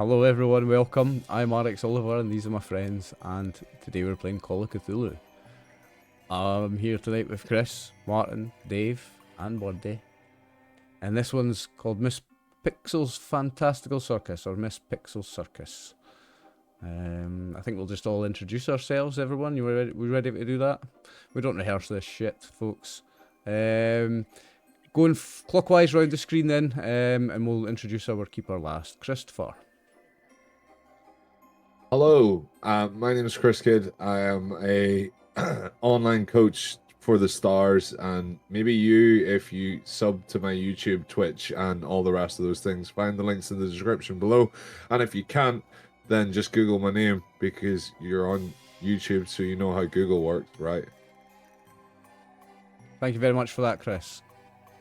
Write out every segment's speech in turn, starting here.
Hello everyone, welcome. I'm RxOliver and these are my friends, and today we're playing Call of Cthulhu. I'm here tonight with Chris, Martin, Dave, and Birdie. And this one's called Miss Pixel's Fantastical Circus, or Miss Pixel's Circus. I think we'll just all introduce ourselves, everyone. We ready to do that? We don't rehearse this shit, folks. Going clockwise round the screen then, and we'll introduce our keeper last. Christopher. Hello, my name is Chris Kidd. I am a online coach for the stars, and maybe you, if you sub to my YouTube, Twitch, and all the rest of those things, find the links in the description below. And if you can't, then just Google my name, because you're on YouTube, so you know how Google works, right? Thank you very much for that, Chris.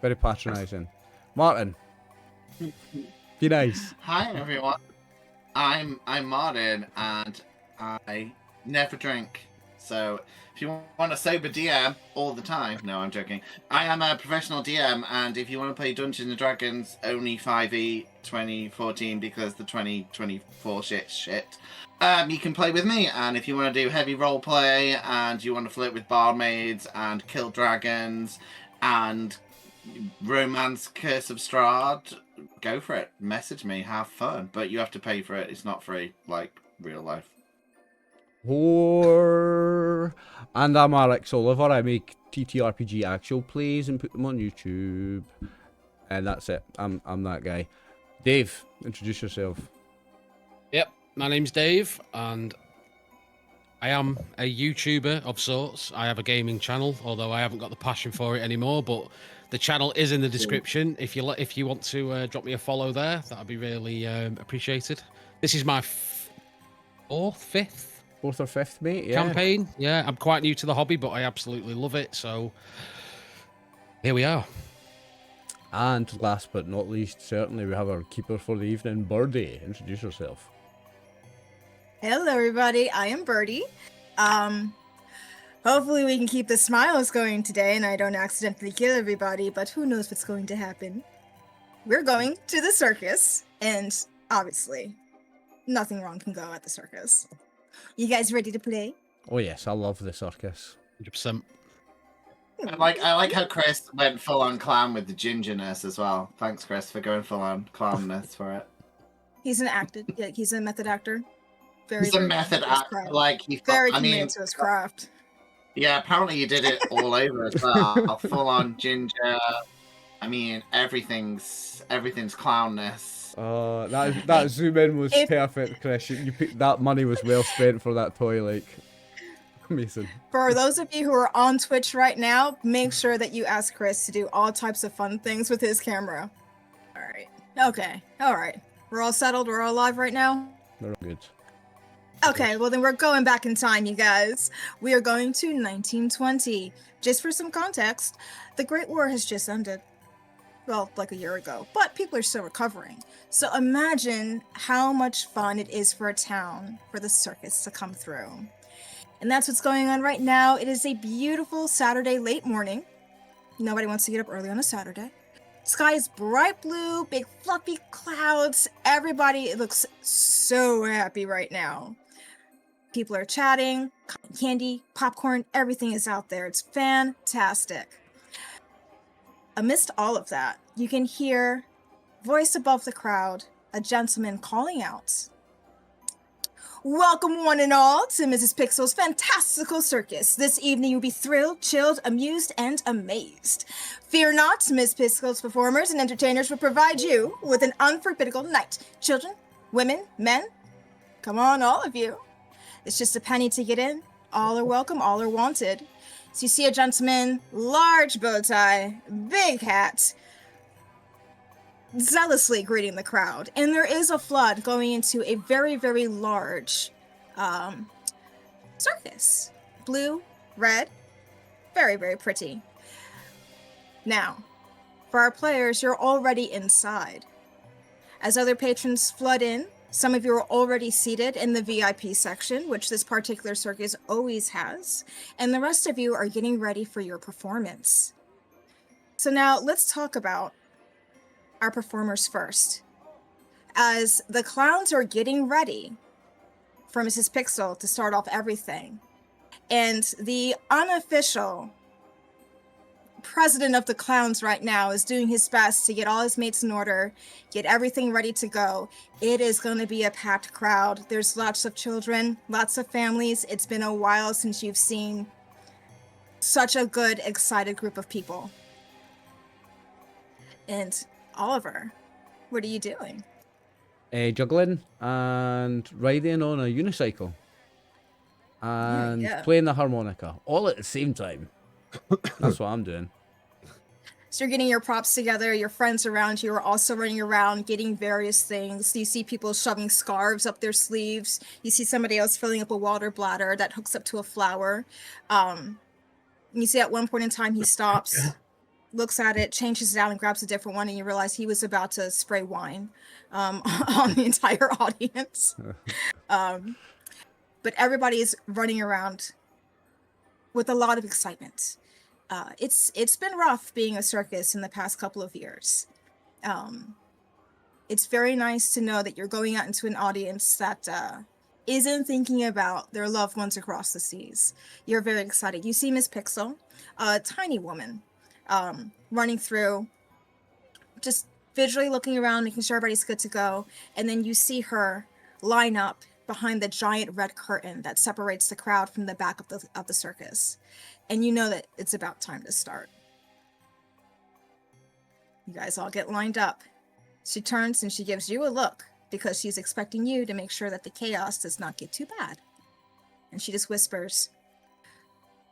Very patronising. Martin. Be nice. Hi everyone. I'm Martin and I never drink. So if you want a sober DM all the time, no, I'm joking. I am a professional DM, and if you want to play Dungeons and Dragons, only 5e 2014 because the 2024 shit. You can play with me, and if you want to do heavy role play and you want to flirt with barmaids and kill dragons and romance Curse of Strahd, go for it. Message me, have fun, but you have to pay for it. It's not free like real life. And I'm RxOliver. I make ttrpg actual plays and put them on YouTube, and that's it. I'm that guy. Dave, introduce yourself. Yep, my name's Dave, and I am a YouTuber of sorts. I have a gaming channel, although I haven't got the passion for it anymore, but the channel is in the description. If you want to drop me a follow there, that'd be really appreciated. This is my fifth or fifth, mate. Yeah. Campaign. Yeah, I'm quite new to the hobby, but I absolutely love it. So here we are. And last but not least, certainly we have our keeper for the evening, Birdie. Introduce yourself. Hello, everybody. I am Birdie. Hopefully we can keep the smiles going today and I don't accidentally kill everybody, but who knows what's going to happen. We're going to the circus, and obviously, nothing wrong can go at the circus. You guys ready to play? Oh yes, I love the circus. 100%. I like how Chris went full on clown with the gingerness as well. Thanks, Chris, for going full on clownness for it. He's he's a method actor. He's a method actor. Like he's very committed to his craft. Yeah, apparently you did it all over as well. Full on ginger. I mean, everything's clownness. That zoom in was perfect, Chris. You that money was well spent for that toy, like amazing. For those of you who are on Twitch right now, make sure that you ask Chris to do all types of fun things with his camera. All right. Okay. All right. We're all settled. We're all live right now. We're good. Okay, well then we're going back in time, you guys. We are going to 1920. Just for some context, the Great War has just ended. Well, like a year ago, but people are still recovering. So imagine how much fun it is for a town for the circus to come through. And that's what's going on right now. It is a beautiful Saturday late morning. Nobody wants to get up early on a Saturday. Sky is bright blue, big fluffy clouds. Everybody looks so happy right now. People are chatting, cotton candy, popcorn, everything is out there. It's fantastic. Amidst all of that, you can hear, voice above the crowd, a gentleman calling out. Welcome one and all to Mrs. Pixel's Fantastical Circus. This evening you'll be thrilled, chilled, amused, and amazed. Fear not, Miss Pixel's performers and entertainers will provide you with an unforgettable night. Children, women, men, come on, all of you. It's just a penny to get in. All are welcome, all are wanted. So you see a gentleman, large bow tie, big hat, zealously greeting the crowd. And there is a flood going into a very, very large circus. Blue, red, very, very pretty. Now, for our players, you're already inside. As other patrons flood in, some of you are already seated in the VIP section, which this particular circus always has, and the rest of you are getting ready for your performance. So now let's talk about our performers first. as the clowns are getting ready for Mrs. Pixel to start off everything. And the unofficial president of the clowns right now is doing his best to get all his mates in order, get everything ready to go. It is going to be a packed crowd. There's lots of children, lots of families. It's been a while since you've seen such a good, excited group of people. And Oliver, what are you doing? Juggling and riding on a unicycle. And yeah. playing the harmonica. All at the same time. That's what I'm doing. So you're getting your props together, your friends around you are also running around, getting various things. You see people shoving scarves up their sleeves. You see somebody else filling up a water bladder that hooks up to a flower. You see at one point in time he stops, looks at it, changes it out, and grabs a different one, and you realize he was about to spray wine on the entire audience. But everybody is running around with a lot of excitement. It's been rough being a circus in the past couple of years. It's very nice to know that you're going out into an audience that isn't thinking about their loved ones across the seas. You're very excited. You see Miss Pixel, a tiny woman, running through, just visually looking around, making sure everybody's good to go. And then you see her line up behind the giant red curtain that separates the crowd from the back of the circus. And you know that it's about time to start. You guys all get lined up. She turns and she gives you a look because she's expecting you to make sure that the chaos does not get too bad. And she just whispers,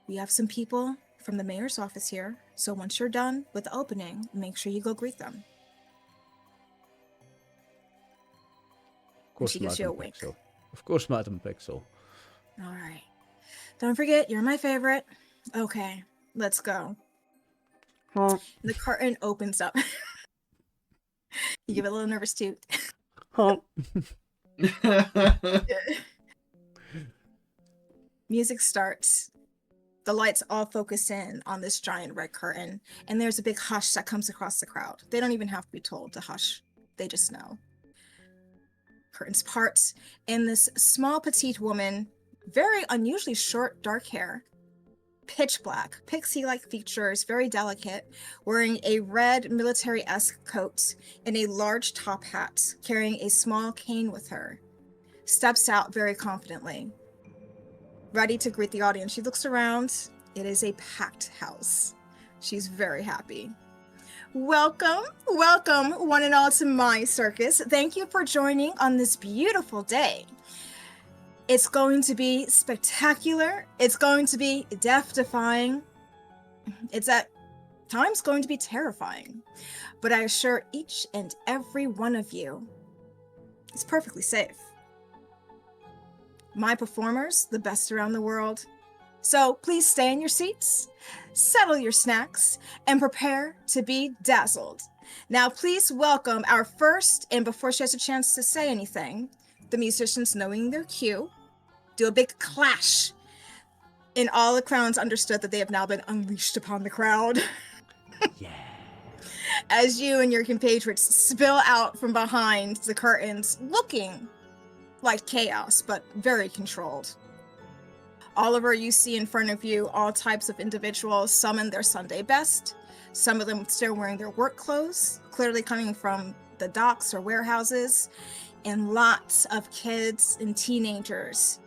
"We have some people from the mayor's office here, so once you're done with the opening, make sure you go greet them." Of course, she gives you a Madam wink. Pixel. Of course, Madam Pixel. All right. Don't forget, you're my favorite. Okay, let's go. The curtain opens up. You give it a little nervous toot. Music starts. The lights all focus in on this giant red curtain, and there's a big hush that comes across the crowd. They don't even have to be told to hush. They just know. Curtains part, and this small petite woman, very unusually short dark hair, pitch black, pixie-like features, very delicate, wearing a red military-esque coat and a large top hat, carrying a small cane with her, steps out very confidently, ready to greet the audience. She looks around. It is a packed house. She's very happy. Welcome, welcome, one and all, to my circus. Thank you for joining on this beautiful day. It's going to be spectacular. It's going to be death-defying. It's at times going to be terrifying. But I assure each and every one of you, it's perfectly safe. My performers, the best around the world. So please stay in your seats, settle your snacks, and prepare to be dazzled. Now please welcome our first, and before she has a chance to say anything, the musicians, knowing their cue, do a big clash. And all the clowns understood that they have now been unleashed upon the crowd. Yeah. As you and your compatriots spill out from behind the curtains, looking like chaos, but very controlled. Oliver, you see in front of you all types of individuals, some in their Sunday best, some of them still wearing their work clothes, clearly coming from the docks or warehouses, and lots of kids and teenagers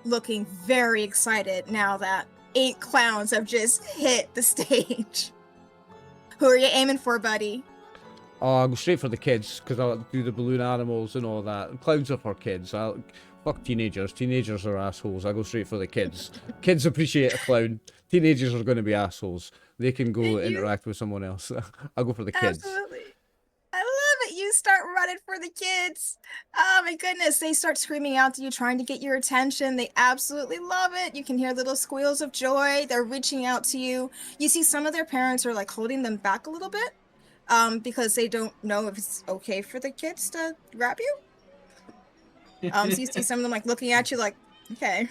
looking very excited now that 8 clowns have just hit the stage. Who are you aiming for, buddy? Oh, I'll go straight for the kids, because I'll do the balloon animals and all that. Clowns are for kids. Fuck teenagers. Teenagers are assholes. I go straight for the kids. Kids appreciate a clown. Teenagers are going to be assholes. They can go interact with someone else. I'll go for the kids. Absolutely. I love it. You start running for the kids. Oh my goodness. They start screaming out to you, trying to get your attention. They absolutely love it. You can hear little squeals of joy. They're reaching out to you. You see some of their parents are like holding them back a little bit because they don't know if it's okay for the kids to grab you. So you see some of them like looking at you like, okay.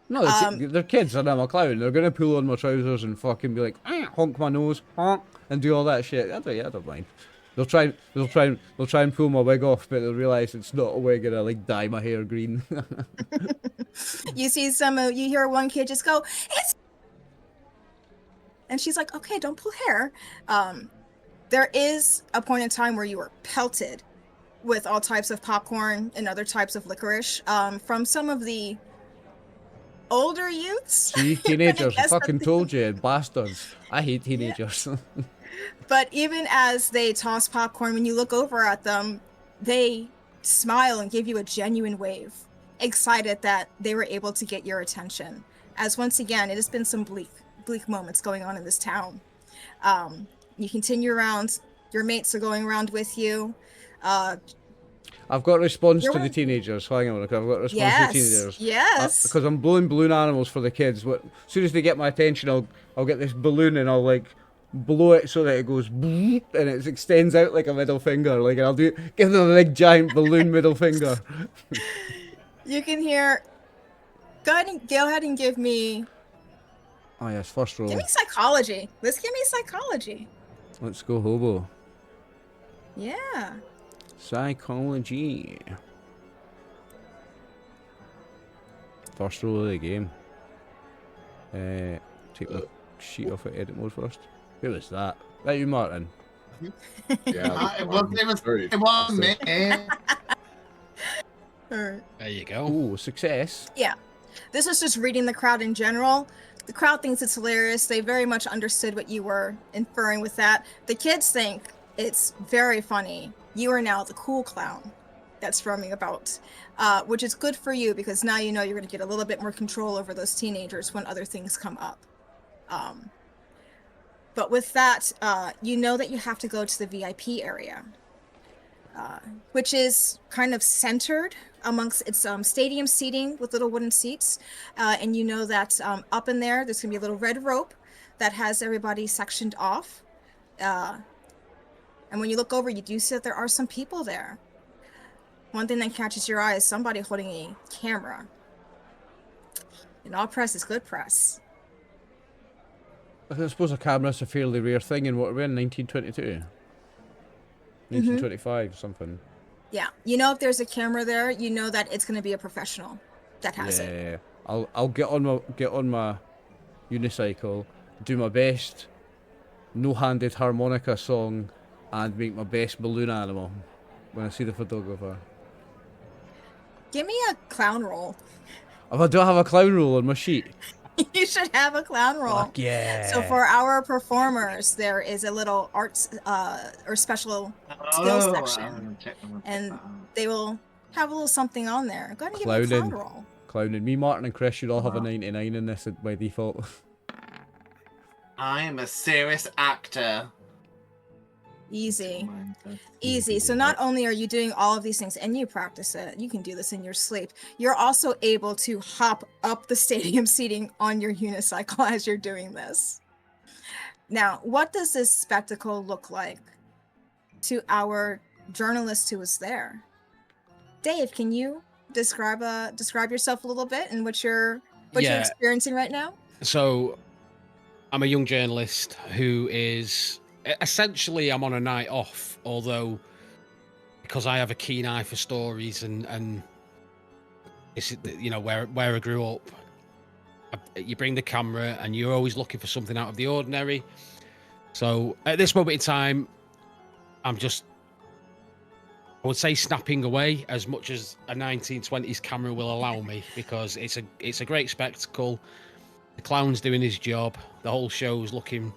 No, they're kids and I'm a clown. They're going to pull on my trousers and fucking be like, honk my nose, honk, and do all that shit. I don't mind. They'll try and pull my wig off, but they'll realise it's not a wig, and I like dye my hair green. You see you hear one kid just go, "It's," and she's like, "Okay, don't pull hair." There is a point in time where you were pelted with all types of popcorn and other types of licorice from some of the older youths. See, teenagers, I fucking told you, bastards. I hate teenagers. But even as they toss popcorn, when you look over at them, they smile and give you a genuine wave, excited that they were able to get your attention. As once again, it has been some bleak moments going on in this town. You continue around. Your mates are going around with you. I've got a response to the teenagers. Hang on, I've got a response to the teenagers. Yes. Because I'm blowing balloon animals for the kids. As soon as they get my attention, I'll get this balloon and I'll like blow it so that it goes and it extends out like a middle finger. Like I'll give them a big giant balloon middle finger. You can hear. Go ahead and give me. Oh yes, first roll. Give me psychology. Let's give me psychology. Let's go, hobo. Yeah. Psychology. First roll of the game. Take the sheet off at edit mode first. Who was that? That you, Martin? Yeah, It wasn't me. There you go. Oh, success. Yeah. This is just reading the crowd in general. The crowd thinks it's hilarious. They very much understood what you were inferring with that. The kids think it's very funny. You are now the cool clown that's roaming about, which is good for you because now you know you're going to get a little bit more control over those teenagers when other things come up. But with that, you know that you have to go to the VIP area, which is kind of centered amongst its stadium seating with little wooden seats. And you know that up in there's going to be a little red rope that has everybody sectioned off. And when you look over, you do see that there are some people there. One thing that catches your eye is somebody holding a camera. And all press is good press. I suppose a camera's a fairly rare thing in what we're in 1922. 1925 something. Yeah, you know if there's a camera there, you know that it's going to be a professional that has it. Yeah, I'll get on my unicycle, do my best no-handed harmonica song, and make my best balloon animal when I see the photographer. Give me a clown roll. If I don't have a clown roll on my sheet. You should have a clown roll. Fuck yeah. So for our performers, there is a little arts or special skills section, and they will have a little something on there. Go ahead and give me a clown roll. Clowning. Me, Martin, and Chris should all have a 99 in this by default. I am a serious actor. Easy. Easy. So not only are you doing all of these things and you practice it, you can do this in your sleep, you're also able to hop up the stadium seating on your unicycle as you're doing this. Now, what does this spectacle look like to our journalist who was there? Dave, can you describe yourself a little bit and what you're experiencing right now? So I'm a young journalist who is essentially, I'm on a night off, although because I have a keen eye for stories and it's, you know, where I grew up, you bring the camera and you're always looking for something out of the ordinary. So at this moment in time, I'm just, I would say, snapping away as much as a 1920s camera will allow me, because it's a great spectacle. The clown's doing his job. The whole show's looking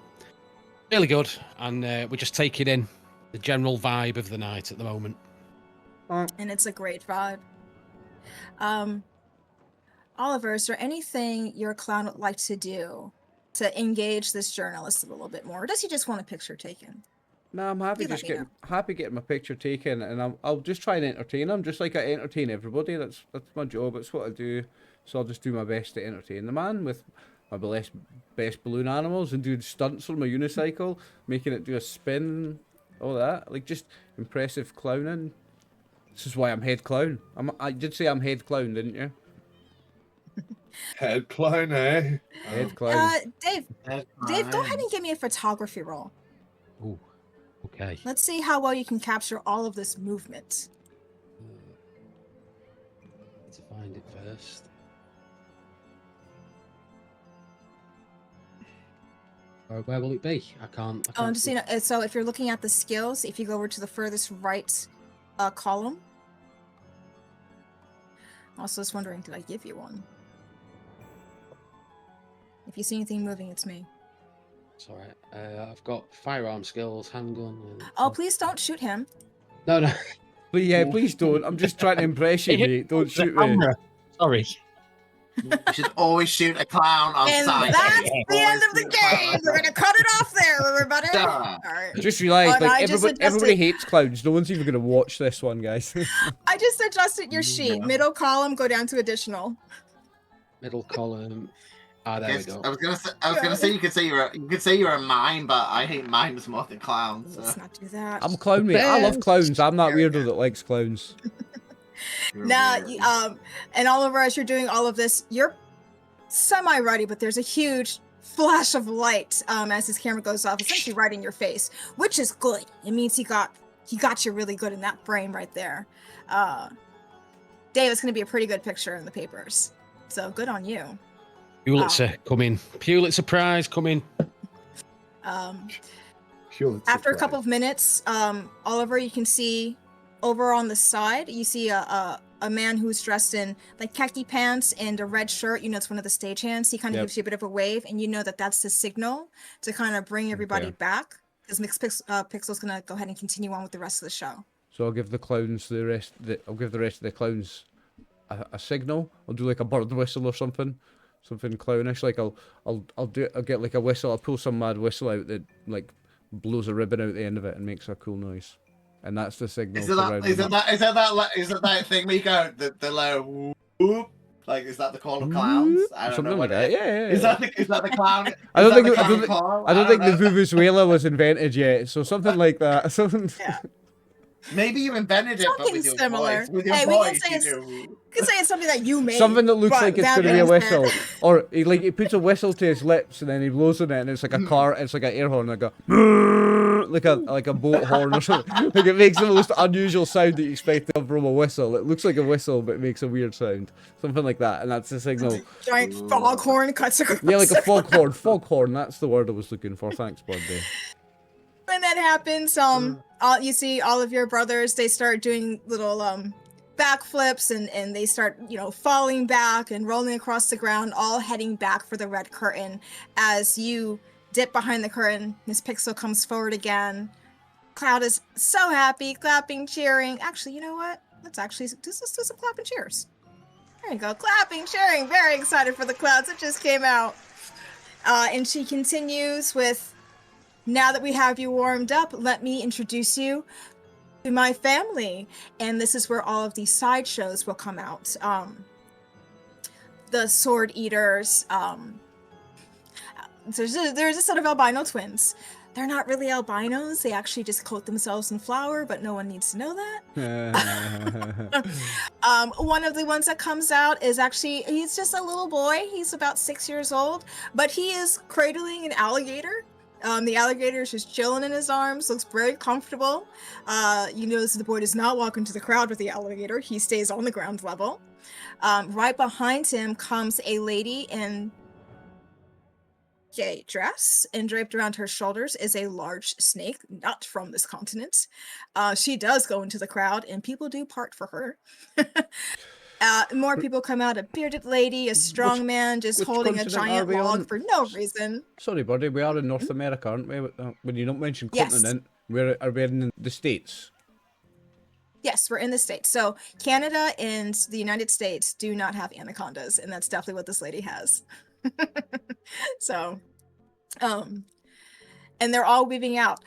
really good, and we're just taking in the general vibe of the night at the moment. And it's a great vibe. Oliver, is there anything your clown would like to do to engage this journalist a little bit more, or does he just want a picture taken? No, I'm happy getting my picture taken, and I'll just try and entertain him, just like I entertain everybody. That's my job. It's what I do. So I'll just do my best to entertain the man with my best balloon animals and doing stunts on my unicycle, making it do a spin, all that. Like, just impressive clowning. This is why I'm head clown. I did say I'm head clown, didn't you? Head clown, eh? Head clown. Dave, go ahead and give me a photography roll. Ooh, okay. Okay. Let's see how well you can capture all of this movement. Need to find it first. Where will it be? I can't. Just so you know, so if you're looking at the skills, if you go over to the furthest right column. Also, was wondering, did I give you one? If you see anything moving, it's me. It's alright. I've got firearm skills, handgun. And... Oh, please don't shoot him. No. But yeah, please don't. I'm just trying to impress you, mate. Don't shoot me. Sorry. You should always shoot a clown on And sight. that's the end of the game. We're gonna cut it off there, everybody. Duh. All right. Just realised, Oh, no, like, I just everybody adjusted- hates clowns. No one's even going to watch this one, guys. I just adjusted your sheet. Yeah. Middle column, go down to additional. Middle column. There we go. I was gonna say you could say you're a mime, but I hate mimes more than clowns. Let's not do that. I'm a clown, mate. I love clowns. I'm that weirdo that likes clowns. Nah, and Oliver, as you're doing all of this, you're semi-ready, but there's a huge flash of light as his camera goes off, essentially right in your face, which is good. It means he got you really good in that frame right there. Dave, it's going to be a pretty good picture in the papers, so good on you. Pulitzer coming. Pulitzer Prize coming. After a couple of minutes, Oliver, you can see over on the side, you see a man who's dressed in like khaki pants and a red shirt. You know, it's one of the stagehands. He kind of gives you a bit of a wave, and you know that that's the signal to kind of bring everybody back. Because Pixel's gonna go ahead and continue on with the rest of the show. So I'll give the clowns I'll give the rest of the clowns a signal. I'll do like a bird whistle or something clownish. Like I'll get like a whistle. I'll pull some mad whistle out that like blows a ribbon out the end of it and makes a cool noise. And that's the signal. Is it that thing where you go the low whoop? Like, is that the call of clowns? I don't Something know like what that. it is. Yeah. Is that the clown? I don't think the I don't think the know. Vuvuzela was invented yet. So something like that. Something. Yeah. Maybe you invented it, but Something with your similar. voice. With your Hey, voice, we you can say do. You can say it's something that you made. Something that looks but like it's that going to be a being said- whistle, or he puts a whistle to his lips and then he blows on it, and it's like a car, it's like an air horn, like a boat horn or something. Like it makes the most unusual sound that you expect to come from a whistle. It looks like a whistle, but it makes a weird sound, something like that, and that's the signal. Giant foghorn cuts across. Yeah, like a foghorn. Foghorn. That's the word I was looking for. Thanks, Buddy. When that happens, you see all of your brothers, they start doing little backflips and they start, falling back and rolling across the ground, all heading back for the red curtain. As you dip behind the curtain, Miss Pixel comes forward again. Cloud is so happy, clapping, cheering. Actually, you know what? Let's do some clapping cheers. There you go, clapping, cheering, very excited for the clouds. It just came out. And she continues with, now that we have you warmed up, let me introduce you to my family. And this is where all of these sideshows will come out. The Sword Eaters. There's a set of albino twins. They're not really albinos. They actually just coat themselves in flour, but no one needs to know that. One of the ones that comes out is he's just a little boy. He's about 6 years old, but he is cradling an alligator. The alligator is just chilling in his arms, looks very comfortable. You notice the boy does not walk into the crowd with the alligator. He stays on the ground level. Right behind him comes a lady in a dress, and draped around her shoulders is a large snake, not from this continent. She does go into the crowd, and people do part for her. More people come out, a bearded lady, a strong man just holding a continent giant are we log on? for no reason. Sorry, Buddy. We are in North America, aren't we? When you don't mention Yes. continent, are we in the States? Yes, we're in the States. So Canada and the United States do not have anacondas, and that's definitely what this lady has. So, and they're all weaving out.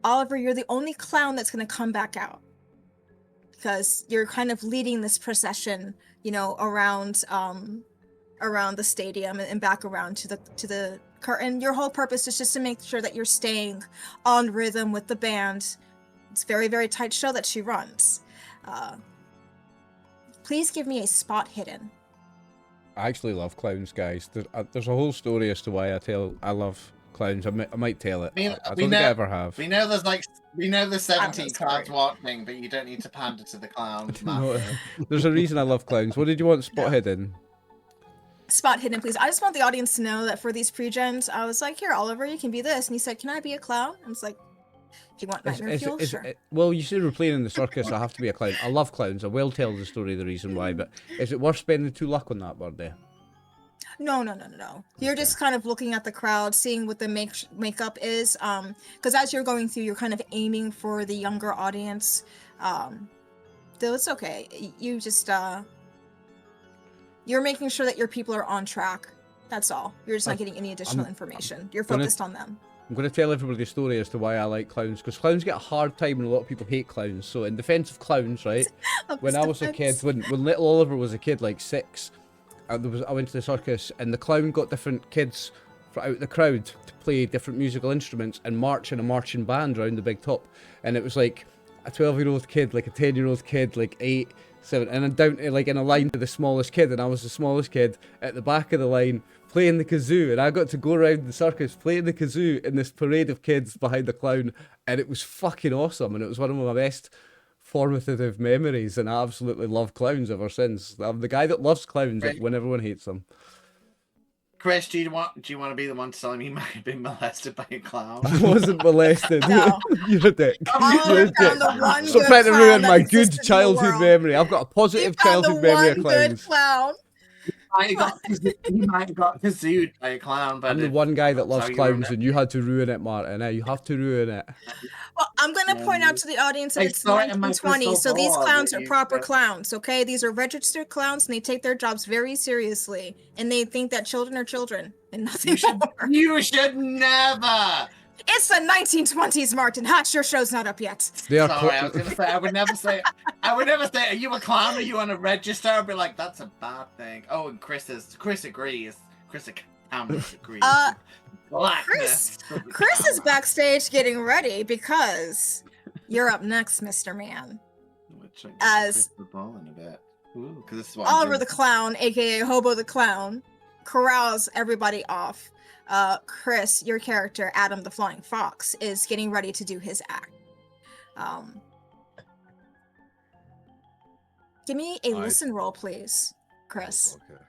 Oliver, you're the only clown that's going to come back out, because you're kind of leading this procession, around the stadium and back around to the curtain. Your whole purpose is just to make sure that you're staying on rhythm with the band. It's a very, very tight show that she runs. Please give me a spot hidden. I actually love clowns, guys. There's a whole story as to why I love clowns. I might tell it. I don't think I ever have. We know there's like We know the 17 sorry. clowns watching, but you don't need to pander to the clowns. No, Massive. there's a reason I love clowns. What did you want Spothead in? Spot hidden, please. I just want the audience to know that for these pre-gens, I was like, here, Oliver, you can be this. And he said, can I be a clown? I was like, do you want nightmare fuel? Sure. Well, you said we're playing in the circus, I have to be a clown. I love clowns. I will tell the story, the reason why, but is it worth spending 2 luck on that, Birdie? No. You're just kind of looking at the crowd, seeing what the makeup is. Because as you're going through, you're kind of aiming for the younger audience. Though it's okay. You just you're making sure that your people are on track. That's all. You're just not getting any additional information. You're focused on them. I'm going to tell everybody a story as to why I like clowns, because clowns get a hard time and a lot of people hate clowns. So in defense of clowns, right, when I was a kid, when little Oliver was a kid, like 6, I went to the circus and the clown got different kids out the crowd to play different musical instruments and march in a marching band around the big top. And it was like a 12-year-old kid, like a 10-year-old kid, like 8, 7, and then down to like in a line to the smallest kid, and I was the smallest kid at the back of the line playing the kazoo, and I got to go around the circus playing the kazoo in this parade of kids behind the clown, and it was fucking awesome, and it was one of my best formative memories, and I absolutely love clowns ever since. I'm the guy that loves clowns when everyone hates them. Chris, do you want to be the one to tell him you might have been molested by a clown? I wasn't molested. No. You're a dick. Oliver found the one Stop good trying to clown ruin that my existed good in the childhood world. memory. I've got a positive You found childhood the memory of one good clowns. clown. He might have got kazooed by a clown, but I'm the one guy that loves how you clowns, remember. and you had to ruin it, Martin. You have to ruin it. Well, I'm going to point out to the audience that I it's saw it in my 1920, crystal so these ball clowns that are you proper said. clowns, okay? These are registered clowns, and they take their jobs very seriously, and they think that children are children, and nothing more. You should never. It's the 1920s, Martin. Hot, your show's not up yet. They are Sorry, I was gonna say I would never say. Are you a clown? Are you on a register? I'd be like, that's a bad thing. Oh, and Chris agrees. Chris agrees. Chris is backstage getting ready because you're up next, Mr. Man. As the ball in a bit. Ooh, 'cause this is what I'm Oliver doing. the Clown, aka Hobo the Clown, corrals everybody off. Chris, your character, Adam the Flying Fox, is getting ready to do his act. Give me a listen roll, please, Chris. Okay.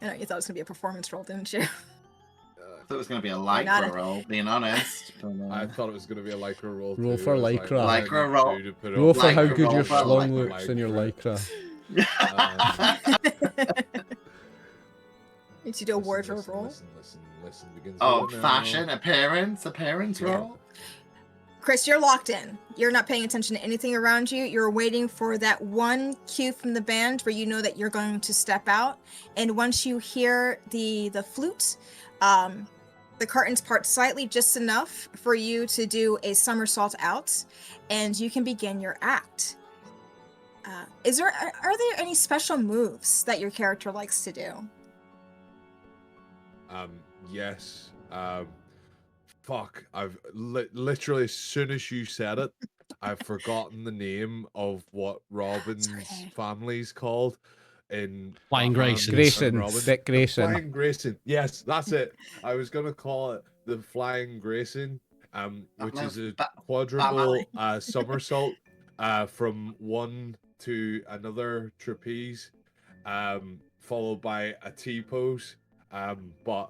I know you thought it was gonna be a performance roll, didn't you? I thought it was going to be a not lycra a- roll, being honest. I thought it was going to be a lycra roll. Roll too. for I was like, lycra. what do I Lycra need roll. to do to put it Roll on for how Lycra good roll your for schlong lycra. looks in your lycra. Need to do a wardrobe roll. Listen, begins Oh, with an fashion, L. appearance Yeah. roll. Chris, you're locked in. You're not paying attention to anything around you. You're waiting for that one cue from the band where you know that you're going to step out. And once you hear the flute, the curtains part slightly, just enough for you to do a somersault out, and you can begin your act. Are there any special moves that your character likes to do? Yes. Fuck. I've literally, as soon as you said it, I've forgotten the name of what Robin's okay. family's called in Flying Batman Graysons. and Grayson, Robin. Dick Grayson. Flying Grayson. Yes, that's it. I was gonna call it the Flying Grayson, which is a quadruple somersault from one to another trapeze, followed by a T pose. But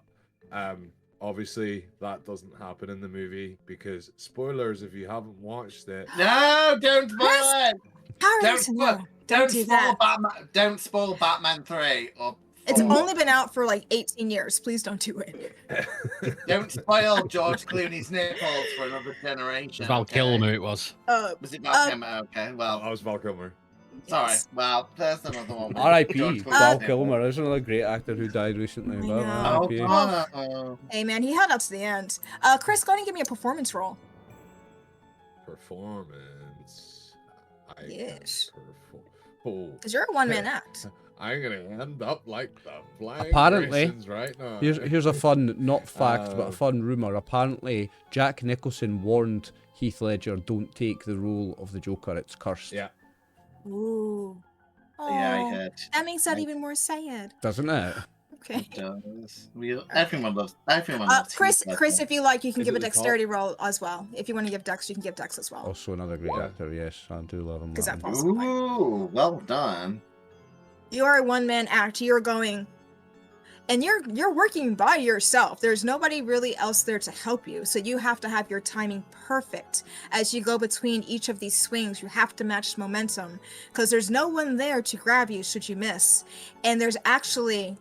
obviously that doesn't happen in the movie because spoilers if you haven't watched it. No, don't spoil it. How are you Don't to know? spoil. Don't do that. Batman. Don't spoil Batman 3 or. It's 4. only been out for like 18 years. Please don't do it. Don't spoil George Clooney's nipples for another generation. Val okay? Kilmer it was. Was it Val Kilmer? Okay, well, That was Val Kilmer. sorry. Yes. Well, there's another one. with R.I.P. George Clooney's Val nipples. Kilmer. There's another great actor who died recently. I But know. R.I.P. Oh, Hey man, he held out to the end. Chris, go ahead and give me a performance roll. Performance. I Yes. Oh, Because you're a one-man act. I'm gonna end up like the Flying Apparently, Graysons right now. Here's a fun, not fact, but a Uh, fun rumor. Apparently, Jack Nicholson warned Heath Ledger, "Don't take the role of the Joker. It's cursed." Yeah. Ooh. yeah, I Aw, heard. that makes that even more sad. Doesn't it? Okay. It does. Everyone loves Chris, Heath Chris, Ledger. if you like, you can Is give it a the top? dexterity roll as well. If you want to give dex, you can give dex as well. Also another great Yeah. actor, yes. I do love him. Because that that falls one. in line. Ooh, well done. You are a one-man act. You're going, and you're working by yourself. There's nobody really else there to help you, so you have to have your timing perfect as you go between each of these swings. You have to match momentum because there's no one there to grab you should you miss. And there's actually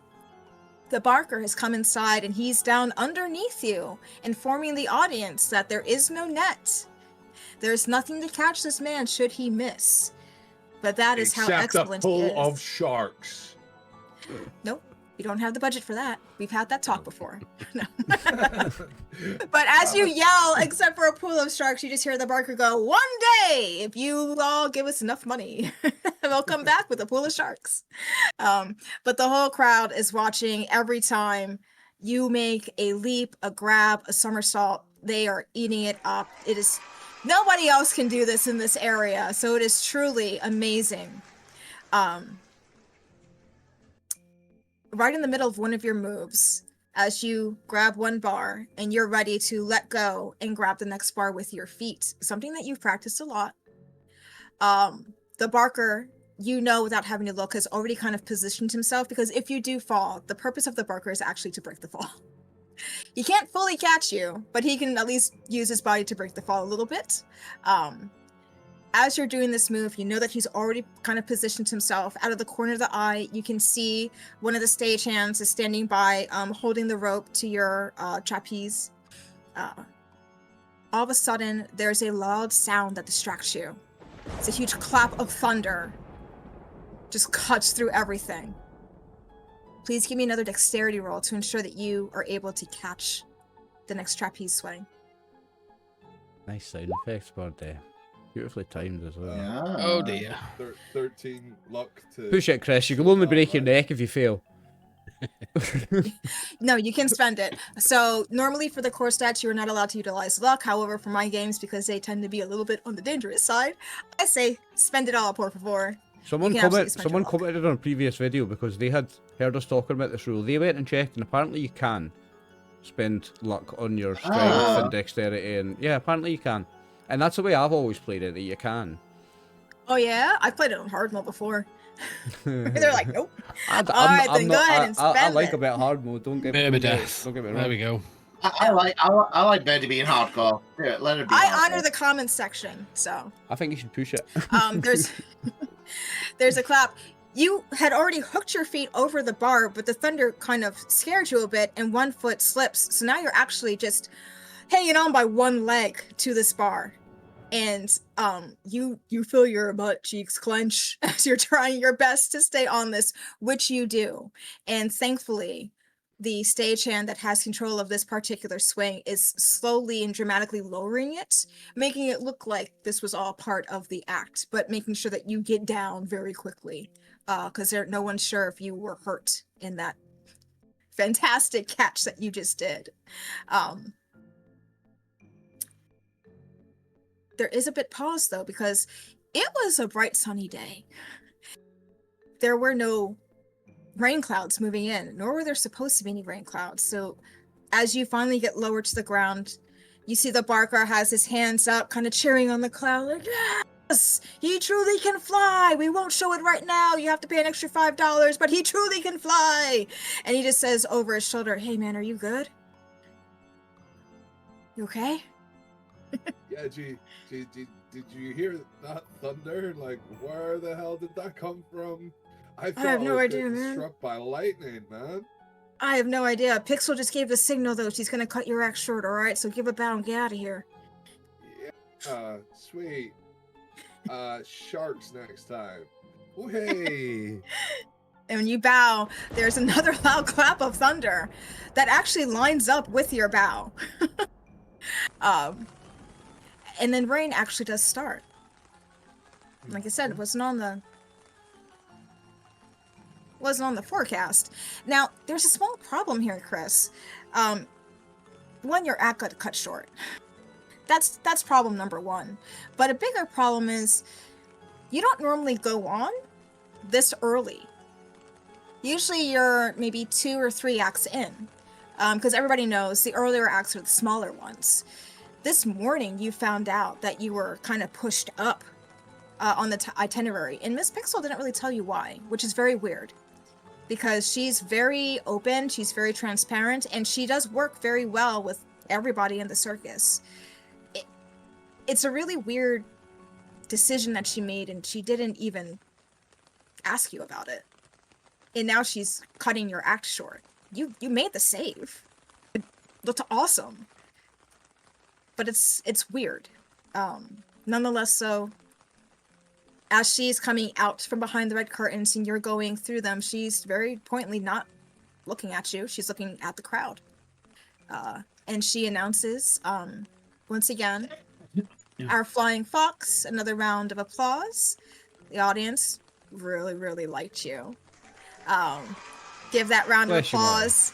the Barker has come inside and he's down underneath you, informing the audience that there is no net. There's nothing to catch this man should he miss. But that is how Except a excellent he pool is. of sharks. Nope, we don't have the budget for that. We've had that talk before. No. But as you yell, except for a pool of sharks, you just hear the Barker go, "One day, if you all give us enough money, we'll come back with a pool of sharks." But the whole crowd is watching every time you make a leap, a grab, a somersault. They are eating it up. It is nobody else can do this in this area, so it is truly amazing. Right in the middle of one of your moves, as you grab one bar and you're ready to let go and grab the next bar with your feet, something that you've practiced a lot. The Barker, you know, without having to look, has already kind of positioned himself, because if you do fall, the purpose of the Barker is actually to break the fall. He can't fully catch you, but he can at least use his body to break the fall a little bit. As you're doing this move, you know that he's already kind of positioned himself. Out of the corner of the eye, you can see one of the stagehands is standing by, holding the rope to your trapeze. All of a sudden, there's a loud sound that distracts you. It's a huge clap of thunder. Just cuts through everything. Please give me another dexterity roll to ensure that you are able to catch the next trapeze swing. Nice sound effects, birthday. Beautifully timed as well. Yeah. Oh dear. 13 luck to... Push it, Chris. You can only break your neck if you fail. No, you can spend it. So normally for the core stats, you're not allowed to utilize luck. However, for my games, because they tend to be a little bit on the dangerous side, I say spend it all, por favor. Someone You can absolutely spend your luck. commented on a previous video because they had heard us talking about this rule. They went and checked, and apparently you can spend luck on your strength and dexterity, and yeah, apparently you can. And that's the way I've always played it, that you can. Oh yeah? I've played it on hard mode before. They're like, nope. I like a bit of hard mode. Don't get me Bit of a wrong. death. Don't get me There wrong. we go. I like Birdie being hardcore. Do it, let her be I hardcore. honor the comments section, so I think you should push it. there's a clap. You had already hooked your feet over the bar, but the thunder kind of scared you a bit, and one foot slips. So now you're actually just hanging on by one leg to this bar. And you feel your butt cheeks clench as you're trying your best to stay on this, which you do. And thankfully, the stagehand that has control of this particular swing is slowly and dramatically lowering it, making it look like this was all part of the act, but making sure that you get down very quickly, because no one's sure if you were hurt in that fantastic catch that you just did. There is a bit pause though, because it was a bright sunny day. There were no rain clouds moving in, nor were there supposed to be any rain clouds. So as you finally get lowered to the ground, you see the Barker has his hands up, kind of cheering on the cloud, like, yes, he truly can fly. We won't show it right now. You have to pay an extra $5, but he truly can fly. And he just says over his shoulder, hey man, are you good? You okay? Yeah, did you hear that thunder? Like, where the hell did that come from? I thought have no was idea, getting man. struck by lightning, man. I have no idea. Pixel just gave the signal though. She's gonna cut your act short, alright? So give a bow and get out of here. Yeah, sweet. Sharks next time. Oh, hey. And when you bow, there's another loud clap of thunder that actually lines up with your bow. And then rain actually does start. Like I said, it wasn't on the forecast. Now, there's a small problem here, Chris. One, your act got cut short. That's problem number one. But a bigger problem is you don't normally go on this early. Usually you're maybe 2 or 3 acts in, because everybody knows the earlier acts are the smaller ones. This morning you found out that you were kind of pushed up on the itinerary, and Miss Pixel didn't really tell you why, which is very weird, because she's very open, she's very transparent, and she does work very well with everybody in the circus. It's a really weird decision that she made, and she didn't even ask you about it. And now she's cutting your act short. You made the save. It looked awesome. But it's weird. Nonetheless, so as she's coming out from behind the red curtains and you're going through them, she's very pointedly not looking at you. She's looking at the crowd. And she announces, once again, our Flying Fox, another round of applause. The audience really, really liked you. Give that round of applause.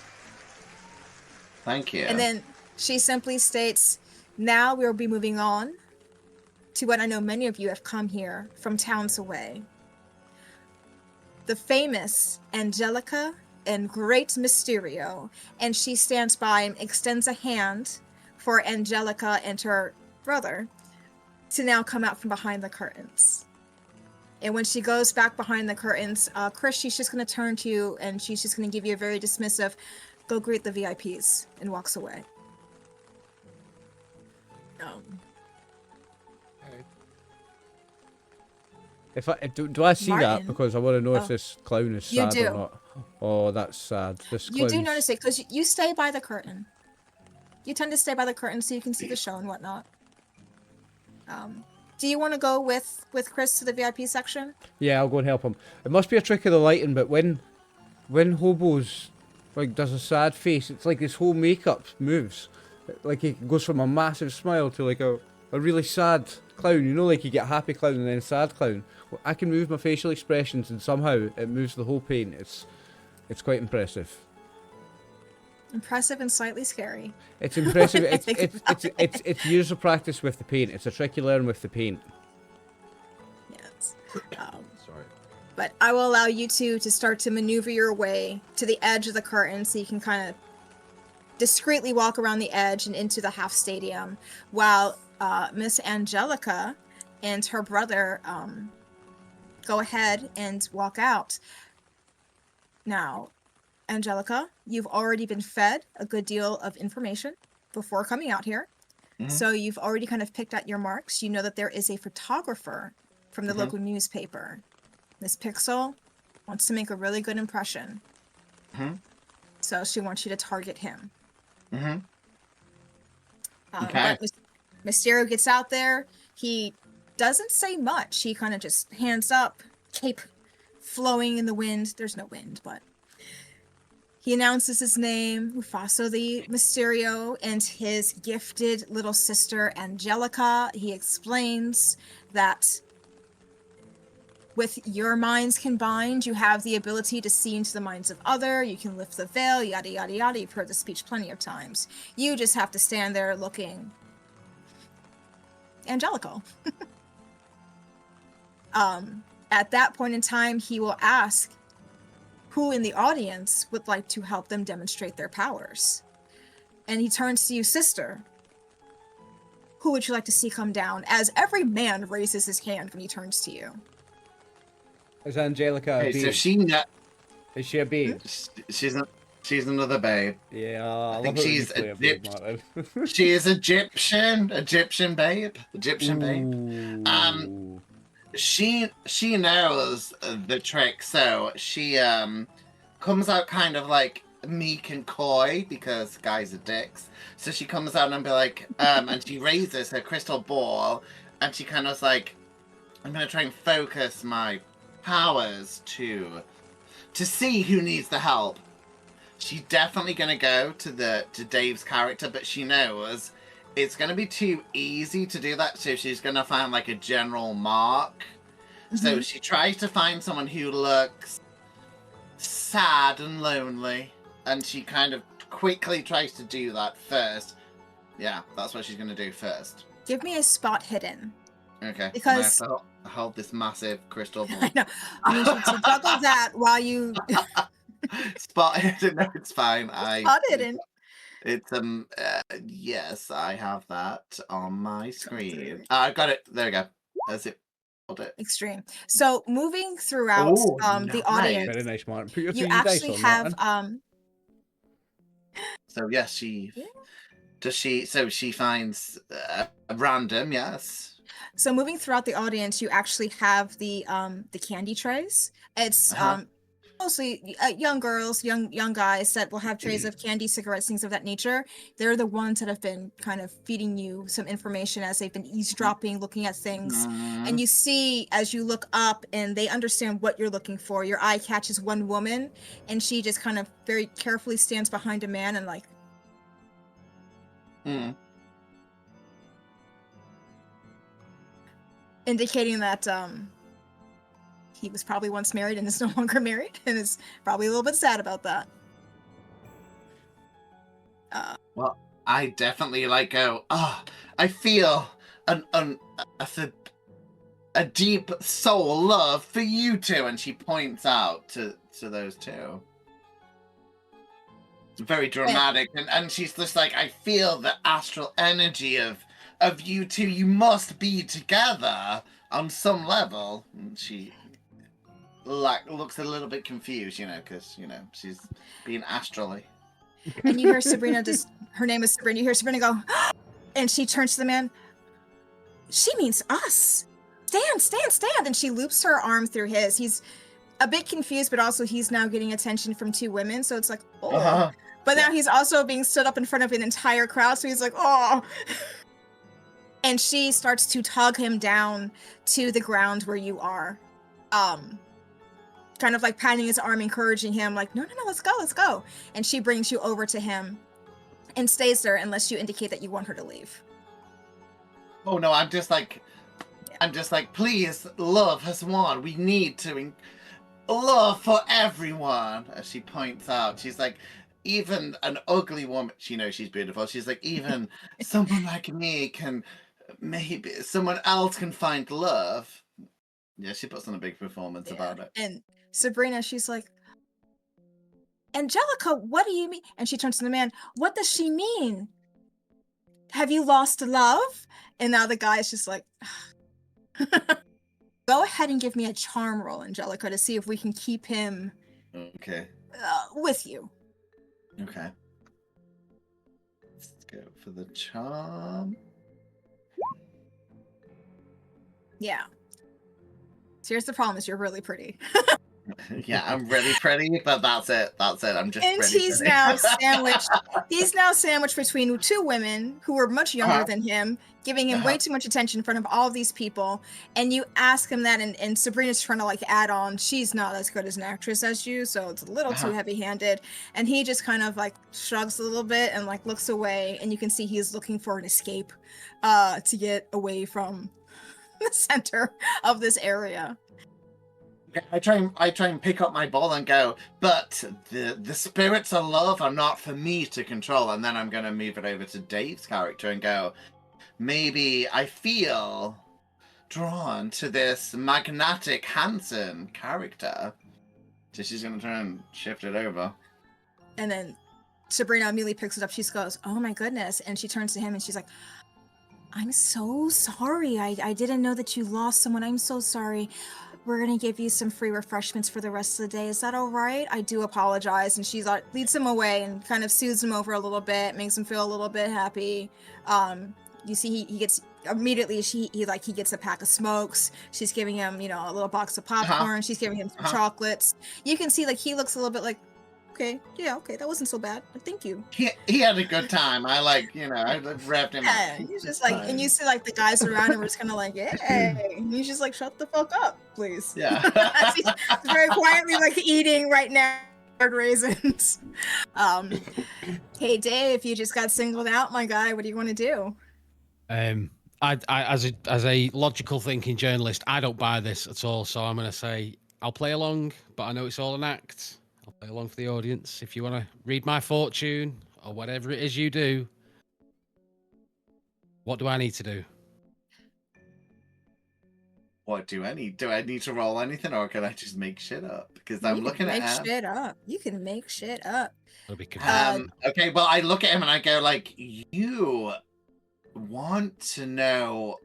Thank you. And then she simply states, now we'll be moving on to what I know many of you have come here from towns away. The famous Angelica and great Mysterio. And she stands by and extends a hand for Angelica and her brother to now come out from behind the curtains. And when she goes back behind the curtains, Chris, she's just going to turn to you and she's just going to give you a very dismissive, go greet the VIPs, and walks away. If I do I see Martin. that, because I want to know if this clown is You sad do. or not. Oh, that's sad. This You do clown's- notice it because you stay by the curtain. You tend to stay by the curtain so you can see the show and whatnot. Do you want to go with Chris to the VIP section? Yeah, I'll go and help him. It must be a trick of the lighting, but when Hobo's like does a sad face, it's like his whole makeup moves. Like he goes from a massive smile to like a really sad clown. You know, like you get a happy clown and then a sad clown. Well, I can move my facial expressions and somehow it moves the whole paint. It's quite impressive. Impressive and slightly scary. It's impressive. It's years of practice with the paint. It's a trick you learn with the paint. Yes. Sorry. But I will allow you two to start to maneuver your way to the edge of the curtain so you can kind of discreetly walk around the edge and into the half stadium while Miss Angelica and her brother go ahead and walk out. Now, Angelica, you've already been fed a good deal of information before coming out here. Mhm. So you've already kind of picked out your marks. You know that there is a photographer from the Mhm. local newspaper. Miss Pixel wants to make a really good impression. Mhm. So she wants you to target him. Mm-hmm. But Mysterio gets out there. He doesn't say much. He kind of just hands up, cape flowing in the wind. There's no wind, but he announces his name, Mufaso the Mysterio, and his gifted little sister, Angelica. He explains that with your minds combined, you have the ability to see into the minds of other. You can lift the veil, yada, yada, yada. You've heard the speech plenty of times. You just have to stand there looking angelical. At that point in time, he will ask who in the audience would like to help them demonstrate their powers. And he turns to you, sister. Who would you like to see come down? As every man raises his hand when he turns to you. Is Angelica a Okay, so babe? Is she a babe? She's another babe. Yeah, I think love it when you she's play a babe, Martin. She is Egyptian babe. Egyptian babe. Ooh. She knows the trick, so she comes out kind of like meek and coy because guys are dicks. So she comes out and be like, and she raises her crystal ball, and she kind of like, I'm gonna try and focus my powers to see who needs the help. She's definitely gonna go to Dave's character, but she knows it's gonna be too easy to do that, so she's gonna find like a general mark. So she tries to find someone who looks sad and lonely, and she kind of quickly tries to do that first. Yeah, that's what she's gonna do first. Give me a spot hidden. Okay. Because- I have to hold this massive crystal ball. I know. I need you to juggle that while you spot hidden. No, it's fine. Spot hidden. It's yes, I have that on my screen. I got it. There we go. That's it. Hold it. Extreme. So moving throughout Oh, the audience, Very nice, Martin. Put your you 3D dice actually on, have Martin. So yes, she does. So she finds random. Yes. So moving throughout the audience, you actually have the candy trays. It's mostly young girls, young guys that will have trays of candy, cigarettes, things of that nature. They're the ones that have been kind of feeding you some information as they've been eavesdropping, looking at things. And you see as you look up, and they understand what you're looking for. Your eye catches one woman, and she just kind of very carefully stands behind a man and like. Indicating that he was probably once married and is no longer married, and is probably a little bit sad about that. Well, I definitely go. I feel a deep soul love for you two, and she points out to those two. It's very dramatic, and she's just like, I feel the astral energy of you two. You must be together on some level. And she looks a little bit confused, because she's being astrally. And you hear Sabrina her name is Sabrina. You hear Sabrina go, and she turns to the man. She means us. Stand. And she loops her arm through his. He's a bit confused, but also he's now getting attention from two women. So it's like, oh. But now he's also being stood up in front of an entire crowd. So he's like, oh. And she starts to tug him down to the ground where you are. Kind of like patting his arm, encouraging him, like, no, let's go. And she brings you over to him and stays there unless you indicate that you want her to leave. Oh, no, I'm just like, please, love has won. We need to love for everyone. As she points out, she's like, even an ugly woman, she knows she's beautiful. She's like, even someone like me maybe someone else can find love. Yeah, she puts on a big performance about it. And Sabrina, she's like, Angelica, what do you mean? And she turns to the man, what does she mean? Have you lost love? And now the guy is just like, go ahead and give me a charm roll, Angelica, to see if we can keep him with you. Okay. Let's go for the charm. Yeah. So here's the problem: is you're really pretty. Yeah, I'm really pretty, but that's it. I'm just. And really he's pretty. now sandwiched. He's now sandwiched between two women who are much younger than him, giving him way too much attention in front of all of these people. And you ask him that, and Sabrina's trying to like add on. She's not as good as an actress as you, so it's a little too heavy-handed. And he just kind of like shrugs a little bit and like looks away. And you can see he's looking for an escape, to get away from the center of this area. I try and pick up my ball and go, but the spirits of love are not for me to control. And then I'm going to move it over to Dave's character and go, maybe I feel drawn to this magnetic, handsome character. So she's going to try and shift it over. And then Sabrina immediately picks it up. She goes, oh my goodness. And she turns to him and she's like, I'm so sorry. I didn't know that you lost someone. I'm so sorry. We're going to give you some free refreshments for the rest of the day. Is that all right? I do apologize. And she leads him away and kind of soothes him over a little bit, makes him feel a little bit happy. You see he gets immediately, he gets a pack of smokes. She's giving him, a little box of popcorn. She's giving him some chocolates. You can see like he looks a little bit like, okay, that wasn't so bad. Thank you. He had a good time. I wrapped him up. He's just like, and you see like the guys around him are just kind of like, hey. And he's just like, shut the fuck up, please. Yeah. He's very quietly like eating right now. Raisins. Hey Dave, you just got singled out, my guy. What do you want to do? I as a logical thinking journalist, I don't buy this at all. So I'm gonna say I'll play along, but I know it's all an act. I'll play along for the audience. If you want to read my fortune or whatever it is you do, what do I need to do? What do I need? Do I need to roll anything, or can I just make shit up? Because I'm You looking can at make him. shit up. You can make shit up. I'll be confused. Okay, well, I look at him and I go like, you want to know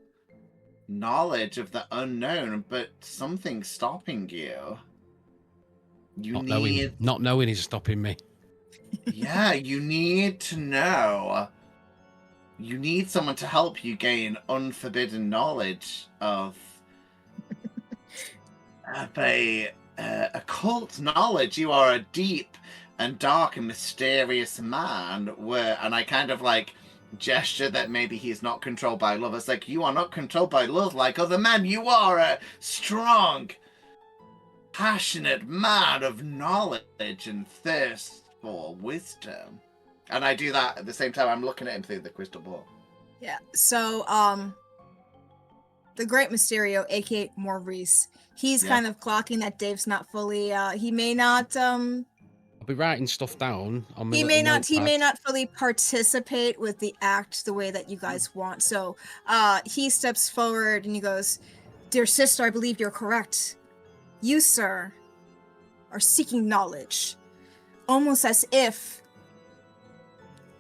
knowledge of the unknown, but something's stopping you. Not knowing is stopping me. Yeah, you need to know. You need someone to help you gain unforbidden knowledge of a occult knowledge. You are a deep and dark and mysterious man. And I kind of like gesture that maybe he's not controlled by love. It's like, you are not controlled by love like other men. You are a strong, passionate man of knowledge and thirst for wisdom. And I do that at the same time I'm looking at him through the crystal ball. Yeah. So, the Great Mysterio, aka Maurice, he's kind of clocking that Dave's not fully. He may not. I'll be writing stuff down on my He may not. He notepad. may not fully participate with the act the way that you guys want. So, he steps forward and he goes, "Dear sister, I believe you're correct. You, sir, are seeking knowledge, almost as if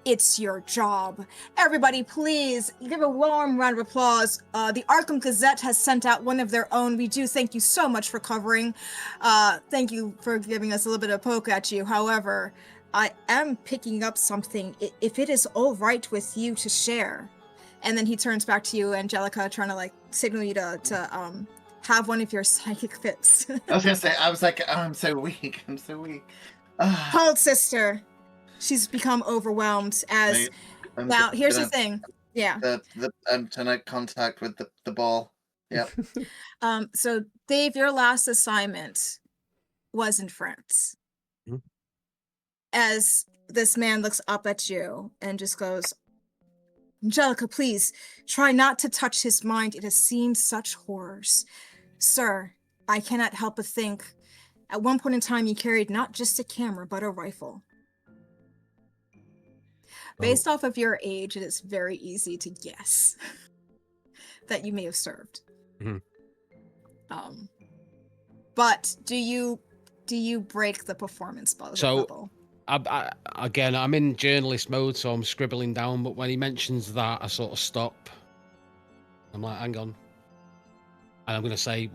it's your job. Everybody, please give a warm round of applause. The Arkham Gazette has sent out one of their own. We do thank you so much for covering. Thank you for giving us a little bit of poke at you. However, I am picking up something, if it is all right with you to share." And then he turns back to you, Angelica, trying to like signal you to have one of your psychic fits. I was gonna say, I was like, oh, I'm so weak. I'm so weak. Hold, sister. She's become overwhelmed as now. Here's the thing. Yeah. I'm trying to contact with the ball. Yep. So Dave, your last assignment was in France. Mm-hmm. As this man looks up at you and just goes, "Angelica, please try not to touch his mind. It has seen such horrors. Sir, I cannot help but think at one point in time you carried not just a camera, but a rifle. Based off of your age, it is very easy to guess that you may have served. Mm-hmm. But do you break the performance level? Again, I'm in journalist mode, so I'm scribbling down. But when he mentions that, I sort of stop. I'm like, hang on. And I'm going to say,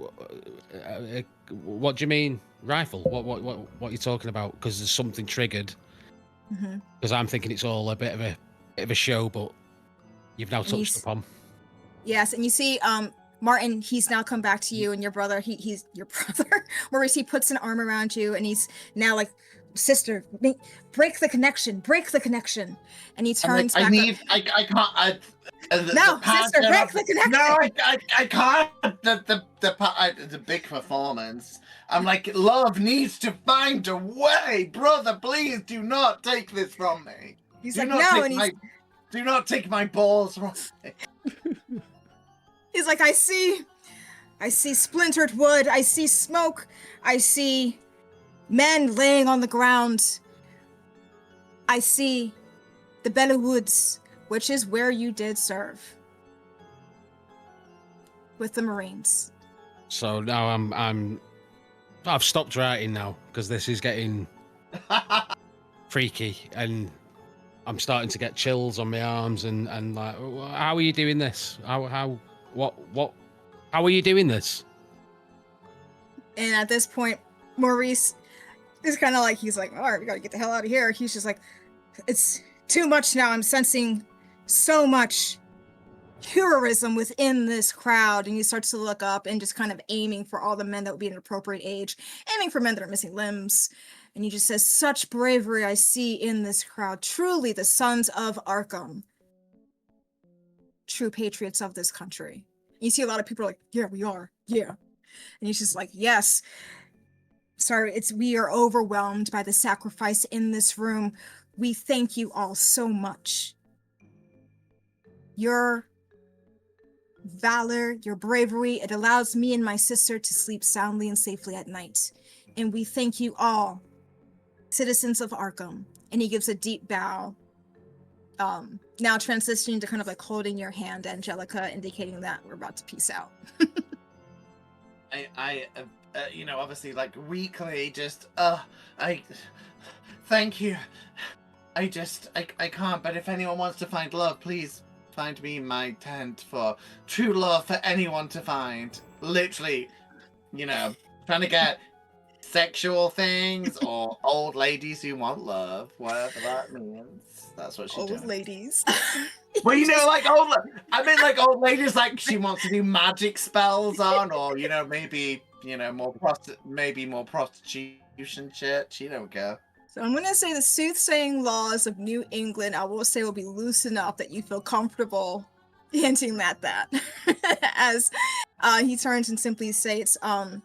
what do you mean, rifle? What are you talking about? Because there's something triggered. Because I'm thinking it's all a bit of a show, but you've now touched upon. Yes, and you see, Martin, he's now come back to you, and your brother, he's your brother. Maurice, he puts an arm around you, and he's now like, "Sister, break the connection, and he turns back. I can't. No, sister, break the connection. No, I can't. The big performance. I'm like, love needs to find a way, brother. Please do not take this from me. He's like, no, and do not take my balls from me. He's like, I see splintered wood. I see smoke. I see men laying on the ground. I see the Bella Woods, which is where you did serve with the Marines. So now I've stopped writing now because this is getting freaky, and I'm starting to get chills on my arms and like, how are you doing this? How are you doing this? And at this point, Maurice is kind of like, he's like, all right, we gotta get the hell out of here. He's just like, it's too much now. I'm sensing so much heroism within this crowd. And he starts to look up and just kind of aiming for all the men that would be an appropriate age, aiming for men that are missing limbs. And he just says, such bravery I see in this crowd. Truly the sons of Arkham. True patriots of this country. And you see a lot of people are like, yeah, we are. Yeah. And he's just like, yes. Sorry, we are overwhelmed by the sacrifice in this room. We thank you all so much. Your valor, your bravery, it allows me and my sister to sleep soundly and safely at night. And we thank you all, citizens of Arkham. And he gives a deep bow. Now transitioning to kind of like holding your hand, Angelica, indicating that we're about to peace out. obviously, like, weekly, just, thank you. I can't, but if anyone wants to find love, please find me in my tent for true love for anyone to find. Literally, trying to get sexual things or old ladies who want love, whatever that means. That's what she's doing. Old ladies. Well, like old ladies, like she wants to do magic spells on, or maybe more prostitution shit. She don't care. So I'm gonna say the soothsaying laws of New England, I will say, will be loose enough that you feel comfortable hinting at that. As he turns and simply states, at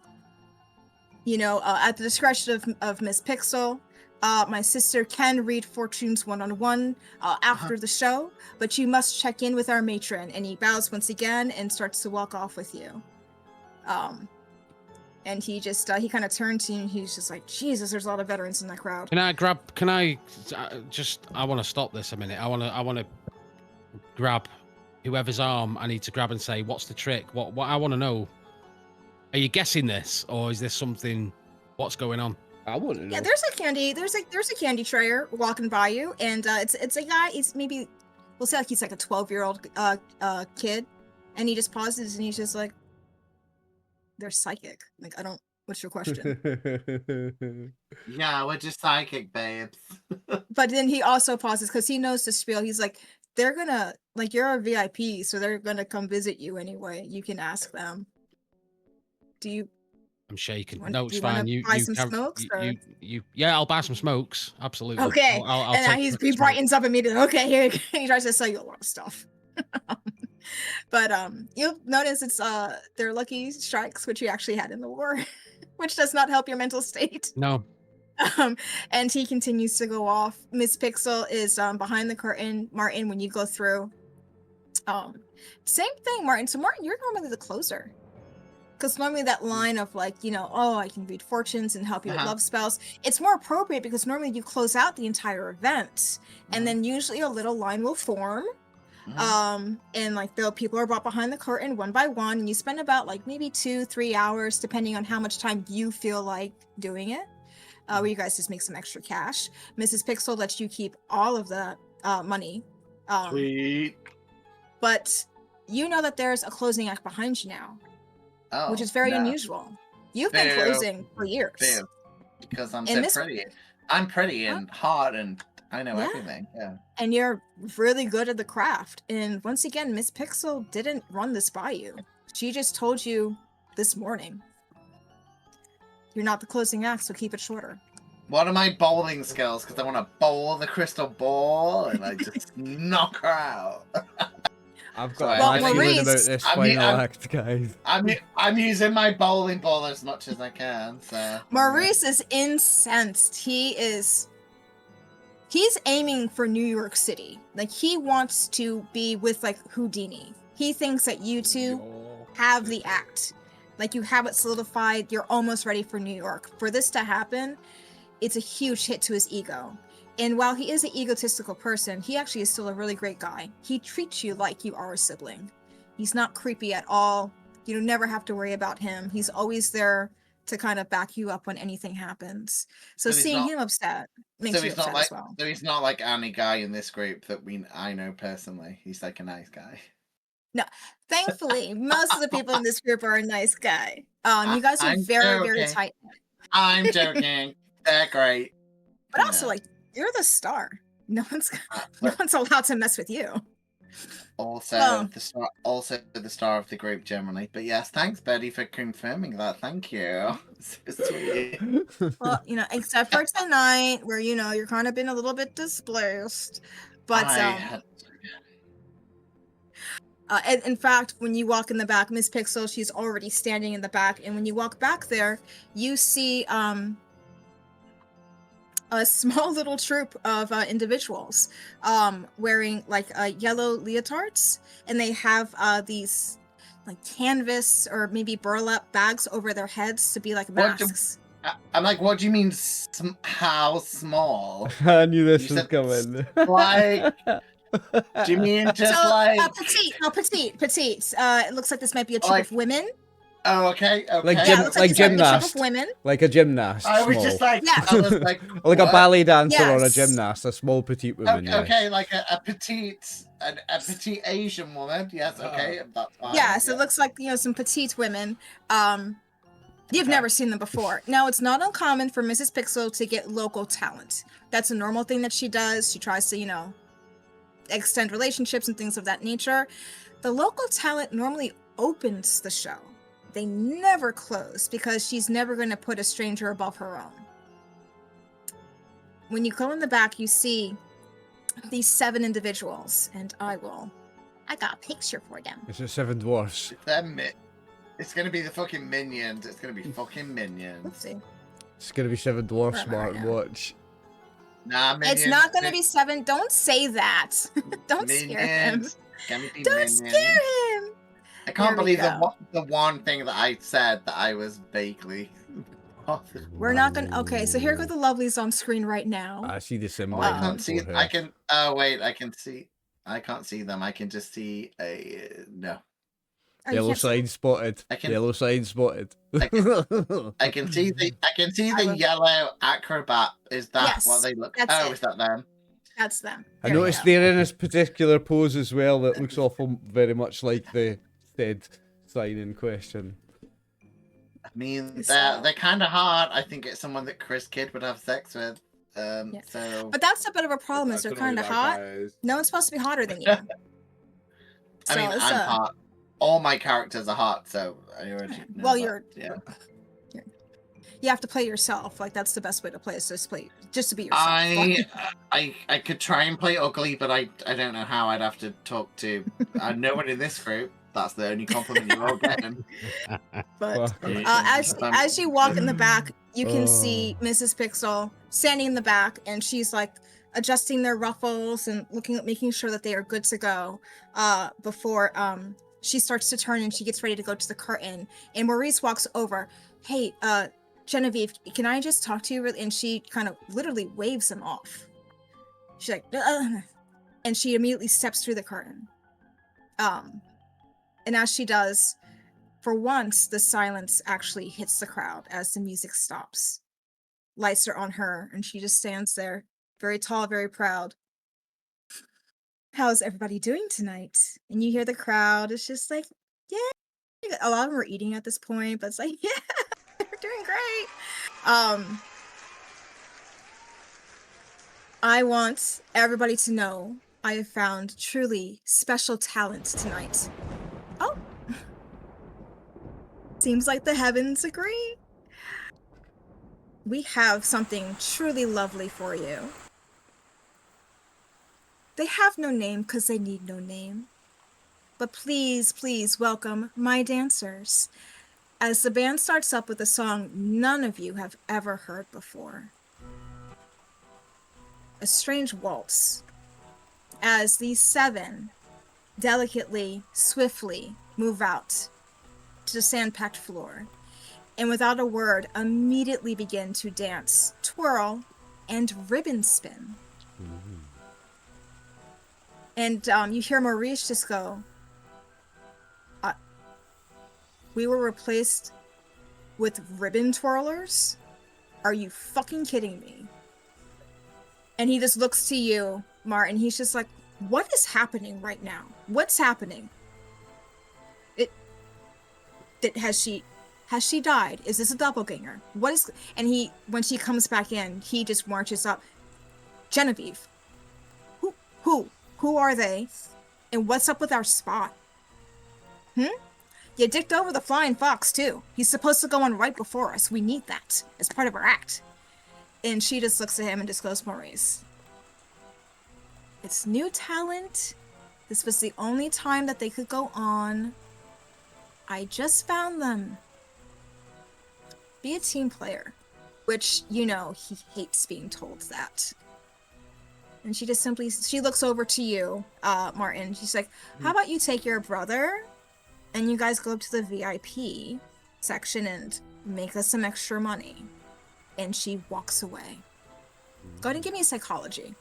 the discretion of Miss Pixel, my sister can read fortunes one-on-one after the show, but you must check in with our matron. And he bows once again and starts to walk off with you. And he just, he kind of turns to you and he's just like, Jesus, there's a lot of veterans in that crowd. I want to stop this a minute. I want to grab whoever's arm I need to grab and say, what's the trick? What I want to know. Are you guessing this, or is this something, what's going on? I wouldn't know. Yeah, there's a candy trayer walking by you, and it's a guy. He's maybe, we'll say like he's like a 12-year-old kid, and he just pauses and he's just like, "They're psychic." Like, I don't. What's your question? Yeah, we're just psychic, babes. But then he also pauses because he knows the spiel. He's like, they're gonna, like, you're a VIP, so they're gonna come visit you anyway. You can ask them. Do you? I'm shaking. No, it's fine. You buy some smokes? Yeah, I'll buy some smokes. Absolutely. Okay. I'll and he brightens up immediately. Okay, here he tries to sell you a lot of stuff. But you'll notice it's their lucky strikes, which you actually had in the war, which does not help your mental state. No. And he continues to go off. Miss Pixel is behind the curtain. Martin, when you go through, same thing, Martin. So Martin, you're normally the closer. Because normally that line of like, I can read fortunes and help you with love spells, it's more appropriate because normally you close out the entire event. And then usually a little line will form. And like the people are brought behind the curtain one by one, and you spend about like maybe 2-3 hours, depending on how much time you feel like doing it, where you guys just make some extra cash. Mrs. Pixel lets you keep all of the money. Sweet. But you know that there's a closing act behind you now. Which is very unusual. You've been closing for years. Because I'm so pretty. I'm pretty and hot and I know everything. Yeah. And you're really good at the craft. And once again, Miss Pixel didn't run this by you. She just told you this morning. You're not the closing act, so keep it shorter. What are my bowling skills? Because I want to bowl the crystal ball and I just knock her out. I've got a bad feeling about this final act, guys. I'm using my bowling ball as much as I can. So Maurice is incensed. He's aiming for New York City. Like, he wants to be with like Houdini. He thinks that you two have the act. Like, you have it solidified. You're almost ready for New York. For this to happen, it's a huge hit to his ego. And while he is an egotistical person, he actually is still a really great guy. He treats you like you are a sibling. He's not creepy at all. You never have to worry about him. He's always there to kind of back you up when anything happens. So seeing him upset makes you upset as well. So he's not like any guy in this group that I know personally. He's like a nice guy. No, thankfully, most of the people in this group are a nice guy. You guys are very tight. I'm joking. They're great. But also, like, you're the star. No one's allowed to mess with you. Also the star of the group generally. But yes, thanks, Betty, for confirming that. Thank you. Sweet. Well, except for tonight, where you're kind of been a little bit displaced. But in fact, when you walk in the back, Miss Pixel, she's already standing in the back, and when you walk back there, you see a small little troop of individuals wearing like yellow leotards, and they have these like canvas or maybe burlap bags over their heads to be like masks. I'm like, what do you mean how small? I knew this was coming. Like, do you mean just petite? Petite. It looks like this might be a troop of women. Oh, okay. Like Okay. gym- Yeah, it looks like he's like a group gymnast. of women. Like a gymnast. I was small. just like, Yeah. I was like, Like a what? ballet dancer or a Yes. gymnast, a small petite woman. Okay, okay, Yes. like a petite Asian woman. Yes, okay, that's fine. Yeah, so it looks like, some petite women. You've Okay. never seen them before. Now, it's not uncommon for Mrs. Pixel to get local talent. That's a normal thing that she does. She tries to, extend relationships and things of that nature. The local talent normally opens the show. They never close because she's never going to put a stranger above her own. When you go in the back, you see these 7 individuals, and I got a picture for them. Is it 7 dwarfs? It's gonna be the fucking minions. It's gonna be fucking minions. Oopsie. It's gonna be 7 dwarfs, Right Martin. now. Watch. Nah, minions. It's not going to be 7. Don't say that. Don't scare him. Minions. Gonna be Don't minions. scare him. I can't There we believe go. the one thing that I said that I was vaguely. We're not going to... Okay, so here go the lovelies on screen right now. I see the symbol. Oh, I on can't that see. forehead. I can. Oh wait, I can see. I can't see them. I can just see a no. Oh, you Yellow can't see- sign spotted. I can- Yellow sign spotted. I can see the. I can see I the will- yellow acrobat. Is that Yes, what they look? that's Oh, it. is that them? That's them. I There you noticed go. they're in this particular pose as well that looks awful very much like the dead sign in question. I mean, So- they're kind of hard. I think it's someone that Chris Kidd would have sex with. Yeah. So But that's a bit of a problem, is they're kind of hot. No one's supposed to be hotter than you. I mean, it's I'm a- hot. All my characters are hot, so I already know Well, that. Yeah. You have to play yourself. Like, that's the best way to play, is just to be yourself. I could try and play ugly, but I don't know how. I'd have to talk to no one in this group. That's the only compliment you're all getting. But Fuck. as you walk in the back, you can Oh. see Mrs. Pixel standing in the back, and she's like adjusting their ruffles and making sure that they are good to go. Before she starts to turn and she gets ready to go to the curtain, and Maurice walks over. Hey, Genevieve, can I just talk to you? And she kind of literally waves him off. She's like, and she immediately steps through the curtain. And as she does, for once, the silence actually hits the crowd as the music stops. Lights are on her, and she just stands there, very tall, very proud. How's everybody doing tonight? And you hear the crowd. It's just like, yeah. A lot of them are eating at this point, but it's like, yeah, they're doing great. I want everybody to know I have found truly special talent tonight. Oh. Seems like the heavens agree. We have something truly lovely for you. They have no name because they need no name. But please, please welcome my dancers, as the band starts up with a song none of you have ever heard before. A strange waltz, as these 7 delicately, swiftly move out to the sand-packed floor, and without a word immediately begin to dance, twirl, and ribbon spin. And you hear Maurice just go, we were replaced with ribbon twirlers? Are you fucking kidding me? And he just looks to you, Martin. He's just like, what is happening right now? What's happening? Has she died? Is this a doppelganger? What is... And when she comes back in, he just marches up. Genevieve. Who are they? And what's up with our spot? You dicked over the flying fox, too. He's supposed to go on right before us. We need that as part of our act. And she just looks at him and just goes, Maurice. It's new talent. This was the only time that they could go on. I just found them. Be a team player. Which, he hates being told that. And she just she looks over to you, Martin. She's like, how about you take your brother and you guys go up to the VIP section and make us some extra money. And she walks away. Go ahead and give me a psychology.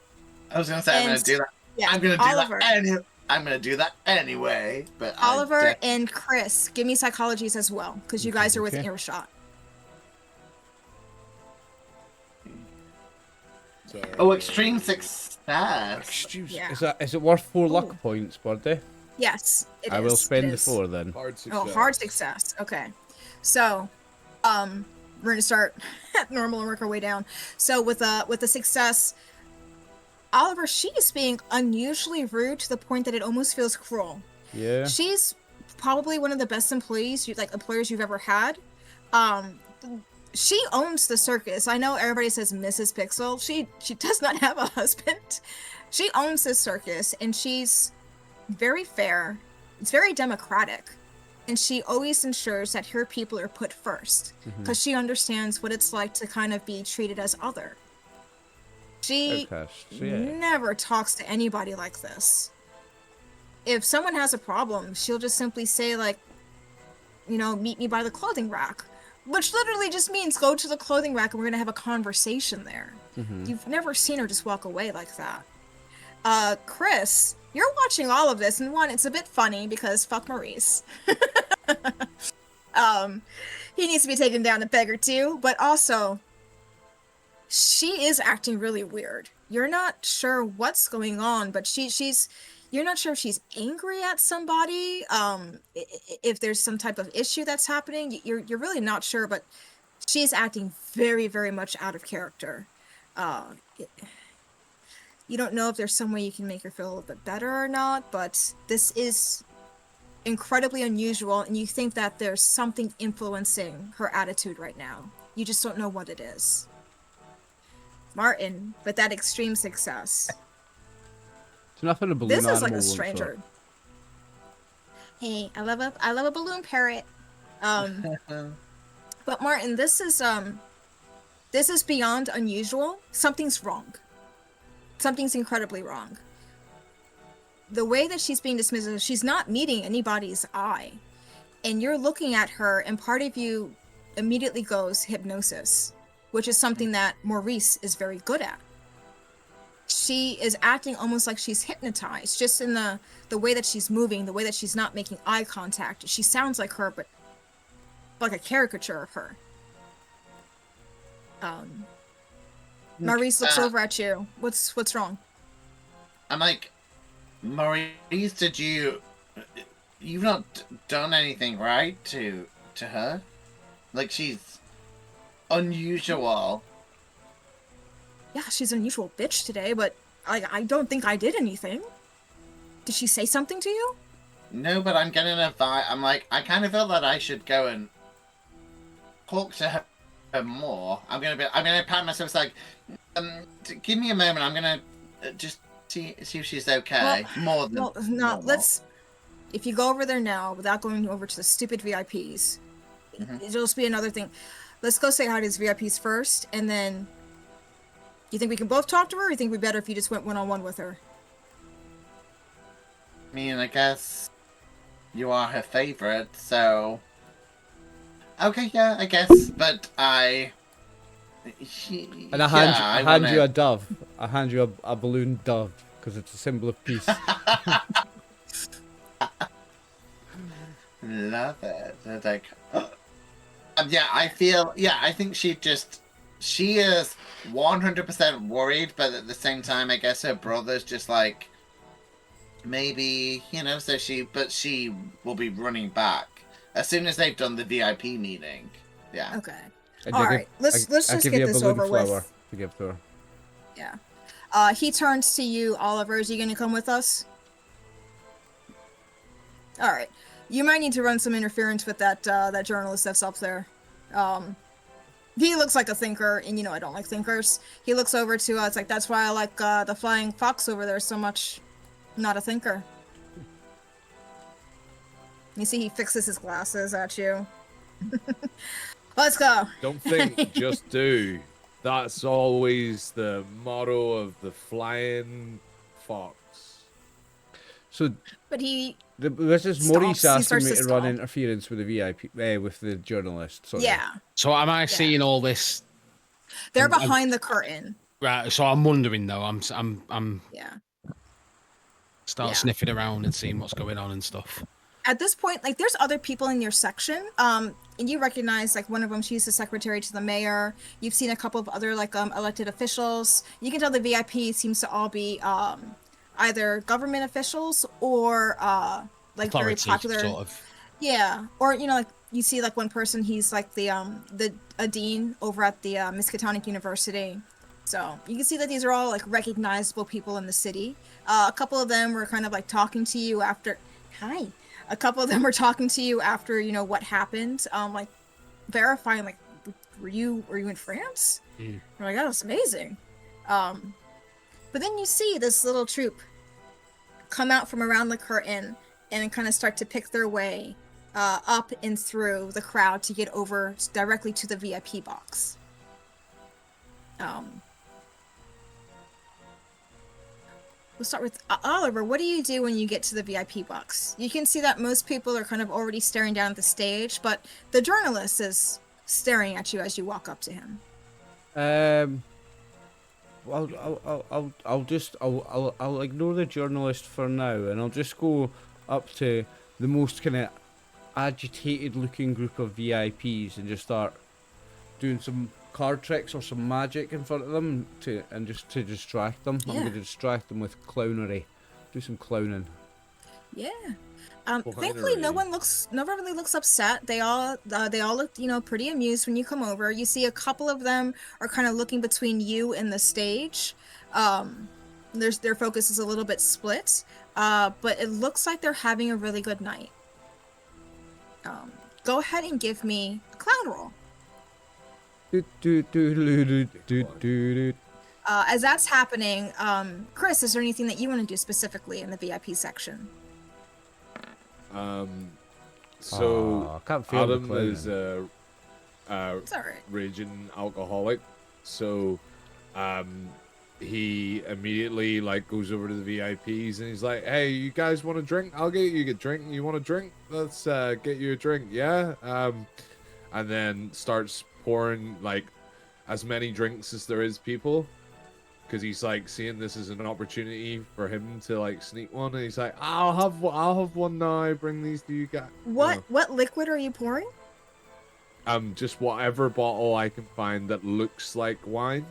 I was gonna say I'm gonna do that. Yeah, I'm gonna do Oliver. that. I'm gonna do that anyway. But Oliver and Chris, give me psychologies as well, because you guys are within Okay. earshot. Oh, extreme success. Excuse. Yeah. Is it worth 4 Ooh. luck points, Birdie? Yes, it is. I will spend it the is. 4 then. Hard success. Oh, hard success. Okay. So, we're gonna start at normal and work our way down. So with the success, Oliver, she is being unusually rude to the point that it almost feels cruel. Yeah. She's probably one of the best employees you've ever had. She owns the circus. I know everybody says Mrs. Pixel. She does not have a husband. She owns this circus, and she's very fair. It's very democratic, and she always ensures that her people are put first because she understands what it's like to kind of be treated as other. She Outcast, yeah. never talks to anybody like this. If someone has a problem, she'll just simply say, like, meet me by the clothing rack. Which literally just means go to the clothing rack and we're going to have a conversation there. You've never seen her just walk away like that. Chris, you're watching all of this, and one, it's a bit funny because fuck Maurice. He needs to be taken down a peg or two, but also, she is acting really weird. You're not sure what's going on, but you're not sure if she's angry at somebody, if there's some type of issue that's happening. You're really not sure, but she's acting very, very much out of character. You don't know if there's some way you can make her feel a little bit better or not, but this is incredibly unusual, and you think that there's something influencing her attitude right now. You just don't know what it is. Martin, with that extreme success. It's nothing a balloon This is animal like a won't stranger. sort. Hey, I love a balloon parrot. But Martin, this is beyond unusual. Something's wrong. Something's incredibly wrong. The way that she's being dismissive, she's not meeting anybody's eye. And you're looking at her, and part of you immediately goes hypnosis, which is something that Maurice is very good at. She is acting almost like she's hypnotized, just in the way that she's moving, the way that she's not making eye contact. She sounds like her, but like a caricature of her. Maurice looks over at you. What's wrong? I'm like, Maurice, you've not done anything right to her? Like, she's unusual. Yeah, she's an unusual bitch today, but I don't think I did anything. Did she say something to you? No, but I'm getting a vibe. I'm like, I kind of feel that I should go and talk to her more. I'm gonna pat myself. It's like, give me a moment. I'm gonna just see if she's okay. More than no. normal. Let's. If you go over there now without going over to the stupid VIPs, it'll just be another thing. Let's go say hi to these VIPs first, and then. You think we can both talk to her, or you think it'd be better if you just went one-on-one with her? I mean, I guess you are her favorite, so... Okay, yeah, I guess, but I... And I hand you a dove. I hand you a balloon dove, because it's a symbol of peace. Love it. It's like... yeah, I think she is 100% worried, but at the same time, I guess her brother's just like, maybe, so she will be running back as soon as they've done the VIP meeting. Yeah. Okay. All right. Let's just get this over with. To give to her. Yeah. He turns to you, Oliver. Is he going to come with us? All right. You might need to run some interference with that journalist that's up there. He looks like a thinker, and I don't like thinkers. He looks over to us like, that's why I like the flying fox over there so much. Not a thinker. You see he fixes his glasses at you. Let's go. Don't think, just do. That's always the motto of the flying fox. So, but this is Maurice stops. asking me to run interference with the VIP, with the journalist. Sorry. Yeah. So am I seeing all this? They're behind the curtain. Right. So I'm wondering though. I'm. Yeah. start sniffing around and seeing what's going on and stuff. At this point, like, there's other people in your section, and you recognize, like, one of them, she's the secretary to the mayor. You've seen a couple of other, like, elected officials. You can tell the VIP seems to all be either government officials or like Authority, very popular sort of. Yeah, or you know, like you see like one person, he's like the a dean over at the Miskatonic University. So you can see that these are all like recognizable people in the city. A couple of them were kind of like talking to you after. Hi. A couple of them were talking to you after, you know, what happened. Like verifying, like, were you in France? Mm. You're like, oh, that's amazing. But then you see this little troop come out from around the curtain and kind of start to pick their way up and through the crowd to get over directly to the VIP box. We'll start with Oliver. What do you do when you get to the VIP box? You can see that most people are kind of already staring down at the stage, but the journalist is staring at you as you walk up to him. I'll ignore the journalist for now, and I'll just go up to the most kind of agitated-looking group of VIPs and just start doing some card tricks or some magic in front of them to distract them. Yeah. I'm going to distract them with clownery. Do some clowning. Yeah. Thankfully, no one really looks upset. They all look, you know, pretty amused when you come over. You see a couple of them are kind of looking between you and the stage. Their focus is a little bit split, but it looks like they're having a really good night. Go ahead and give me a clown roll. As that's happening, Chris, is there anything that you want to do specifically in the VIP section? I So can't feel the Adam clowning. is It's all right. raging alcoholic, so he immediately like goes over to the VIPs and he's like, "Hey, you guys want a drink? I'll get you a drink. You want a drink? Let's get you a drink, yeah." And then starts pouring like as many drinks as there is people, because he's like seeing this as an opportunity for him to like sneak one, and he's like, I'll have one now. I bring these to you guys. What liquid are you pouring? Just whatever bottle I can find that looks like wine,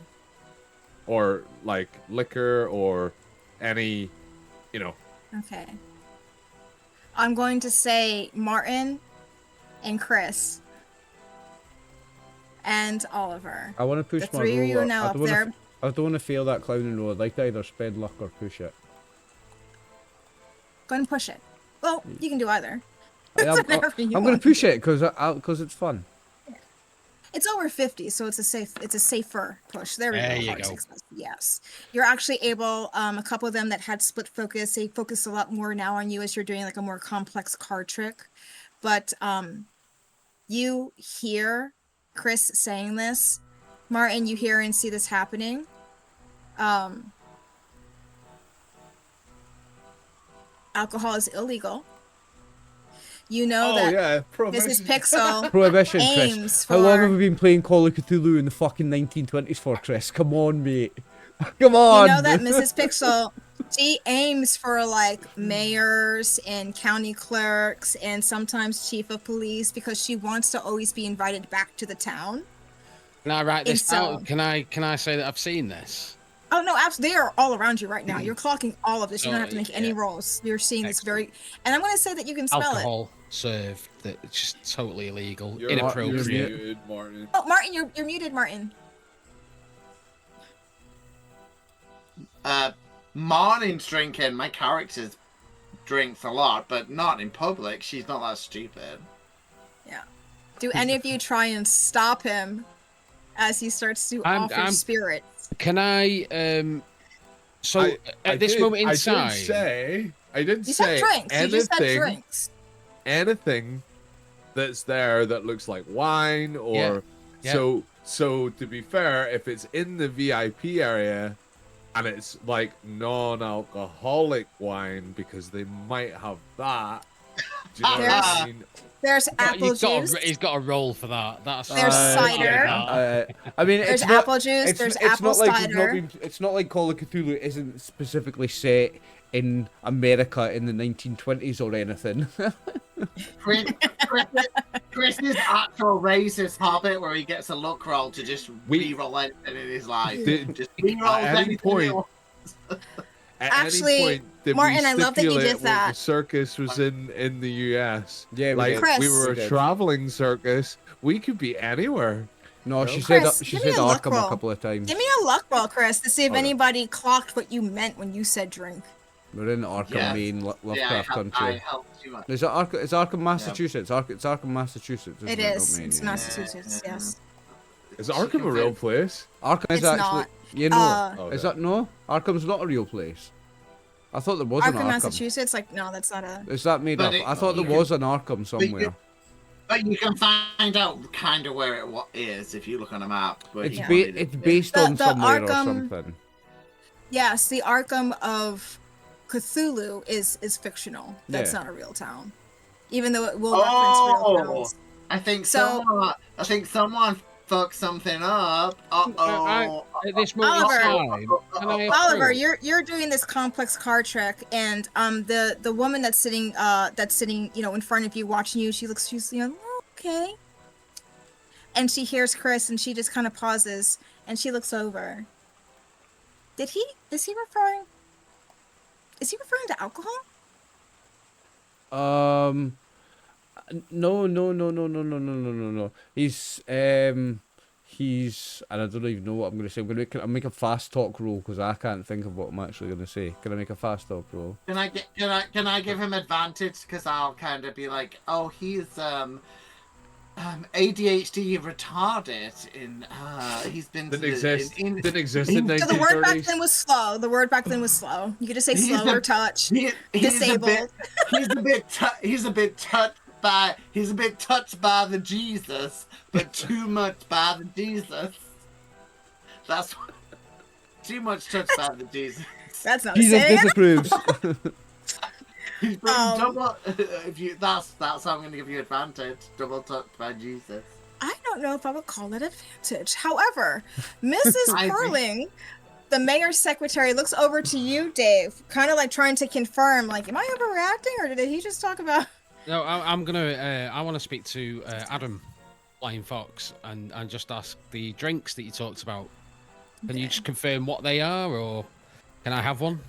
or like liquor, or any, you know. Okay. I'm going to say Martin and Chris and Oliver. I want to push The my three of roll. you are now up there. I don't want to fail that clowning roll. I'd like to either spend luck or push it. Go ahead and push it. Well, you can do either. I'm Whatever you going to want. push it because it's fun. It's over 50, so it's a safer push. There we There go. you Hard go. success. Yes, you're actually able. A couple of them that had split focus, they focus a lot more now on you as you're doing like a more complex card trick. But you hear Chris saying this, Martin. You hear and see this happening. Alcohol is illegal. You know that yeah, Mrs. Pixel Prohibition, aims Chris. for. How long have we been playing Call of Cthulhu in the fucking 1920s for, Chris? Come on, mate. Come on. You know that Mrs. Pixel, she aims for like mayors and county clerks and sometimes chief of police because she wants to always be invited back to the town. Can I write this And so- down? Can I say that I've seen this? Oh no, absolutely! They are all around you right now. You're clocking all of this. You don't have to make any yeah. rolls. You're seeing this very, and I'm going to say that you can smell it. Alcohol served that it's just totally illegal, You're inappropriate. muted, Martin. Oh, Martin, you're muted, Martin. Martin's drinking. My character drinks a lot, but not in public. She's not that stupid. Yeah. Do any of you try and stop him as he starts to offer spirit? Can I? So at this moment in time, I did You said say drinks. You just said drinks. anything that's there that looks like wine, or Yeah. so to be fair, if it's in the VIP area and it's like non-alcoholic wine, because they might have that. Do you know what I mean? There's apple juice. He's got a roll for that. That's There's cider. I mean, There's it's not, apple juice. There's it's apple not like cider. it's not like Call of Cthulhu isn't specifically set in America in the 1920s or anything. Chris's actual racist habit where he gets a luck roll to just re-roll anything in his life. Just re-roll anything. Actually, Martin, I love that you did that. The circus was in the US. Yeah, like Chris. we were We a did. traveling circus. We could be anywhere. No, she Chris, said give me a luck Arkham roll. a couple of times. Give me a luck roll, Chris, to see if Okay. anybody clocked what you meant when you said drink. We're in Arkham, Yes. Maine, Lovecraft I country. helped you out. Is it Arkham? It's Arkham, Massachusetts. It's Arkham, Massachusetts. It isn't is. Not Maine, It's yeah. Massachusetts. Yes. Is Arkham a real place? Arkham is It's actually. not. You know, Oh, is okay. that no? Arkham's not a real place. I thought there was an Arkham, Arkham. Massachusetts. Like, no, that's not a. Is that made But up? it- I thought there you was an Arkham somewhere. But you can find out kind of where it is if you look on a map. But It's you ba- can't it's really- based on The somewhere or Arkham- something. Yes, the Arkham of Cthulhu is fictional. That's Yeah. not a real town, even though it will reference real Oh, towns. I think So- someone fucked something up. Uh-oh. At this moment Oliver. in time, can I Oliver, approach? you're doing this complex card trick, and the woman that's sitting in front of you watching you, she's okay, and she hears Chris, and she just kind of pauses, and she looks over. Is he referring to alcohol? No. He's and I don't even know what I'm going to say. I'll make a fast talk roll because I can't think of what I'm actually going to say. Can I make a fast talk roll? Can I give him advantage? Because I'll kind of be like, oh, he's ADHD retarded. He's been Didn't to the- exist. in- Didn't exist in So the word back 1930s. then was slow. The word back then was slow. You could just say He's slow a- or touch. he's Disabled. He's a bit touched by the Jesus, but too much by the Jesus. That's too much touched by the Jesus. That's not Jesus saying. disapproves. He's been Um, double. That's how I'm going to give you advantage. Double touched by Jesus. I don't know if I would call it advantage. However, Mrs. I agree. Perling, the mayor's secretary, looks over to you, Dave, kind of like trying to confirm, like, am I overreacting, or did he just talk about? No, I'm gonna. I want to speak to Adam, Flying Fox, and just ask the drinks that you talked about. Can you just confirm what they are, or can I have one?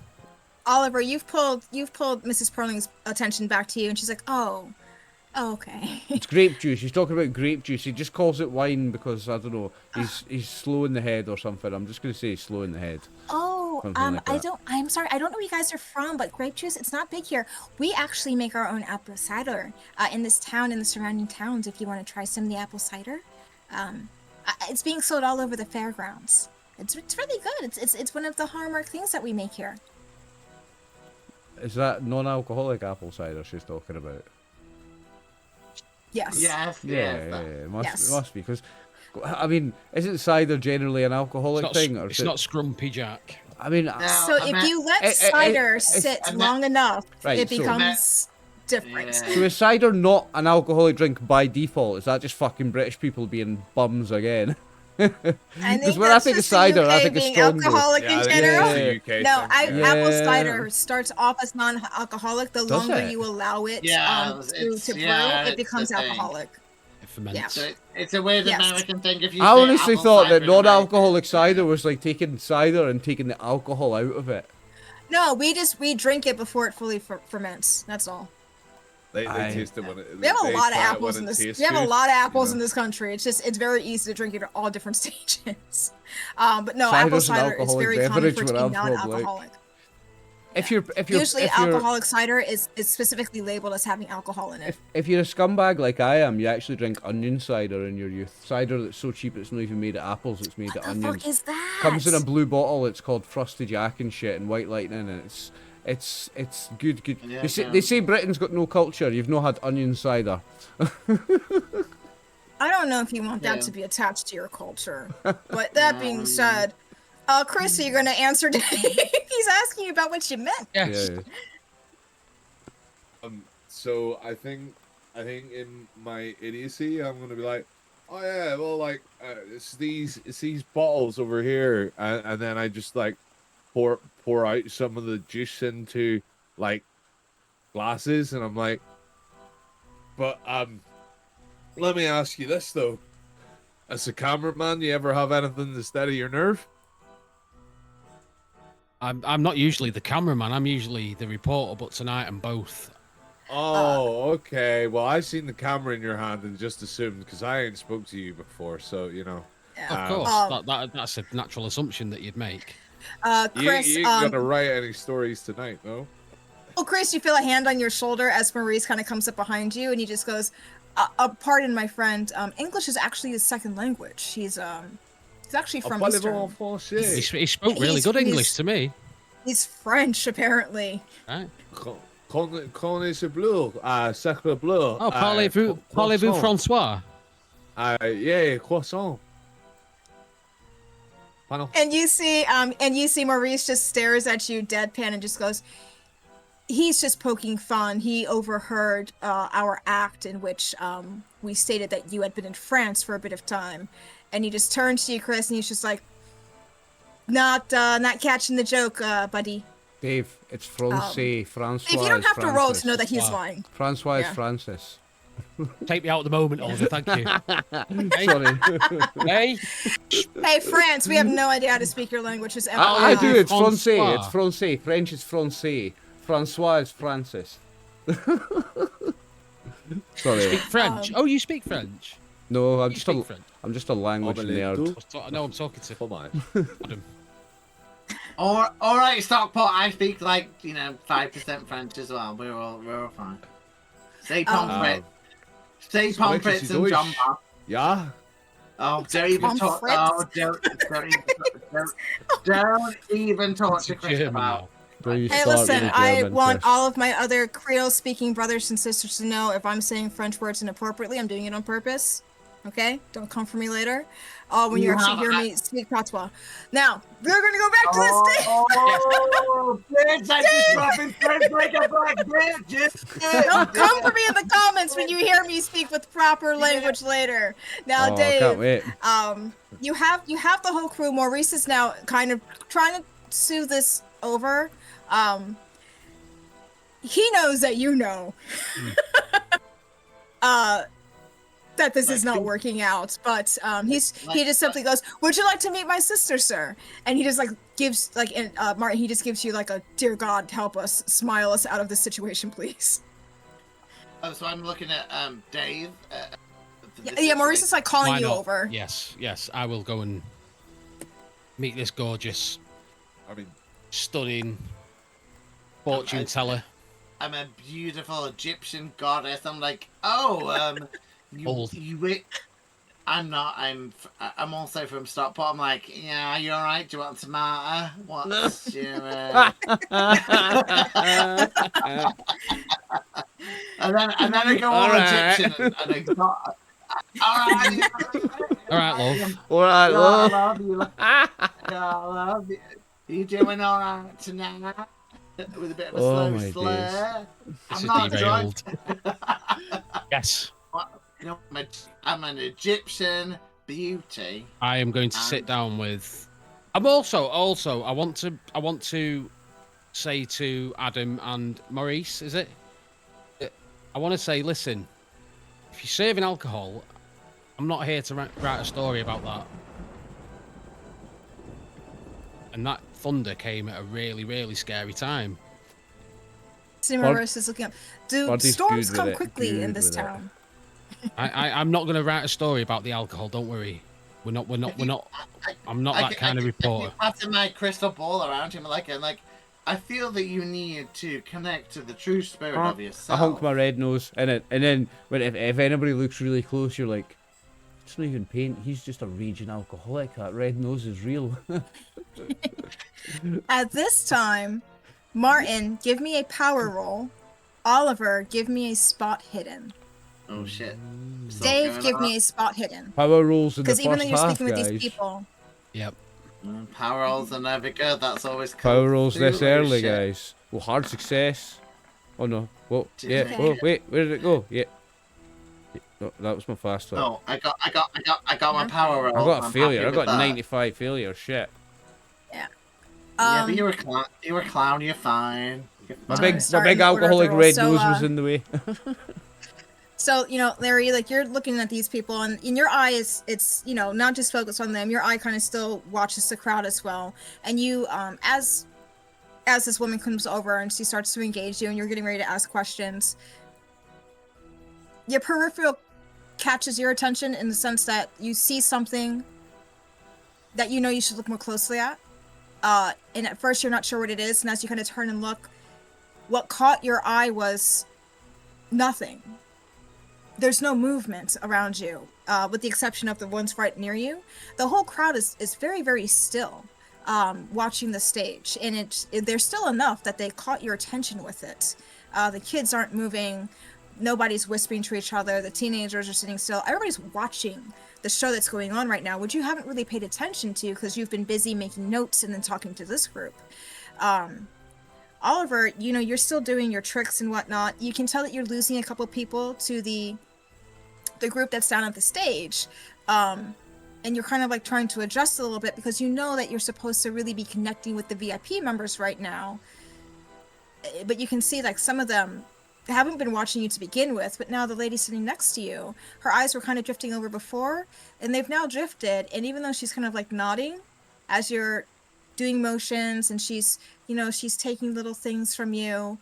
Oliver, you've pulled Mrs. Perling's attention back to you, and she's like, oh, okay. It's grape juice. He's talking about grape juice. He just calls it wine because I don't know. He's slow in the head or something. I'm just gonna say he's slow in the head. Oh, Something like that. I'm sorry, I don't know where you guys are from, but grape juice, it's not big here. We actually make our own apple cider in this town and the surrounding towns. If you want to try some of the apple cider, it's being sold all over the fairgrounds. It's really good. It's one of the hallmark things that we make here. Is that non-alcoholic apple cider she's talking about? Yes. Yes. Yeah, Yes. it Yes. must be because. I mean, isn't cider generally an alcoholic thing? Or It's is it- not Scrumpy Jack. I mean, No. So if you let cider sit long enough, Right, it so- becomes different. Yeah. so is cider not an alcoholic drink by default? Is that just fucking British people being bums again? I Because think when I that's think of just the cider, I UK think of being Strongbow. alcoholic Yeah, in I think general. it's a UK No, thing, yeah. apple Yeah. cider starts off as non-alcoholic. The Does longer it? you allow it Yeah, to it's- brew, yeah, it it's becomes the thing. alcoholic. It ferments. Yeah. So it's a weird Yes. American thing. If you I say honestly apple thought cider that in America, non-alcoholic cider was like taking cider and taking the alcohol out of it. No, we drink it before it fully ferments. That's all. They Aye. taste it when it. We have a they lot of try it apples when in it this. We tastes have a good, lot of apples you in know? this country. It's very easy to drink it at all different stages. But no, apple Cider's an cider is alcoholic very common beverage for it to where be I'm from, like- non-alcoholic. If you're Usually, if you're, alcoholic cider is specifically labeled as having alcohol in it. if you're a scumbag like I am, you actually drink onion cider in your youth. Cider that's so cheap it's not even made of apples, it's made What of the onions. fuck is that? Comes in a blue bottle. It's called Frosty Jack and shit, and White Lightning, and it's good. Yeah, They say Britain's got no culture. You've not had onion cider. I don't know if you want that Yeah. to be attached to your culture. But that being said, Chris, are you going to answer Dave? He's asking you about what you meant. Yes. Yeah. So I think I think in my idiocy, I'm gonna be like, oh yeah, well, like it's these bottles over here, and then I just like pour out some of the juice into like glasses, and I'm like, but let me ask you this though, as a cameraman, you ever have anything to steady your nerve? I'm not usually the cameraman. I'm usually the reporter, but tonight I'm both. Oh, okay. Well, I seen the camera in your hand and just assumed because I ain't spoke to you before, so you know. Yeah. Of course, Um, that's a natural assumption that you'd make. Chris, you ain't gonna write any stories tonight, no? oh, Chris, you feel a hand on your shoulder as Maurice kind of comes up behind you, and he just goes, "Pardon, my friend. English is actually his second language. He's actually from Eastern. He spoke really good English to me. He's French, apparently. Right. Connaissez bleu, sacre bleu. Oh, parlez-vous François? Yeah, croissant. Pardon? And you see Maurice just stares at you deadpan and just goes, he's just poking fun. He overheard our act in which we stated that you had been in France for a bit of time. And he just turns to you, Chris, and he's just like, not catching the joke, buddy. Dave, it's Francais. Francois. If you don't have to roll to know that he's Wow. lying. Francois is Yeah. Francis. Take me out at the moment, Oliver. Thank you. Hey, Sorry. hey. Hey, France, we have no idea how to speak your language. Just I do. It's Francais. Francois. It's Francais. French is Francais. Francois is Francis. Sorry. Speak French. Oh, you speak French? No, I'm You just speak a French? I'm just a language nerd. No, I'm talking to Come on. Adam. All right, Stockpot. I speak like 5% French as well. We're all fine. Say pomfret. Say pomfrets and jumper. Yeah. Oh, don't even talk. Oh, don't even talk to Chris German about. now. Don't you Hey, start listen, with I German, want Chris. all of my other Creole-speaking brothers and sisters to know if I'm saying French words inappropriately, I'm doing it on purpose. Okay? Don't come for me later. When you actually hear me speak patois. Now, we're going to go back to this day. Oh, bitch! I just dropping French like a black bitch. Don't come for me in the comments when you hear me speak with proper language later. Now, Oh, I Dave, can't wait. you have the whole crew. Maurice is now kind of trying to soothe this over. He knows that you know that this is not working out, but he just simply goes, "Would you like to meet my sister, sir?" And he just gives Martin. He just gives you like a "Dear God, help us, smile us out of this situation, please." Oh, so I'm looking at Dave. Yeah, Maurice is calling Why you not? over. Yes, I will go and meet this gorgeous, I mean, stunning fortune teller. I'm a beautiful Egyptian goddess. I'm like, Old. I'm not. I'm also from Stockport. I'm like, yeah, you all right? Do you want a tomato? What's your? And then I go all Egyptian and I got. All right, love. All right, I love. love you. I love you. You doing all right tonight? With a bit of a Oh, slow my slur. This I'm is not derailed. drunk. Yes. I'm an Egyptian beauty. I am going to sit down with. I'm also. I want to say to Adam and Maurice. Is it? I want to say, listen. If you're serving alcohol, I'm not here to write a story about that. And that thunder came at a really, really scary time. Maurice is looking up. Do Buddy's storms good come with it, quickly in good this with it. town? I'm not going to write a story about the alcohol. Don't worry. We're not. I'm not that kind of reporter. I passing my crystal ball around him, I feel that you need to connect to the true spirit of I yourself. honk my red nose in it, and then if anybody looks really close, you're like, it's not even paint. He's just a raging alcoholic. That red nose is real. At this time, Martin, give me a power roll. Oliver, give me a spot hidden. Oh shit. Dave, give me a spot hidden. Power rolls in the Because even though first you're half, speaking with guys. these people, Yep. Power rolls are never good. That's always Power rolls this Cthulhu early, shit. guys. Well, hard success. Oh no. Whoa. Yeah. Okay. Oh wait. Where did it go? Yeah. Oh, that was my fast one. Oh, I got my power roll. I got a I'm failure. I happy got with that. 95 failure. Shit. Yeah, but you were clown. You're fine. You're My fine. big alcoholic red nose was in the way. So, Larry, like, you're looking at these people, and in your eye, it's not just focused on them. Your eye kind of still watches the crowd as well. And you, as this woman comes over and she starts to engage you, and you're getting ready to ask questions, your peripheral catches your attention in the sense that you see something that you should look more closely at. And at first, you're not sure what it is, and as you kind of turn and look, what caught your eye was nothing. There's no movement around you, with the exception of the ones right near you. The whole crowd is very, very still, watching the stage. And there's still enough that they caught your attention with it. The kids aren't moving. Nobody's whispering to each other. The teenagers are sitting still. Everybody's watching the show that's going on right now, which you haven't really paid attention to because you've been busy making notes and then talking to this group. Oliver, you're still doing your tricks and whatnot. You can tell that you're losing a couple people to the group that's down at the stage. And you're kind of like trying to adjust a little bit because you know that you're supposed to really be connecting with the VIP members right now. But you can see like some of them haven't been watching you to begin with, but now the lady sitting next to you, her eyes were kind of drifting over before, and they've now drifted. And even though she's kind of like nodding as you're doing motions, and she's taking little things from you,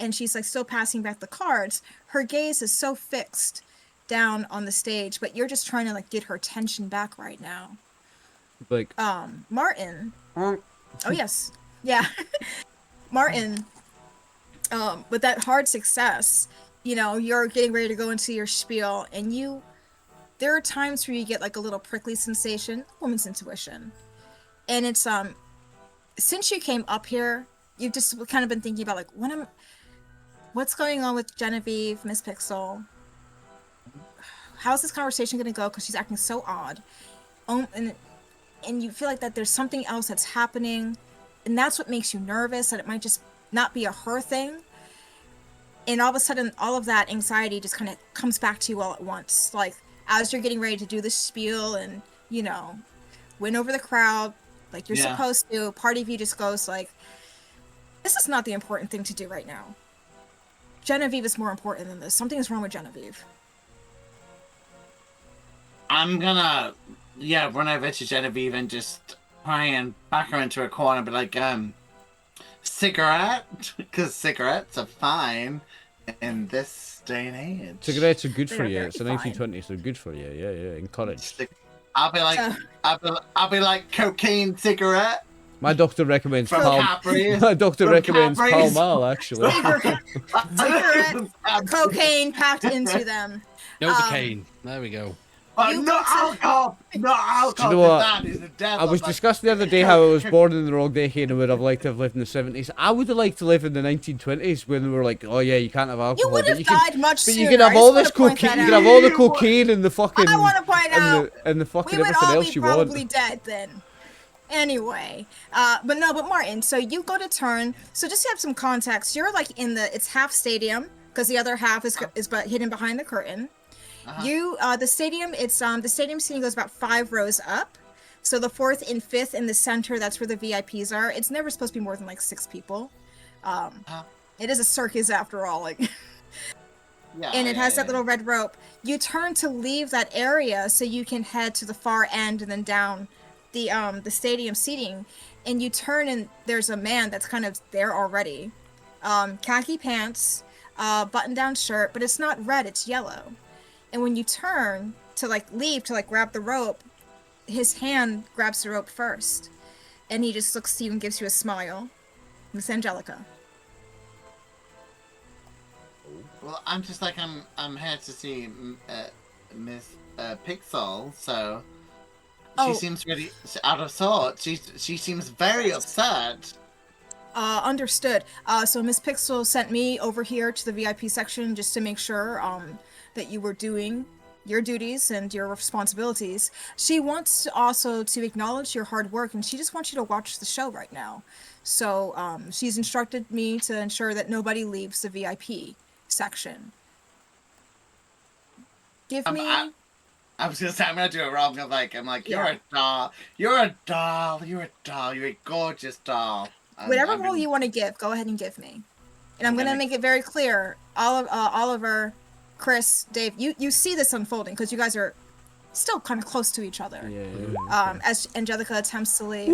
and she's like still passing back the cards, her gaze is so fixed down on the stage, but you're just trying to like get her attention back right now. Like, Martin. Oh yes. Yeah. Martin, with that hard success, you're getting ready to go into your spiel, and there are times where you get like a little prickly sensation, woman's intuition. And it's, since you came up here, you've just kind of been thinking about like, what's going on with Genevieve, Miss Pixel? How's this conversation going to go? Because she's acting so odd. And you feel like that there's something else that's happening, and that's what makes you nervous, that it might just not be a her thing. And all of a sudden, all of that anxiety just kind of comes back to you all at once. Like, as you're getting ready to do the spiel and, win over the crowd, like you're supposed to, part of you just goes like, this is not the important thing to do right now. Genevieve is more important than this. Something is wrong with Genevieve. I'm gonna, run over to Genevieve and just try and back her into a corner, but like, cigarette? Because cigarettes are fine in this day and age. Cigarettes are good for you. It's the fine. 1920s. They're good for you. Yeah. Encouraged. I'll be like cocaine cigarette. My doctor recommends From Cadbury's. My doctor From recommends Pall Cadbury's. Mall, actually. Cigarette, cocaine packed into them. Novocaine. There we go. But not alcohol. Not alcohol. Do you know what? That is the devil. I was discussing the other day how I was born in the wrong decade and would have liked to have lived in the 70s. I would have liked to live in the 1920s when we were like, oh yeah, you can't have alcohol. You would have died much sooner. But you can have all this cocaine. You can have all the cocaine and the fucking. I want to point out. And the fucking we would everything all else be you probably want. dead then. Anyway, but Martin, so you go to turn. So just to have some context, you're like it's half stadium because the other half is hidden behind the curtain. The stadium, the stadium seating goes about 5 rows up. So the 4th and 5th in the center, that's where the VIPs are. It's never supposed to be more than like 6 people. It is a circus after all, like. And it has that little red rope. You turn to leave that area so you can head to the far end and then down the stadium seating. And you turn and there's a man that's kind of there already. Khaki pants, button-down shirt, but it's not red, it's yellow. And when you turn to like leave to like grab the rope, his hand grabs the rope first. And he just looks to you and gives you a smile. Miss Angelica. Well, I'm just like, I'm here to see Miss Pixel, so she seems really out of sorts. She seems very upset. Understood. So Miss Pixel sent me over here to the VIP section just to make sure that you were doing your duties and your responsibilities. She wants also to acknowledge your hard work, and she just wants you to watch the show right now. So she's instructed me to ensure that nobody leaves the VIP section. give me. I was gonna say I'm gonna do it wrong. I'm like, you're Yeah. a doll. You're a doll. You're a doll. You're a gorgeous doll. Whatever role you want to give, go ahead and give me. And I'm gonna make it very clear. Oliver, Chris, Dave, you see this unfolding because you guys are still kind of close to each other. Yeah. As Angelica attempts to leave.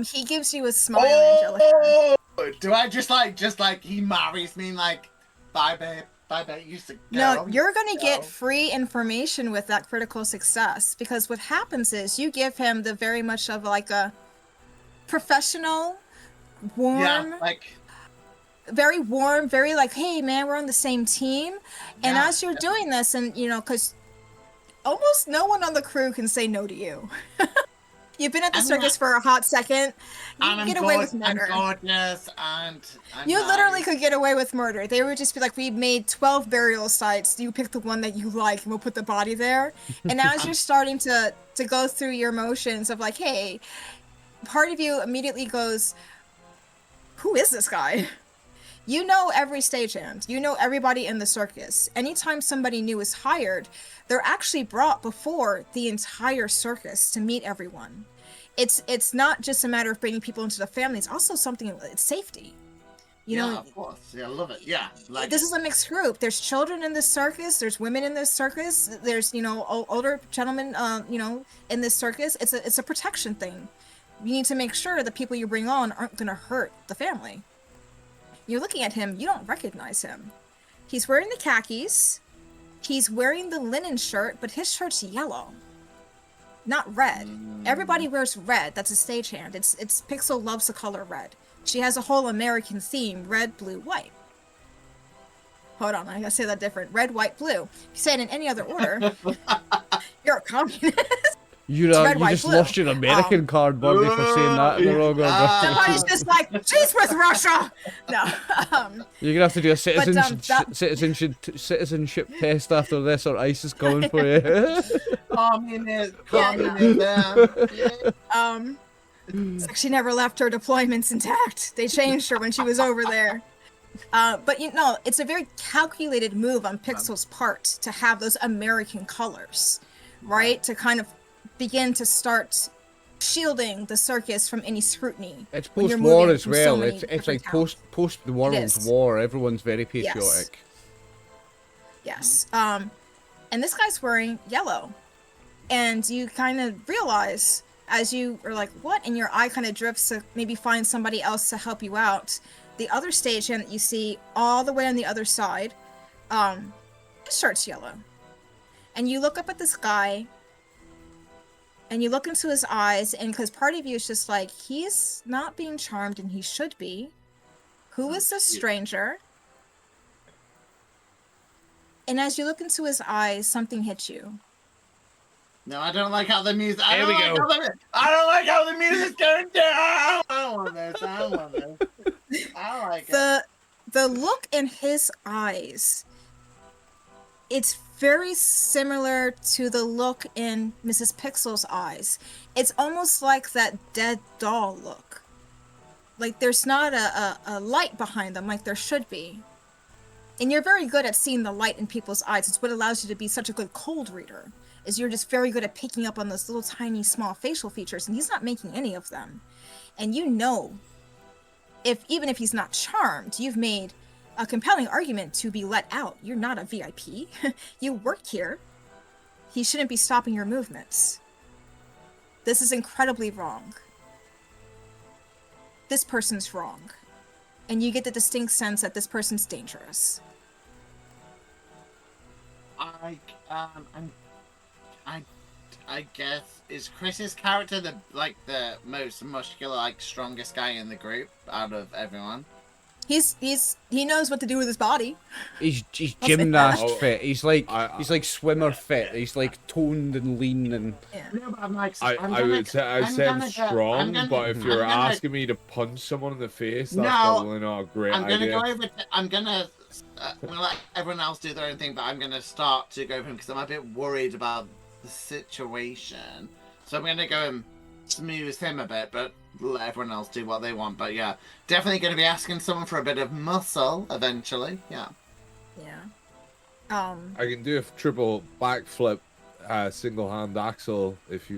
He gives you a smile, Angelica. Do I just like he marries me like, bye babe, you used to go. No, you're gonna get free information with that critical success because what happens is you give him the very much of like a professional, warm, very warm, very like, hey man, we're on the same team. And as you're doing this, and you know, because almost no one on the crew can say no to you. You've been at the circus for a hot second. You can get away with murder. I'm gorgeous, and you literally could get away with murder. They would just be like, we made 12 burial sites. You pick the one that you like, and we'll put the body there. And as you're starting to go through your motions of like, hey, part of you immediately goes, who is this guy? You know every stagehand. You know everybody in the circus. Anytime somebody new is hired, they're actually brought before the entire circus to meet everyone. It's not just a matter of bringing people into the family. It's also something. It's safety. You know. Of course. Yeah, I love it. Yeah. This is a mixed group. There's children in this circus. There's women in this circus. There's older gentlemen. In this circus. It's a protection thing. You need to make sure the people you bring on aren't going to hurt the family. You're looking at him. You don't recognize him. He's wearing the khakis. He's wearing the linen shirt, but his shirt's yellow, not red. Everybody wears red. That's a stagehand. It's Pixel loves the color red. She has a whole American theme: red, blue, white. Hold on, I gotta say that different. Red, white, blue. If you say it in any other order, you're a communist. You just lost your American card, Bundy, for saying that in the wrong order. Somebody's just like, she's with Russia! No. You're going to have to do a citizenship test after this, or ICE is coming for you. Communist. It's like she never left her deployments intact. They changed her when she was over there. But it's a very calculated move on Pixel's part to have those American colors, right? To kind of begin to start shielding the circus from any scrutiny. It's post-war as well. It's like post the World War. Everyone's very patriotic. Yes. And this guy's wearing yellow, and you kind of realize as you are like, what? And your eye kind of drifts to maybe find somebody else to help you out. The other stagehand that you see all the way on the other side, his shirt's yellow, and you look up at this guy. And you look into his eyes, and because part of you is just like, he's not being charmed, and he should be. Who is this stranger? And as you look into his eyes, something hits you. No, I don't like how the music. I Here don't we go. like how the music's going down. I don't want this. I don't like it. The look in his eyes, it's very similar to the look in Mrs. Pixel's eyes. It's almost like that dead doll look. Like there's not a light behind them like there should be. And you're very good at seeing the light in people's eyes. It's what allows you to be such a good cold reader, is you're just very good at picking up on those little tiny small facial features, and he's not making any of them. And even if he's not charmed, you've made a compelling argument to be let out. You're not a VIP. You work here. He shouldn't be stopping your movements. This is incredibly wrong. This person's wrong. And you get the distinct sense that this person's dangerous. I guess, is Chris's character the most muscular, strongest guy in the group out of everyone? He knows what to do with his body. He's gymnast fit. He's like swimmer fit. He's like toned and lean and. Yeah. No, but I would say I'm strong, but if you're asking me to punch someone in the face, that's probably not a great idea. I'm gonna let everyone else do their own thing, but I'm gonna start to go over him because I'm a bit worried about the situation. So I'm gonna go and smooth him a bit, but let everyone else do what they want. But yeah, definitely going to be asking someone for a bit of muscle eventually. Yeah. I can do a triple backflip, single hand axle if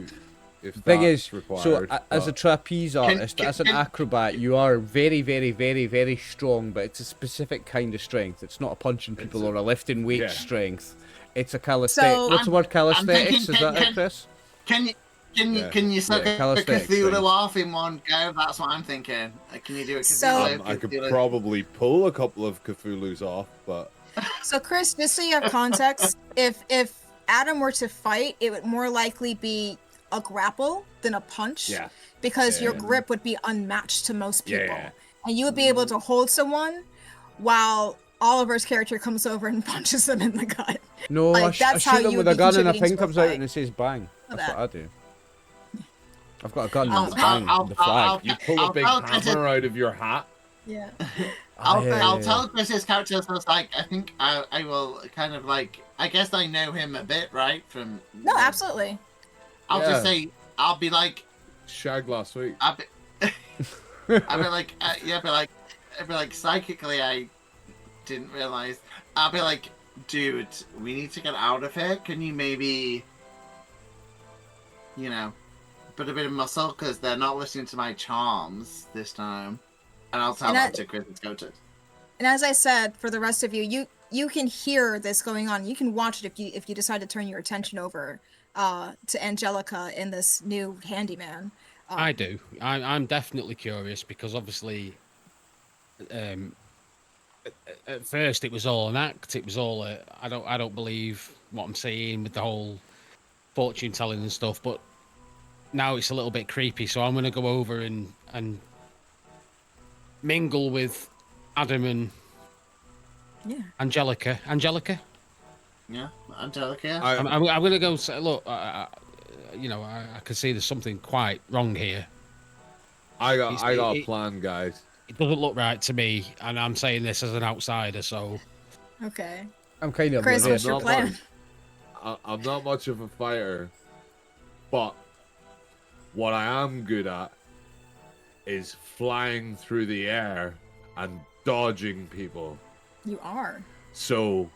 Thing that's is, required. so as a but- trapeze artist, as an acrobat, you are very, very, very, very strong, but it's a specific kind of strength. It's not a punching people or a lifting weight yeah. strength. It's a calisthenics. So- What's the word? I'm Calisthenics? thinking, Is that it, Chris? Can you suck a Calisthenics Cthulhu things. off in one go? That's what I'm thinking. Can you do a So- Cthulhu? I could Cthulhu? probably pull a couple of Cthulhu's off, but So Chris, just so you have context, if Adam were to fight, it would more likely be a grapple than a punch. yeah. Because Yeah, your yeah. grip would be unmatched to most Yeah, people. yeah. And you would be able to hold someone while Oliver's character comes over and punches them in the gut. No, Like, I that's how shoot them you with would a be gun and a contributing thing to a comes out fight. and it says bang. Know That's that. what I do. I've got a gun I'll- and bang, I'll- the flag. I'll- You pull a big I'll try to- hammer out of your hat. Yeah. I'll tell Chris's character, so it's like, I think I will kind of like, I guess I know him a bit, right? From No, absolutely. I'll Yeah. just say, I'll be like, Shag last week. I'll be like, I'll be like, psychically, I didn't realize. I'll be like, dude, we need to get out of here. Can you maybe, put a bit of muscle because they're not listening to my charms this time. And I'll tell And that I- to Chris and Scotch. And as I said, for the rest of you, you can hear this going on. You can watch it if you decide to turn your attention over to Angelica in this new handyman. I do. I'm definitely curious because obviously, at first it was all an act. It was all I don't believe what I'm seeing with the whole fortune telling and stuff. But now it's a little bit creepy. So I'm going to go over and mingle with Adam and Yeah. Angelica. Angelica. Yeah, Angelica. I'm going to go say, look. I can see there's something quite wrong here. I got a it- plan, guys. It doesn't look right to me, and I'm saying this as an outsider. So Okay. I'm kind of Chris, what's oblivious. your not plan? I'm not much of a fighter, but what I am good at is flying through the air and dodging people. You are. So,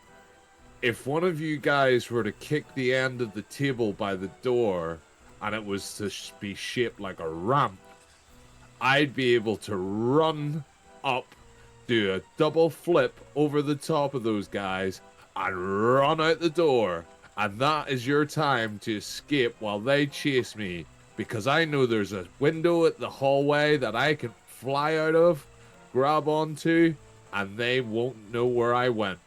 if one of you guys were to kick the end of the table by the door and it was to be shaped like a ramp, I'd be able to run up, do a double flip over the top of those guys, and run out the door. And that is your time to escape while they chase me, because I know there's a window at the hallway that I can fly out of, grab onto, and they won't know where I went.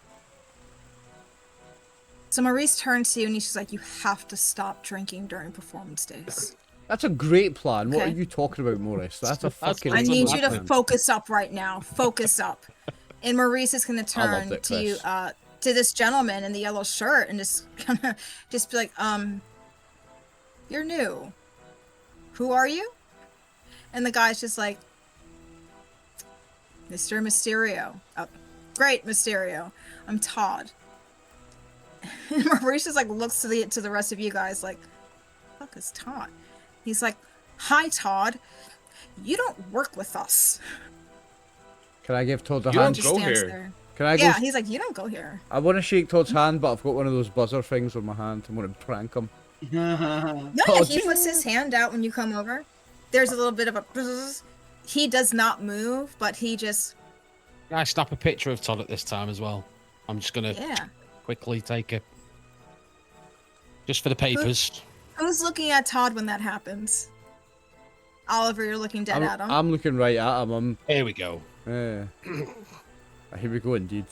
So Maurice turns to you and he's just like, you have to stop drinking during performance days. That's a great plan. What are Okay. you talking about, Maurice? That's a fucking. I need you to plan. focus up right now. Focus up. And Maurice is going to I loved turn it, to you, Chris. to this gentleman in the yellow shirt and just be like, you're new. Who are you? And the guy's just like, Mr. Mysterio. Oh, great, Mysterio. I'm Todd. And Maurice just like looks to the rest of you guys like, fuck is Todd? He's like, hi, Todd. You don't work with us. Can I give Todd a You hand? don't Just go stands here. there. Can I go? Yeah, he's like, you don't go here. I want to shake Todd's hand, but I've got one of those buzzer things on my hand. I want to prank him. No, Oh, yeah, he puts his hand out when you come over. There's a little bit of a buzz. He does not move, but he just, I snap a picture of Todd at this time as well. I'm just gonna yeah. quickly take a just for the papers. Who's looking at Todd when that happens? Oliver, you're looking dead at him. I'm looking right at him. Here we go. Here we go, indeed.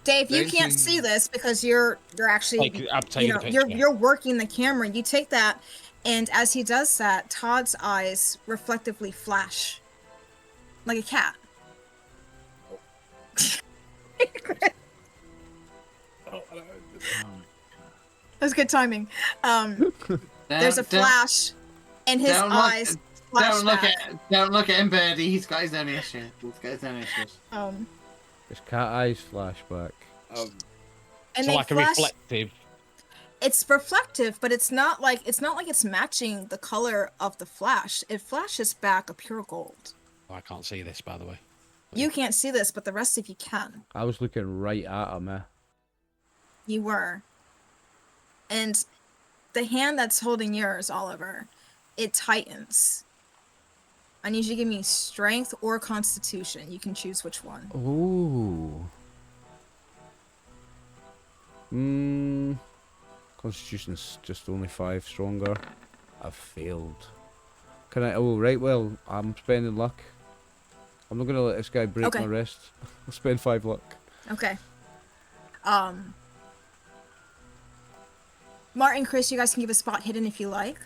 Dave, you can't 19 see this because you're actually, I'm taking a picture. you're working the camera. You take that, and as he does that, Todd's eyes reflectively flash, like a cat. That was good timing. There's a flash, and his eyes flash Don't look at him, Birdie. He's got his own issues. It's cat eyes flashback. And So they like a flash. reflective. It's reflective, but it's not like it's matching the color of the flash. It flashes back a pure gold. Oh, I can't see this, by the way. You can't see this, but the rest of you can. I was looking right at him, You were. And the hand that's holding yours, Oliver, it tightens. I need you to give me strength or constitution. You can choose which one. Ooh. Constitution's just only 5 stronger. I've failed. Can I? Oh, right. Well, I'm spending luck. I'm not gonna let this guy break my wrist. I'll spend 5 luck. Okay. Martin, Chris, you guys can give a spot hidden if you like.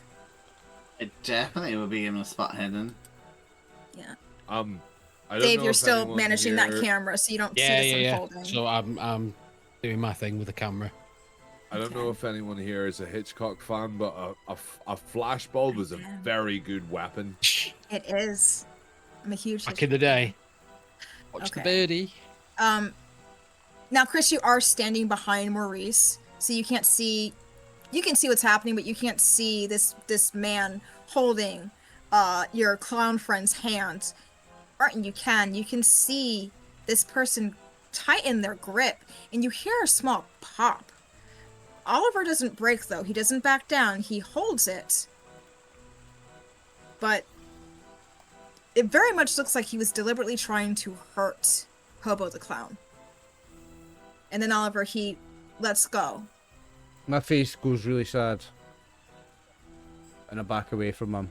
It definitely will be in a spot hidden. Yeah. I don't Dave, know you're if still anyone managing here- that camera, so you don't see this unfolding. So I'm doing my thing with the camera. I don't know if anyone here is a Hitchcock fan, but a flashbulb is a very good weapon. It is. I'm a huge Back in the day. Watch the birdie. Now, Chris, you are standing behind Maurice, so you can't see. You can see what's happening, but you can't see this man holding your clown friend's hand. Martin, you can. You can see this person tighten their grip, and you hear a small pop. Oliver doesn't break, though. He doesn't back down. He holds it. But it very much looks like he was deliberately trying to hurt Hobo the Clown. And then Oliver, he lets go. My face goes really sad. And I back away from him.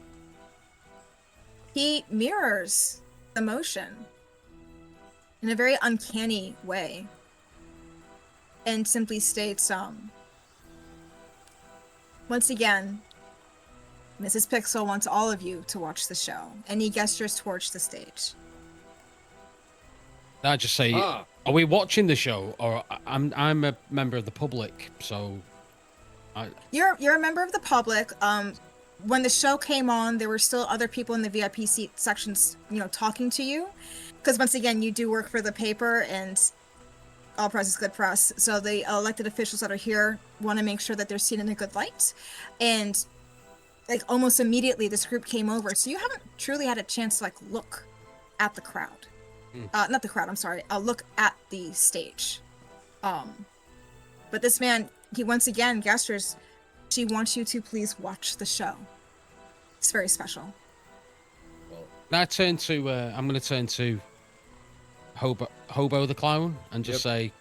He mirrors the motion in a very uncanny way. And simply states, once again, Mrs. Pixel wants all of you to watch the show. And he gestures towards the stage. I just say, are we watching the show, or I'm a member of the public, so You're a member of the public. When the show came on, there were still other people in the VIP seat sections, talking to you, because once again, you do work for the paper, and all press is good press. So the elected officials that are here want to make sure that they're seen in a good light, and like almost immediately, this group came over. So you haven't truly had a chance to look at the crowd. Not the crowd, I'm sorry. Look at the stage. But this man, he once again gestures, she wants you to please watch the show. It's very special. I turn to, I'm going to turn to Hobo the Clown and just say,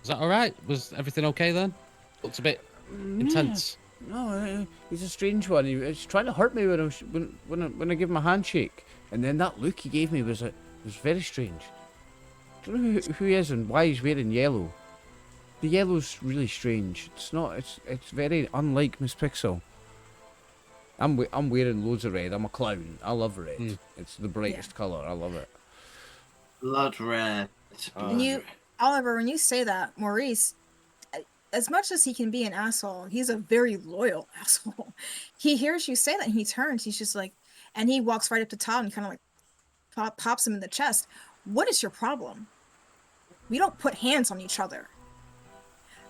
is that all right? Was everything okay then? Looks a bit intense. No, he's a strange one. He's trying to hurt me when I give him a handshake. And then that look he gave me was very strange. I don't know who he is and why he's wearing yellow. The yellow's really strange. It's very unlike Miss Pixel. I'm wearing loads of red. I'm a clown. I love red. It's the brightest colour. I love it. Blood red. Oliver, when you say that, Maurice, as much as he can be an asshole, he's a very loyal asshole. He hears you say that and he turns. He's just like, and he walks right up to Todd and kind of pops him in the chest. What is your problem? We don't put hands on each other.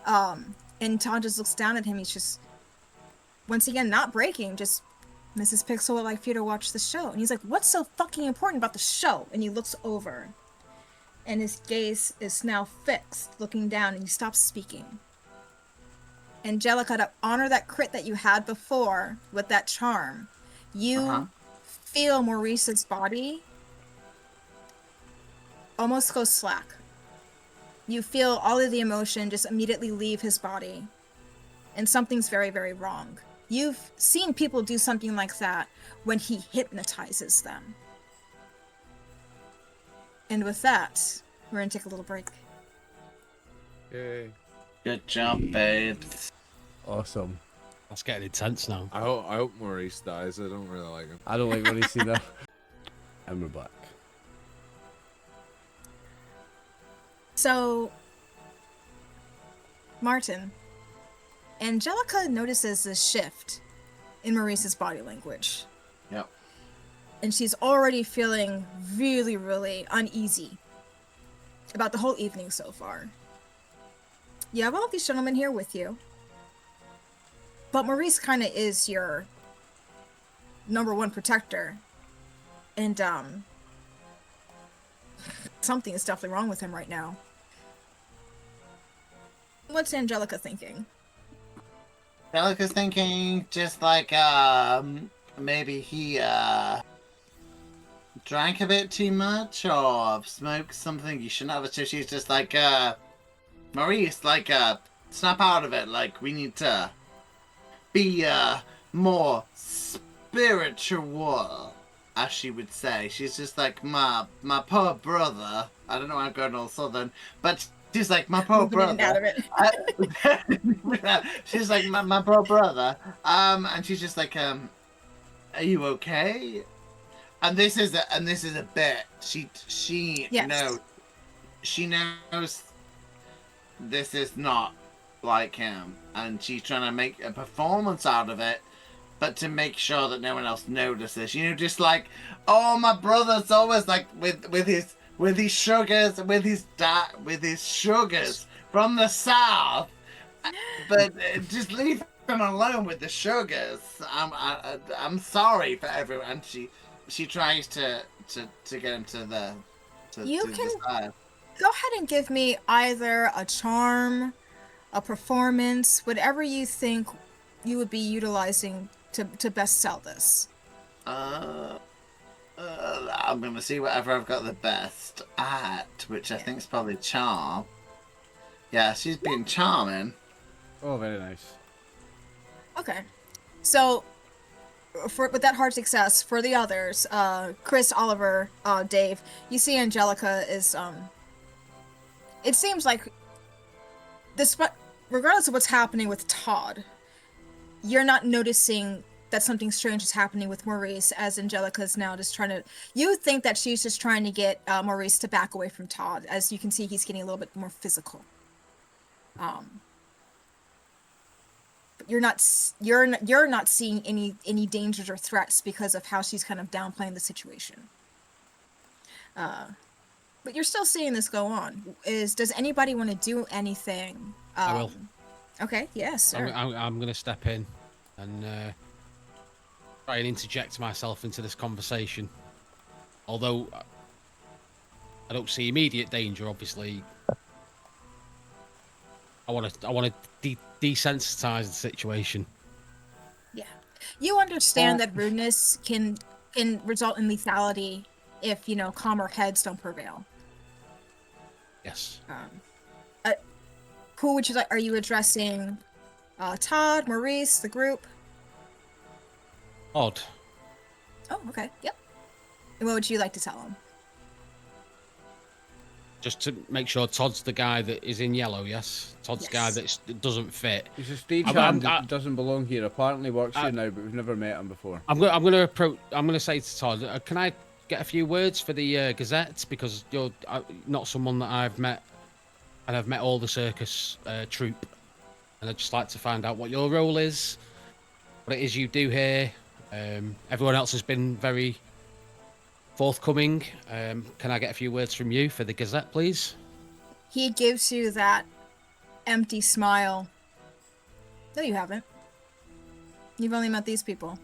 And Todd just looks down at him. He's just, once again, not breaking, just, Mrs. Pixel would like for you to watch the show. And he's like, what's so fucking important about the show? And he looks over. And his gaze is now fixed, looking down, and he stops speaking. Angelica, to honor that crit that you had before with that charm, you feel Maurice's body almost go slack. You feel all of the emotion just immediately leave his body. And something's very, very wrong. You've seen people do something like that when he hypnotizes them. And with that, we're going to take a little break. Yay. Good job, babes. Awesome. That's getting intense now. I hope Maurice dies. I don't really like him. I don't like Maurice either. And we're back. So, Martin, Angelica notices this shift in Maurice's body language. Yep. And she's already feeling really, really uneasy about the whole evening so far. You have all of these gentlemen here with you. But Maurice kind of is your #1 protector. And, something is definitely wrong with him right now. What's Angelica thinking? Angelica's thinking just like maybe he drank a bit too much or smoked something you shouldn't have. So she's just like Maurice, like snap out of it. Like we need to be more spiritual, as she would say. She's just like my poor brother. I don't know why I'm going all southern, but she's like my poor Moving in and out brother. of it. She's like my poor brother. And she's just like are you okay? And this is a bit. She Yes. knows. She knows this is not like him, and she's trying to make a performance out of it, but to make sure that no one else notices. You know, just like, oh, my brother's always like with his sugars, with his sugars from the south, but just leave him alone with the sugars. I'm sorry for everyone. And she tries to get him to the You to can- the side. Go ahead and give me either a charm, a performance, whatever you think you would be utilizing to best sell this. I'm gonna see whatever I've got the best at, which I think is probably charm. Yeah, she's being charming. Oh, very nice. Okay. So, with that hard success, for the others, Chris, Oliver, Dave, you see Angelica is, it seems like, regardless of what's happening with Todd, you're not noticing that something strange is happening with Maurice, as Angelica is now just trying to, you think that she's just trying to get Maurice to back away from Todd. As you can see, he's getting a little bit more physical. But you're not seeing any dangers or threats because of how she's kind of downplaying the situation. But you're still seeing this go on. Does anybody want to do anything? I will. Okay. Yes, sir. I'm going to step in and try and interject myself into this conversation. Although I don't see immediate danger, obviously. I want to desensitize the situation. Yeah. You understand that rudeness can result in lethality if, calmer heads don't prevail. Yes. Who would you like? Are you addressing Todd, Maurice, the group? Odd. Oh, okay. Yep. And what would you like to tell him? Just to make sure Todd's the guy that is in yellow, yes? Todd's the guy that doesn't fit. He's a stagehand that doesn't belong here. Apparently works here now, but we've never met him before. I'm going to say to Todd, can I get a few words for the Gazette? Because you're not someone that I've met, and I've met all the Circus troupe. And I'd just like to find out what your role is, what it is you do here. Everyone else has been very forthcoming. Can I get a few words from you for the Gazette, please? He gives you that empty smile. No, you haven't. You've only met these people.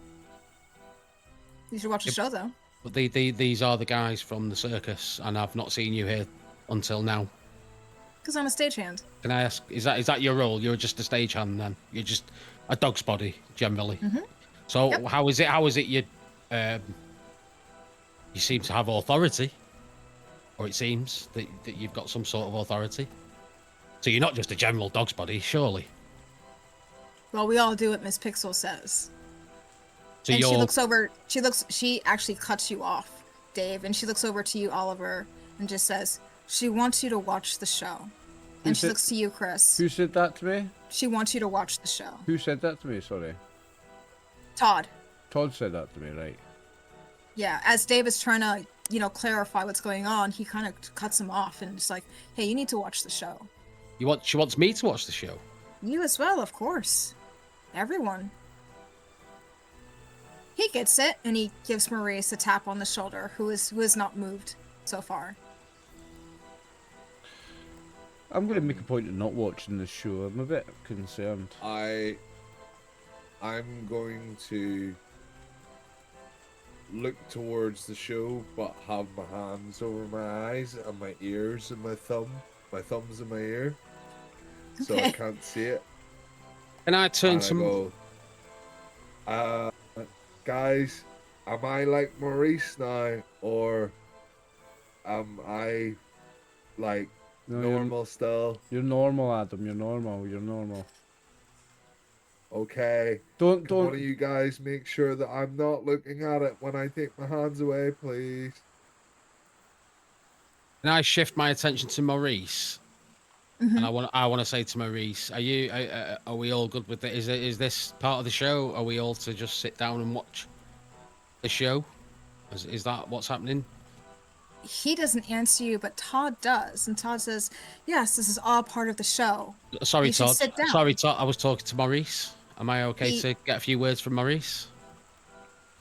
You should watch the show, though. But these are the guys from the circus, and I've not seen you here until now. Because I'm a stagehand. Can I ask, is that your role? You're just a stagehand then? You're just a dog's body, generally. Mm-hmm. So Yep. how is it you seem to have authority? Or it seems that you've got some sort of authority? So you're not just a general dog's body, surely? Well, we all do what Miss Pixel says. So and you're... she looks over, she actually cuts you off, Dave, and she looks over to you, Oliver, and just says, she wants you to watch the show. And she looks to you, Chris. Who said that to me? She wants you to watch the show. Who said that to me? Sorry. Todd. Todd said that to me, right? Yeah, as Dave is trying to, clarify what's going on, he kind of cuts him off and it's like, hey, you need to watch the show. She wants me to watch the show? You as well, of course. Everyone. He gets it, and he gives Maurice a tap on the shoulder, who has not moved so far. I'm going to make a point of not watching this show. I'm a bit concerned. I'm going to look towards the show, but have my hands over my eyes and my ears and my thumbs in my ear. so I Okay. can't see it. Can I turn And I to? go, guys, am I like Maurice now, or am I like No, normal still? you're normal, Adam. You're normal. You're normal. Okay. Don't Can one of don't. you guys make sure that I'm not looking at it when I take my hands away, please? Can I shift my attention to Maurice? And Mhm. I want to say to Maurice, are we all good with it? Is this part of the show? Are we all to just sit down and watch the show? Is that what's happening? He doesn't answer you, but Todd does, and Todd says, "Yes, this is all part of the show. Sorry, You should Todd. sit down." Sorry, Todd. I was talking to Maurice. Am I okay He- to get a few words from Maurice?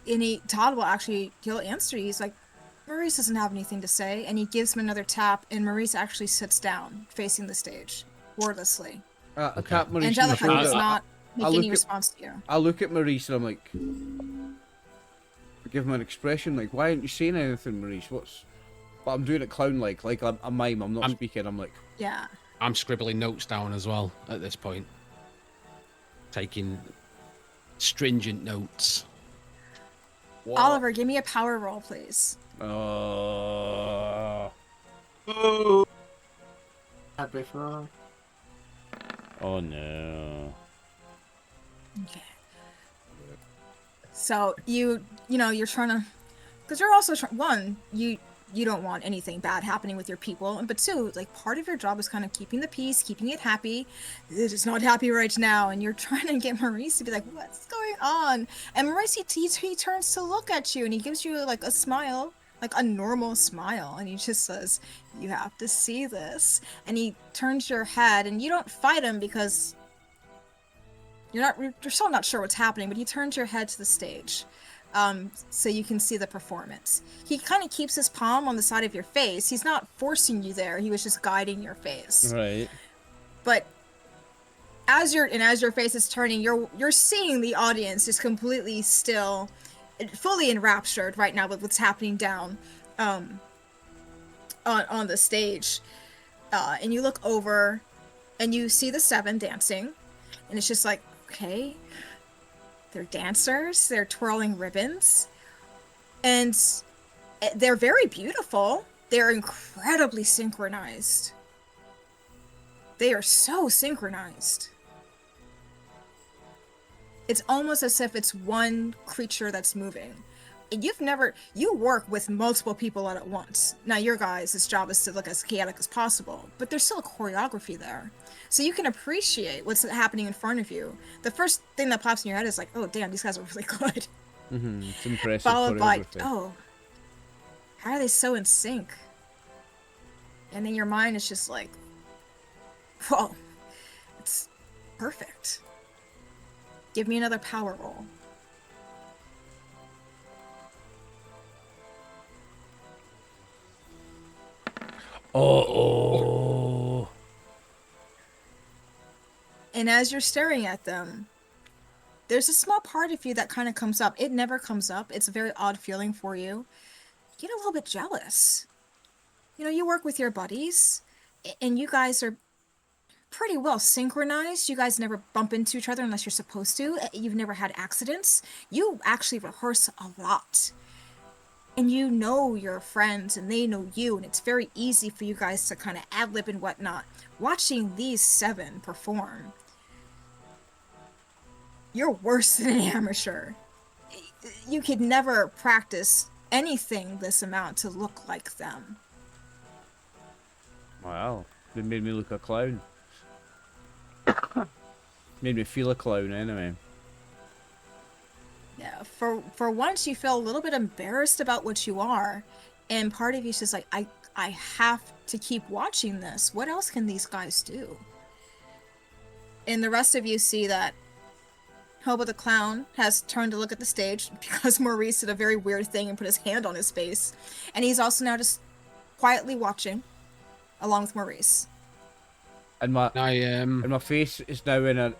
And Todd will he'll answer you. He's like, Maurice doesn't have anything to say, and he gives him another tap, and Maurice actually sits down, facing the stage, wordlessly. I tap Maurice on the Angelica shoulder. does not I make look any at- response to you. I look at Maurice and I'm like, I give him an expression like, why aren't you saying anything, Maurice? But I'm doing it clown-like a mime. I'm not speaking. I'm like, Yeah. I'm scribbling notes down as well at this point, taking stringent notes. What? Oliver, give me a power roll, please. Oh. Had before. oh no. Okay. So you're trying to, because you're also one, you don't want anything bad happening with your people, and but two, like part of your job is kind of keeping the peace, keeping it happy. It is not happy right now, and you're trying to get Maurice to be like, what's going on? And Maurice he turns to look at you, and he gives you like a smile, like a normal smile, and he just says, "You have to see this." And he turns your head, and you don't fight him because you're still not sure what's happening, but he turns your head to the stage, so you can see the performance. He kind of keeps his palm on the side of your face. He's not forcing you there. He was just guiding your face. Right. But as your face is turning, you're seeing the audience is completely still, fully enraptured right now with what's happening down, on the stage. And you look over, and you see the seven dancing, and it's just like, okay, they're dancers, they're twirling ribbons, and they're very beautiful. They're incredibly synchronized. They are so synchronized. It's almost as if it's one creature that's moving. And you work with multiple people at once. Now your guys' job is to look as chaotic as possible, but there's still a choreography there. So you can appreciate what's happening in front of you. The first thing that pops in your head is like, oh damn, these guys are really good. It's impressive. Followed by, choreography. oh, how are they so in sync? And then your mind is just like, whoa, it's perfect. Give me another power roll. Oh. And as you're staring at them, there's a small part of you that kind of comes up. It never comes up. It's a very odd feeling for you. You get a little bit jealous. You work with your buddies, and you guys are pretty well synchronized. You guys never bump into each other unless you're supposed to. You've never had accidents. You actually rehearse a lot. And you know your friends, and they know you, and it's very easy for you guys to kind of ad-lib and whatnot. Watching these seven perform, you're worse than an amateur. You could never practice anything this amount to look like them. Wow. They made me look a clown. Made me feel a clown anyway. Yeah, for once you feel a little bit embarrassed about what you are, and part of you's just like, I have to keep watching this. What else can these guys do? And the rest of you see that Hobo the Clown has turned to look at the stage because Maurice did a very weird thing and put his hand on his face. And he's also now just quietly watching, along with Maurice. And my face is now in a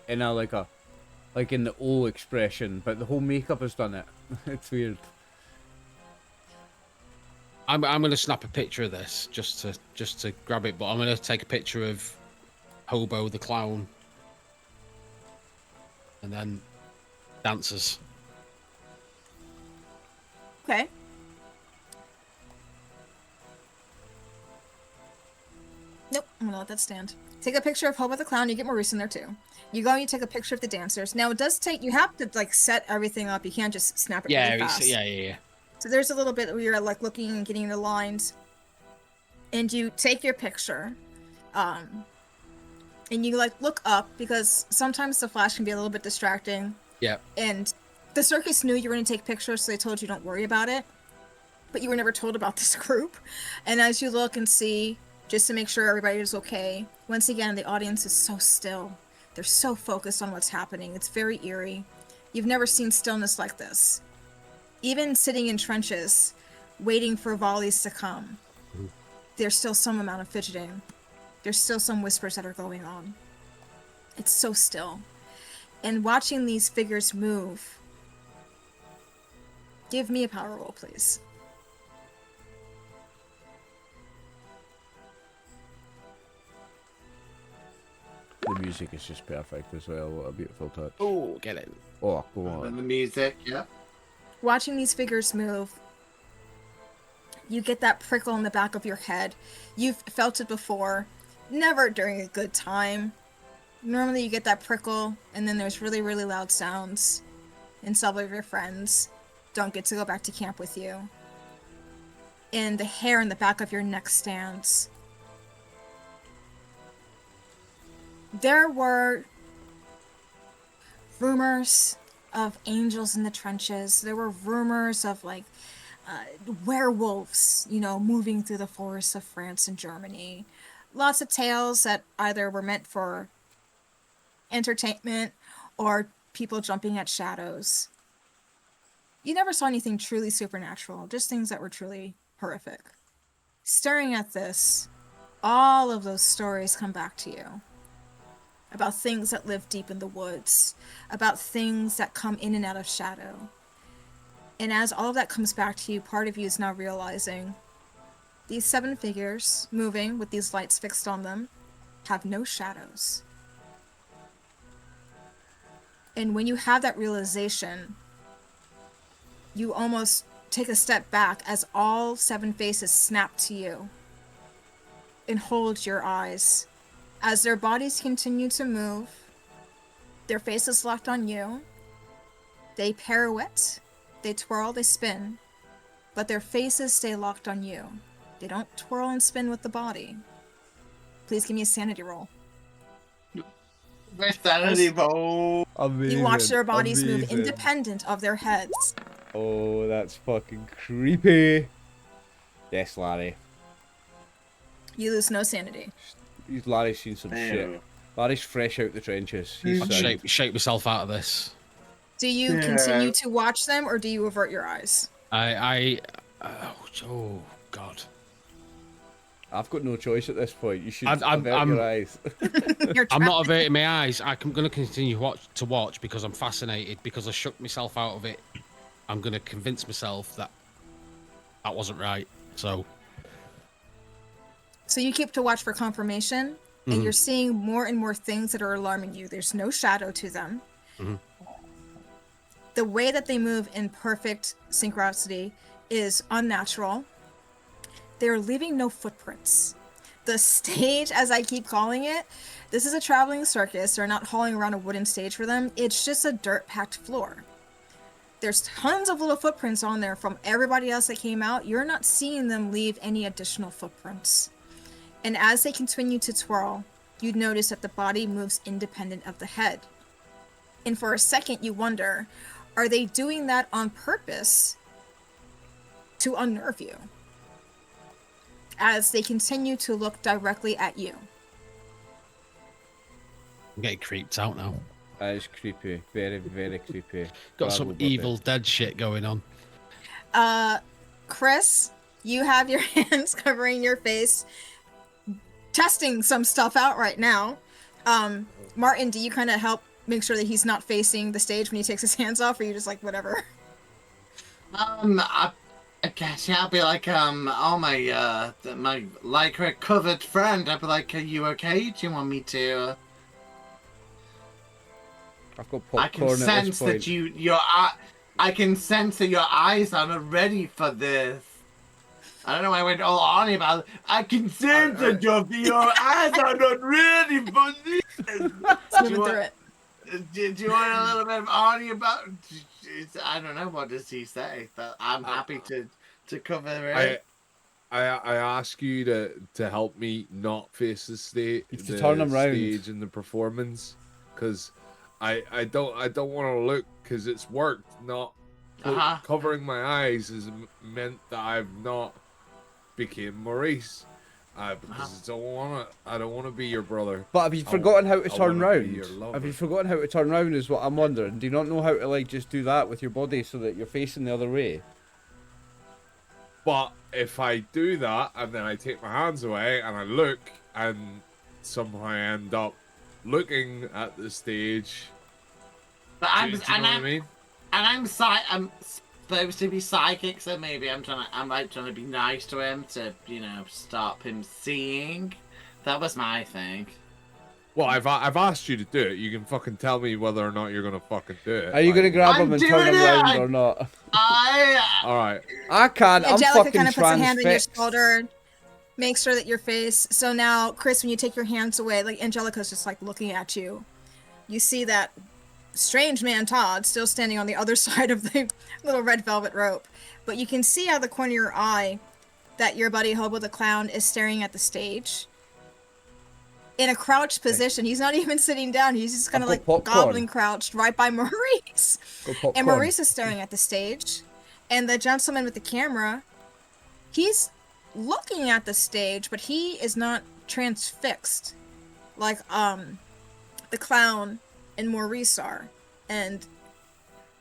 like in the O expression, but the whole makeup has done it. It's weird. I'm gonna snap a picture of this just to grab it, but I'm gonna take a picture of Hobo the clown, and then dancers. Okay. Nope, I'm gonna let that stand. Take a picture of Hobo the Clown. You get Maurice in there too. You go and you take a picture of the dancers. Now it does take, you have to like set everything up. You can't just snap it really fast. Yeah. So there's a little bit where you're like looking and getting the lines. And you take your picture. And you like look up because sometimes the flash can be a little bit distracting. Yeah. And the circus knew you were going to take pictures, so they told you don't worry about it. But you were never told about this group. And as you look and see, just to make sure everybody is okay, once again, the audience is so still. They're so focused on what's happening. It's very eerie. You've never seen stillness like this. Even sitting in trenches, waiting for volleys to come, there's still some amount of fidgeting. There's still some whispers that are going on. It's so still. And watching these figures move, give me a power roll, please. The music is just perfect as well. What a beautiful touch. Oh, get it. Oh, go And on. the music, yeah. Watching these figures move, you get that prickle in the back of your head. You've felt it before, never during a good time. Normally you get that prickle, and then there's really, really loud sounds, and some of your friends don't get to go back to camp with you. And the hair in the back of your neck stands. There were rumors of angels in the trenches. There were rumors of like werewolves, you know, moving through the forests of France and Germany. Lots of tales that either were meant for entertainment or people jumping at shadows. You never saw anything truly supernatural, just things that were truly horrific. Staring at this, all of those stories come back to you. About things that live deep in the woods, about things that come in and out of shadow. And as all of that comes back to you, part of you is now realizing these 7 figures moving with these lights fixed on them have no shadows. And when you have that realization, you almost take a step back as all 7 faces snap to you and hold your eyes. As their bodies continue to move, their faces locked on you, they pirouette, they twirl, they spin, but their faces stay locked on you. They don't twirl and spin with the body. Please give me a sanity roll. Sanity roll. Amazing. You watch their bodies move amazing. independent of their heads. Oh, that's fucking creepy. Yes, Larry. You lose no sanity. Larry's seen some shit. Larry's fresh out the trenches. He's I'd shake myself out of this. Do you continue to watch them, or do you avert your eyes? Oh God. I've got no choice at this point. You should I'm- avert your eyes. You're I'm not trapped. averting my eyes. I'm going to continue to watch because I'm fascinated. Because I shook myself out of it. I'm going to convince myself that that wasn't right. So So you keep to watch for confirmation, and you're seeing more and more things that are alarming you. There's no shadow to them. The way that they move in perfect synchronicity is unnatural. They're leaving no footprints. The stage, as I keep calling it, this is a traveling circus. They're not hauling around a wooden stage for them. It's just a dirt-packed floor. There's tons of little footprints on there from everybody else that came out. You're not seeing them leave any additional footprints. And as they continue to twirl, you'd notice that the body moves independent of the head. And for a second, you wonder, are they doing that on purpose to unnerve you? As they continue to look directly at you. I'm getting creeped out now. That is creepy. Very, very creepy. Got Bravo, some buddy. Evil Dead shit going on. Chris, you have your hands covering your face, testing some stuff out right now. Martin, do you kind of help make sure that he's not facing the stage when he takes his hands off, or you just like, whatever? I guess yeah, I'll be like, oh my lycra covered friend. I'll be like, are you okay? Do you want me to? I've got I can popcorn at this sense point. that I can sense that your eyes are not ready for this. I don't know why I went all on about it. I can sense that your eyes are not ready for this. Moving through it. Do you want a little bit of Arnie about? I don't know, what does he say? But I'm happy to cover it. I ask you to help me not face the stage, To turn him round. stage and the performance, because I don't want to look, because it's worked. Not covering my eyes has meant that I've not became Maurice. Because I don't want to be your brother. But have you forgotten how to turn wanna be round? your lover. Have you forgotten how to turn round is what I'm wondering. Do you not know how to like just do that with your body so that you're facing the other way? But if I do that and then I take my hands away and I look and somehow I end up looking at the stage, But do you know what I mean? And I'm supposed to be psychic, so maybe I'm like trying to be nice to him to, stop him seeing. That was my thing. Well, I've asked you to do it. You can fucking tell me whether or not you're gonna fucking do it. Are you gonna grab I'm him and turn him doing it! round or not? All right. I can't. I'm Angelica fucking kind of puts a hand on your transfixed. shoulder, makes sure that your face. So now, Chris, when you take your hands away, like Angelica's just like looking at you. You see that strange man Todd still standing on the other side of the little red velvet rope, but you can see out of the corner of your eye that your buddy Hobo the Clown is staring at the stage in a crouched position. He's not even sitting down. He's just kind of like goblin crouched right by Maurice. And Maurice is staring at the stage. And the gentleman with the camera, he's looking at the stage, but he is not transfixed like the clown and Maurice are. And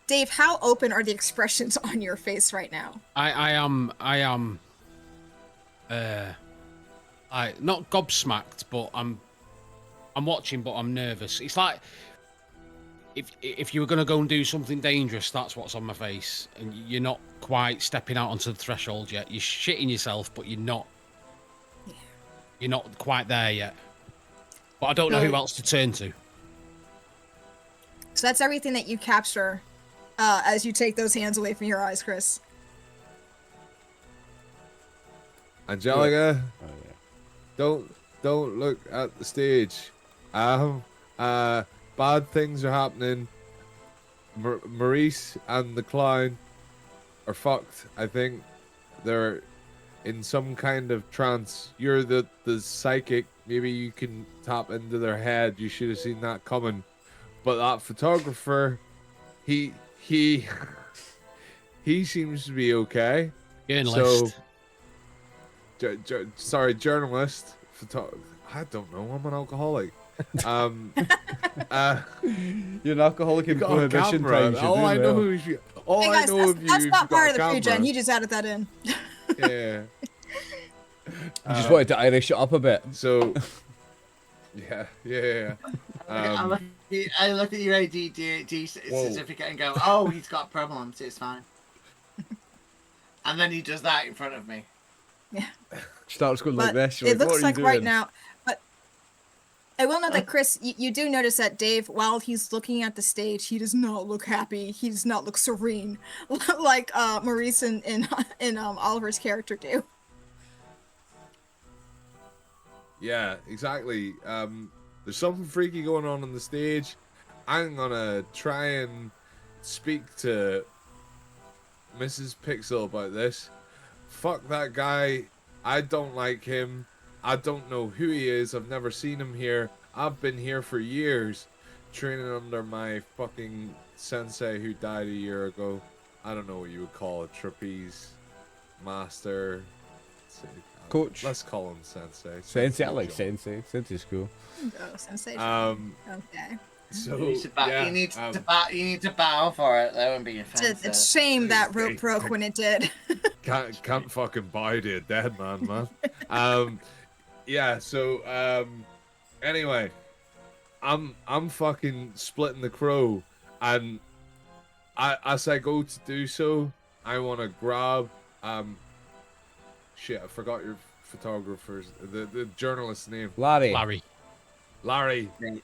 Dave, how open are the expressions on your face right now? I am not gobsmacked, but I'm watching, but I'm nervous. It's like if you were gonna go and do something dangerous, that's what's on my face, and you're not quite stepping out onto the threshold yet. You're shitting yourself, but you're not quite there yet. But I don't know who else to turn to. So that's everything that you capture as you take those hands away from your eyes, Chris. Angelica, don't look at the stage. Bad things are happening. Maurice and the clown are fucked. I think they're in some kind of trance. You're the psychic. Maybe you can tap into their head. You should have seen that coming. But that photographer, he seems to be okay. Journalist. So, sorry, journalist. I don't know. I'm an alcoholic. You're an alcoholic in prohibition times. Oh, I know who you. All Hey I guys, know of you. that's not part of the camera. pre-gen. He just added that in. Yeah. You just wanted to Irish it up a bit. So. Yeah. I look at your ADD certificate and go, oh, he's got problems. It's fine. And then he does that in front of me. Yeah. Starts going But like this. You're it looks what are like you right doing? now. But I will note that Chris, you do notice that Dave, while he's looking at the stage, he does not look happy. He does not look serene, like Maurice and Oliver's character do. Yeah, exactly. There's something freaky going on the stage. I'm gonna try and speak to Mrs. Pixel about this. Fuck that guy. I don't like him. I don't know who he is. I've never seen him here. I've been here for years, training under my fucking sensei who died a year ago. I don't know what you would call a trapeze master. Coach. Let's call him sensei. Sensei, I like sensei. Sensei's cool. Oh, sensation. Okay. So You need to bow for it, though, and be offensive. It's a shame that rope broke when it did. can't fucking bow to a dead man. Yeah. So anyway, I'm fucking splitting the crow, and as I go to do so, I want to grab Shit, I forgot your photographer's the journalist's name. Larry. Larry. Right.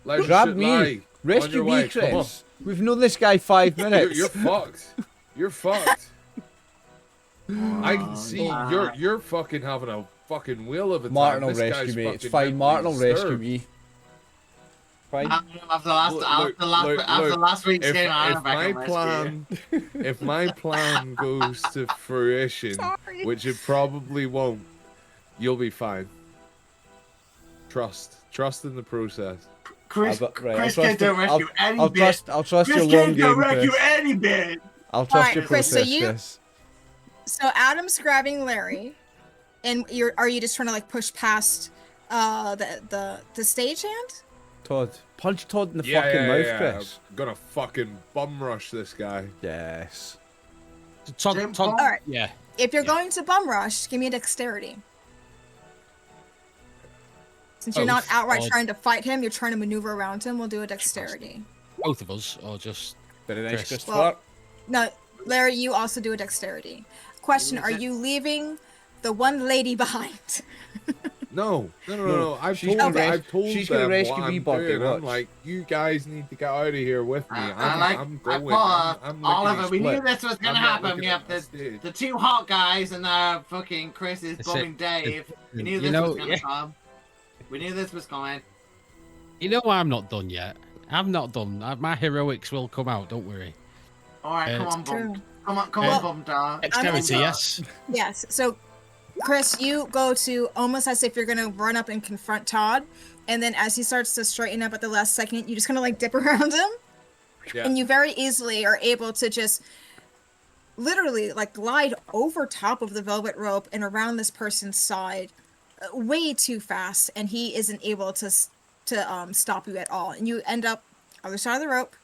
Let's Grab shoot me. Larry. On Rescue your me, way. Come on. Chris. We've known this guy 5 minutes. You're fucked. You're fucked. I can see you're fucking having a fucking whale of a time. Martin will This rescue guy's me. It's fucking fine. Martin will mentally rescue disturbed. me. Fine. After Look, last week's game, I'm if back my on rescue. plan, if my plan goes to fruition, Sorry. which it probably won't, you'll be fine. Trust in the process. Chris, Right, Chris I'll can't trust rescue any I'll bit. trust Chris your long can't game, rescue Chris. any bit. I'll trust Alright, your Chris, so process, you- Chris. So Adam's grabbing Larry, and are you just trying to like push past the stage-hand? Todd. Punch Todd in the fucking mouth, Chris. I'm gonna fucking bum rush this guy. Yes. Todd, All right. yeah. If you're Yeah. going to bum rush, give me a dexterity. Since you're not Both, outright or- trying to fight him, you're trying to maneuver around him. We'll do a dexterity. Both of us, or just Very nice, Chris. Christopher. Well, no, Larry, you also do a dexterity. Question: Who are is it? you leaving the one lady behind? No. I've she's told, gonna I've told she's gonna them rescue what me, I'm Bucky, doing. I'm watch. like, you guys need to get out of here with me. I'm going. I'm licking Oliver, his we knew split. this was gonna I'm not happen. looking We at have the stage. the two hot guys and fucking Chris is That's it. bombing Dave. We knew You this know, was gonna yeah. come. We knew this was coming. You know I'm not done yet. I'm not done. My heroics will come out. Don't worry. All right, come on, True. bum. Come on, Well, bum, dog. Dexterity, yes. Yes. So, Chris, you go to almost as if you're gonna run up and confront Todd, and then as he starts to straighten up at the last second, you just kind of like dip around him, Yeah. and you very easily are able to just literally like glide over top of the velvet rope and around this person's side, way too fast, and he isn't able to stop you at all, and you end up other side of the rope,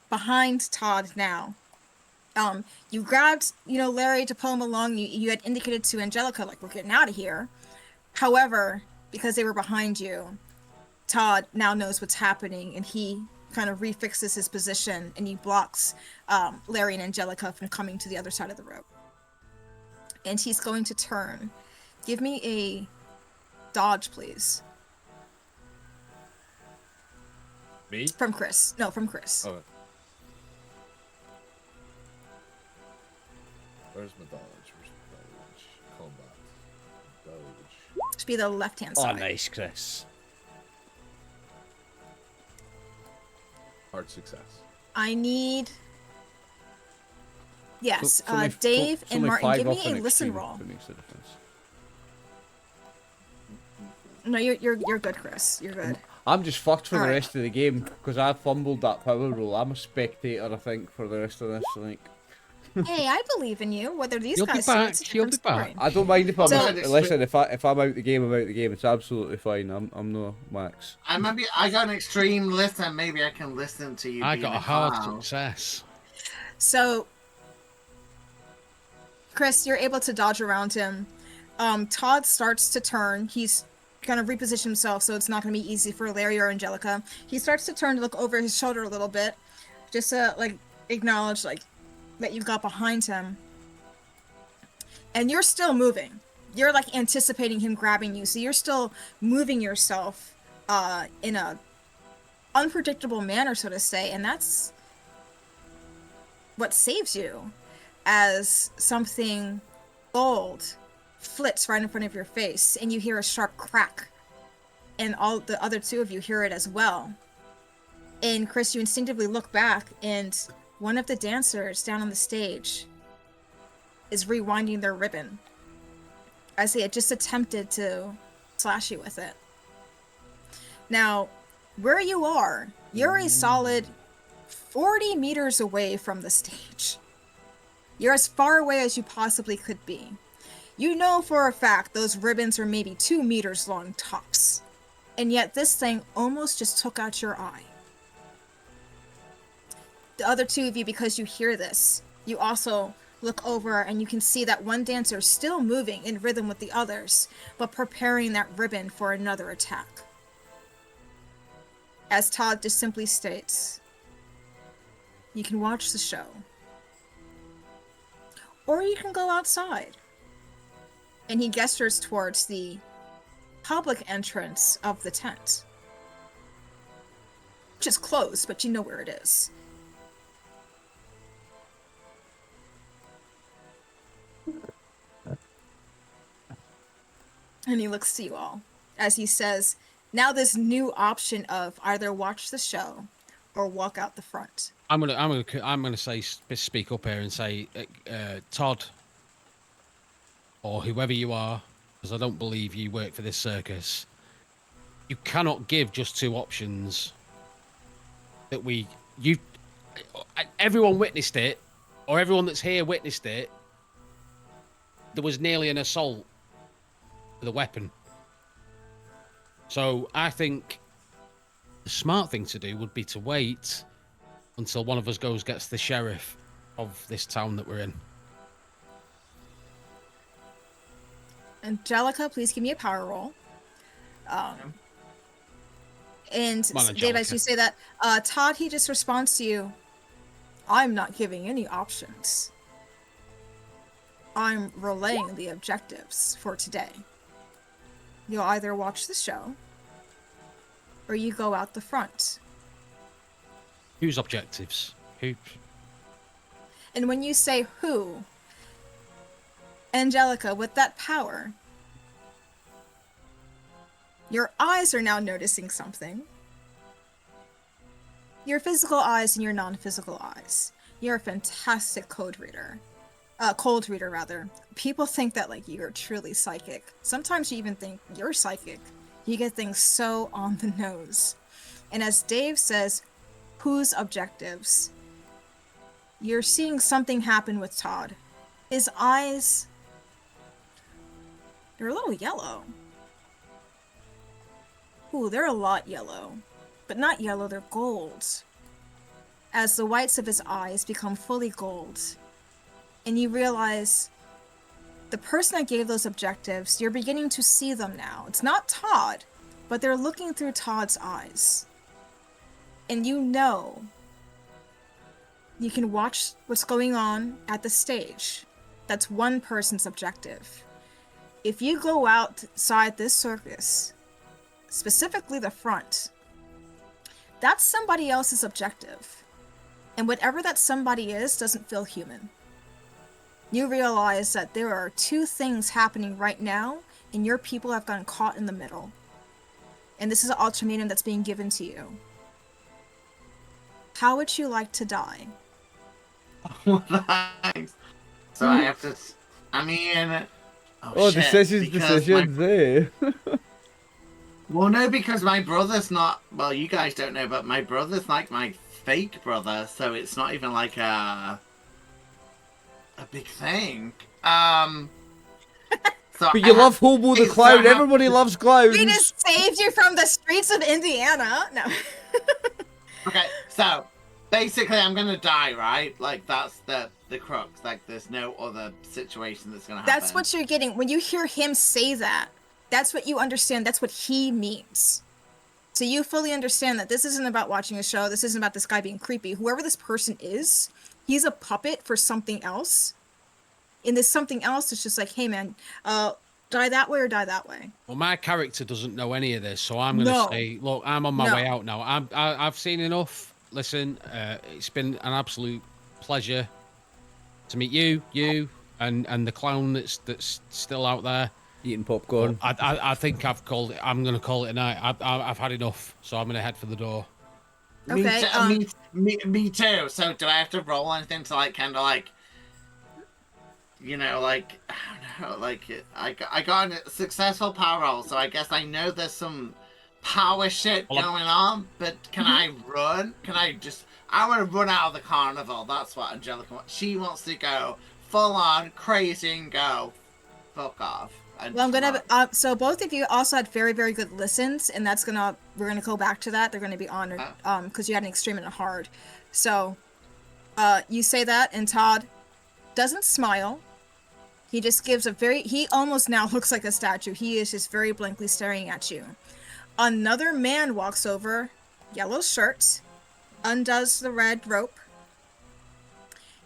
behind Todd now. You grabbed, Larry to pull him along. You had indicated to Angelica, like, we're getting out of here. However, because they were behind you, Todd now knows what's happening, and he kind of refixes his position, and he blocks Larry and Angelica from coming to the other side of the rope. And he's going to turn. Give me a dodge, please. Me? From Chris. No, from Chris. Oh. Where's my dodge? Combat. Dodge. Should be the left-hand Oh, side. nice, Chris. Hard success. I need... Yes, It's only- Dave it's and only Martin, 5 give off me an a listen extreme, roll. if it makes a difference. No, you're good, Chris. You're good. I'm just fucked for the Alright. rest of the game because I fumbled that power roll. I'm a spectator, I think, for the rest of this. Like, Hey, I believe in you. Whether these You'll be guys do, back, it's a you'll different be back. story. I don't mind if I'm. So- Listen, if I'm out the game, I'm out the game. It's absolutely fine. I'm no Max. I got an extreme listen. Maybe I can listen to you. I being got a hard clown. success. So, Chris, you're able to dodge around him. Todd starts to turn. He's kind of repositioned himself, so it's not going to be easy for Larry or Angelica. He starts to turn to look over his shoulder a little bit, just to like acknowledge like that you've got behind him. And you're still moving. You're like anticipating him grabbing you, so you're still moving yourself in a unpredictable manner, so to say, and that's what saves you, as something gold flits right in front of your face, and you hear a sharp crack, and all the other two of you hear it as well. And Chris, you instinctively look back, and one of the dancers down on the stage is rewinding their ribbon, as they had just attempted to slash you with it. Now, where you are, you're a solid 40 meters away from the stage. You're as far away as you possibly could be. You know for a fact those ribbons are maybe 2 meters long tops. And yet this thing almost just took out your eye. The other two of you, because you hear this, you also look over and you can see that one dancer still moving in rhythm with the others, but preparing that ribbon for another attack. As Todd just simply states, you can watch the show, or you can go outside. And he gestures towards the public entrance of the tent. Which is closed, but you know where it is. And he looks to you all as he says, now this new option of either watch the show or walk out the front. I'm gonna say speak up here and say, Todd, or whoever you are, because I don't believe you work for this circus. You cannot give just two options. Everyone witnessed it, or everyone that's here witnessed it. There was nearly an assault with a weapon. So I think the smart thing to do would be to wait until one of us gets the sheriff of this town that we're in. Angelica, please give me a power roll. And Come on, Dave, as Angelica. you say that, Todd, he just responds to you, I'm not giving any options. I'm relaying the objectives for today. You'll either watch the show, or you go out the front. Whose objectives? Who? And when you say who, Angelica, with that power, your eyes are now noticing something. Your physical eyes and your non-physical eyes. You're a fantastic cold reader, rather. People think that like you're truly psychic. Sometimes you even think you're psychic. You get things so on the nose. And as Dave says, whose objectives? You're seeing something happen with Todd. His eyes, they're a little yellow. Ooh, they're a lot yellow. But not yellow, they're gold. As the whites of his eyes become fully gold. And you realize the person that gave those objectives, you're beginning to see them now. It's not Todd, but they're looking through Todd's eyes. And you know you can watch what's going on at the stage. That's one person's objective. If you go outside this circus, specifically the front, that's somebody else's objective. And whatever that somebody is doesn't feel human. You realize that there are two things happening right now, and your people have gotten caught in the middle. And this is an ultimatum that's being given to you. How would you like to die? Thanks. So I have to. I mean. Oh, shit, decisions, because there. Well, no, because my brother's not. Well, you guys don't know, but my brother's like my fake brother, so it's not even like a big thing. So But you love Hobo the Clown. Everybody loves clowns. We just saved you from the streets of Indiana. No. Okay, so basically, I'm gonna die, right? Like that's the crux. Like there's no other situation that's gonna happen. That's what you're getting when you hear him say that. That's what you understand. That's what he means. So you fully understand that this isn't about watching a show. This isn't about this guy being creepy. Whoever this person is, he's a puppet for something else. And this something else is just like, hey man, die that way or die that way. Well, my character doesn't know any of this, so I'm going to say, look, I'm on my way out now. I've seen enough. Listen, it's been an absolute pleasure to meet you, and the clown that's still out there. Eating popcorn. I think I've called it. I'm going to call it a night. I've had enough, so I'm going to head for the door. Okay. Me too. So do I have to roll anything to like kind of like, like I don't know, like I got a successful power roll, so I guess I know there's some power shit going on. But can I run? I want to run out of the carnival. That's what Angelica wants. She wants to go full on crazy and go fuck off. Well, I'm gonna. So both of you also had very, very good listens, and we're gonna go back to that. They're gonna be honored, because you had an extreme and a hard. So, you say that, and Todd doesn't smile. He just gives he almost now looks like a statue. He is just very blankly staring at you. Another man walks over, yellow shirt, undoes the red rope,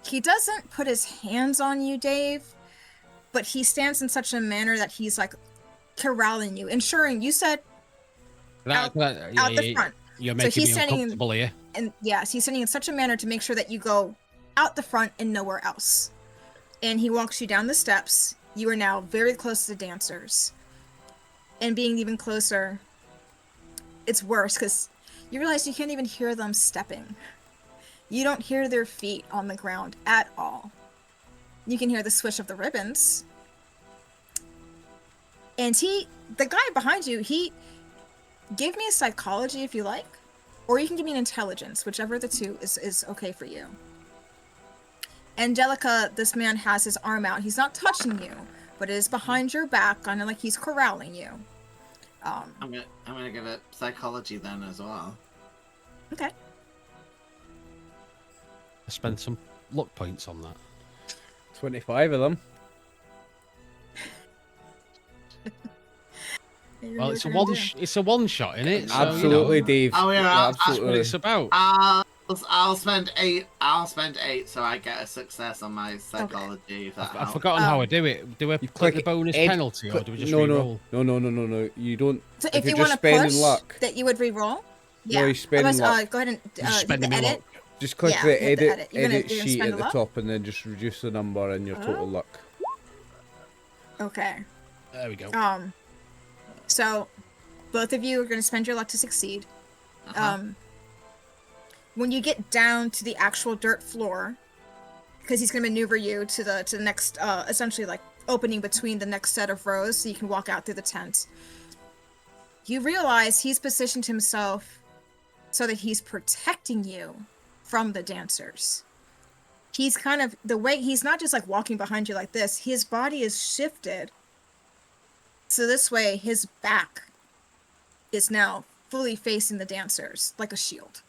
He doesn't put his hands on you, Dave, but he stands in such a manner that he's like corralling you, ensuring you said out the front. You're So making he's me standing in- uncomfortable here. And yes, he's standing in such a manner to make sure that you go out the front and nowhere else. And he walks you down the steps. You are now very close to the dancers. And being even closer, it's worse because you realize you can't even hear them stepping. You don't hear their feet on the ground at all. You can hear the swish of the ribbons. And the guy behind you, give me a psychology if you like, or you can give me an intelligence, whichever of the two is okay for you. Angelica, this man has his arm out. He's not touching you, but it is behind your back, kind of like he's corralling you. I'm gonna give it psychology then as well. Okay. I spent some luck points on that. 25 of them. Well, it's a one shot, isn't it? So, Absolutely, Dave. Oh yeah, That's what it's about. I'll spend 8. I'll spend 8, so I get a success on my psychology. If that I've helps. forgotten how I do it. Do I click the bonus penalty, or do we just re-roll? No. You don't. So if you you're want just to spending push, luck, that you would re-roll. No, Yeah. you're spending luck. Go ahead and You're just hit spending the me edit. luck. just click Yeah, the hit the edit edit. You're gonna sheet spend at the the luck? top, and then just reduce the number and your total luck. Okay. There we go. So both of you are going to spend your luck to succeed. When you get down to the actual dirt floor, because he's going to maneuver you to the next, essentially like opening between the next set of rows, so you can walk out through the tent. You realize he's positioned himself so that he's protecting you from the dancers. He's kind of he's not just like walking behind you like this. His body is shifted. So this way, his back is now fully facing the dancers like a shield.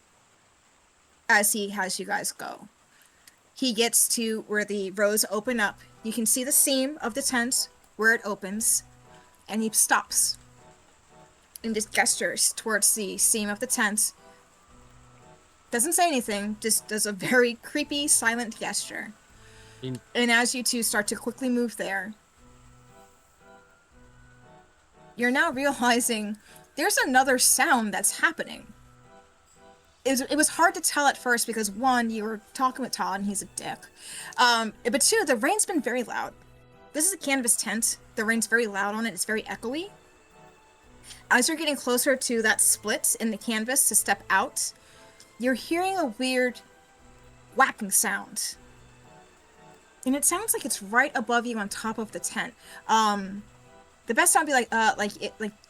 As he has you guys go. He gets to where the rows open up. You can see the seam of the tent where it opens. And he stops. And just gestures towards the seam of the tent. Doesn't say anything, just does a very creepy, silent gesture. And as you two start to quickly move there, you're now realizing there's another sound that's happening. It was hard to tell at first because, one, you were talking with Todd and he's a dick. But two, the rain's been very loud. This is a canvas tent. The rain's very loud on it. It's very echoey. As you're getting closer to that split in the canvas to step out, you're hearing a weird whacking sound. And it sounds like it's right above you on top of the tent. The best sound would be like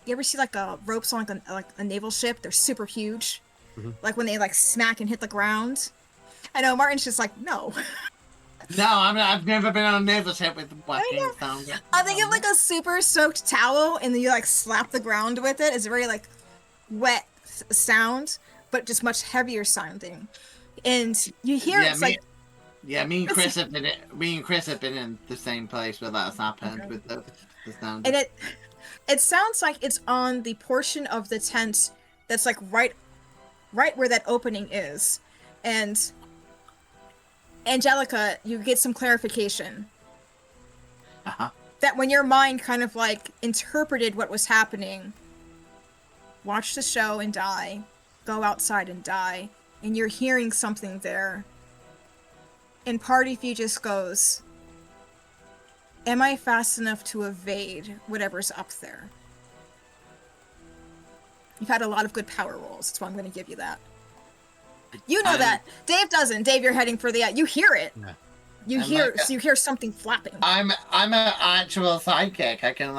you ever see like ropes on like a naval ship? They're super huge. Mm-hmm. Like when they like smack and hit the ground. I know Martin's just like, no. No, I've never been on a naval ship with whacking sound. I think of like a super soaked towel and then you like slap the ground with it. It's a very like wet sound, but just much heavier sounding. And you hear me and Chris have been in the same place where that's happened with the sound. And it sounds like it's on the portion of the tent that's like right where that opening is. And Angelica, you get some clarification. That when your mind kind of like interpreted what was happening, watch the show and die, go outside and die, and you're hearing something there. And part of you just goes, am I fast enough to evade whatever's up there? You've had a lot of good power rolls, that's why I'm going to give you that. You know that. Dave doesn't. Dave, you're heading for the... You hear it. Yeah. You hear something flapping. I'm an actual psychic. I can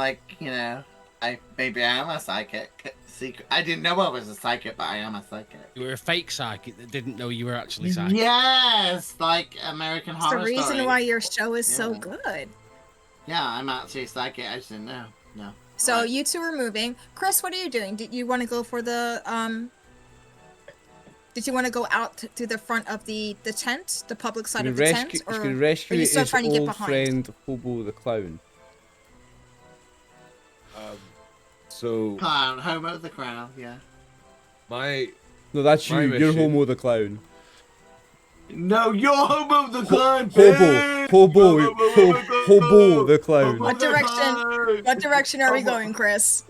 maybe I am a psychic. Secret. I didn't know I was a psychic, but I am a psychic. You were a fake psychic that didn't know you were actually psychic. Yes, like American Horror Story. It's the reason why your show is so good. Yeah, I'm actually psychic. I just didn't know. No. So you two are moving. Chris, what are you doing? Did you want to go for the Did you want to go out to the front of the tent, the public side of the tent, or are you still trying to get behind? Friend Hobo the Clown. Clown, Homo the Clown, yeah. No, that's you. You're Homo the Clown. No, you're Hobo the Clown. Hobo the clown. What direction are we going, Chris?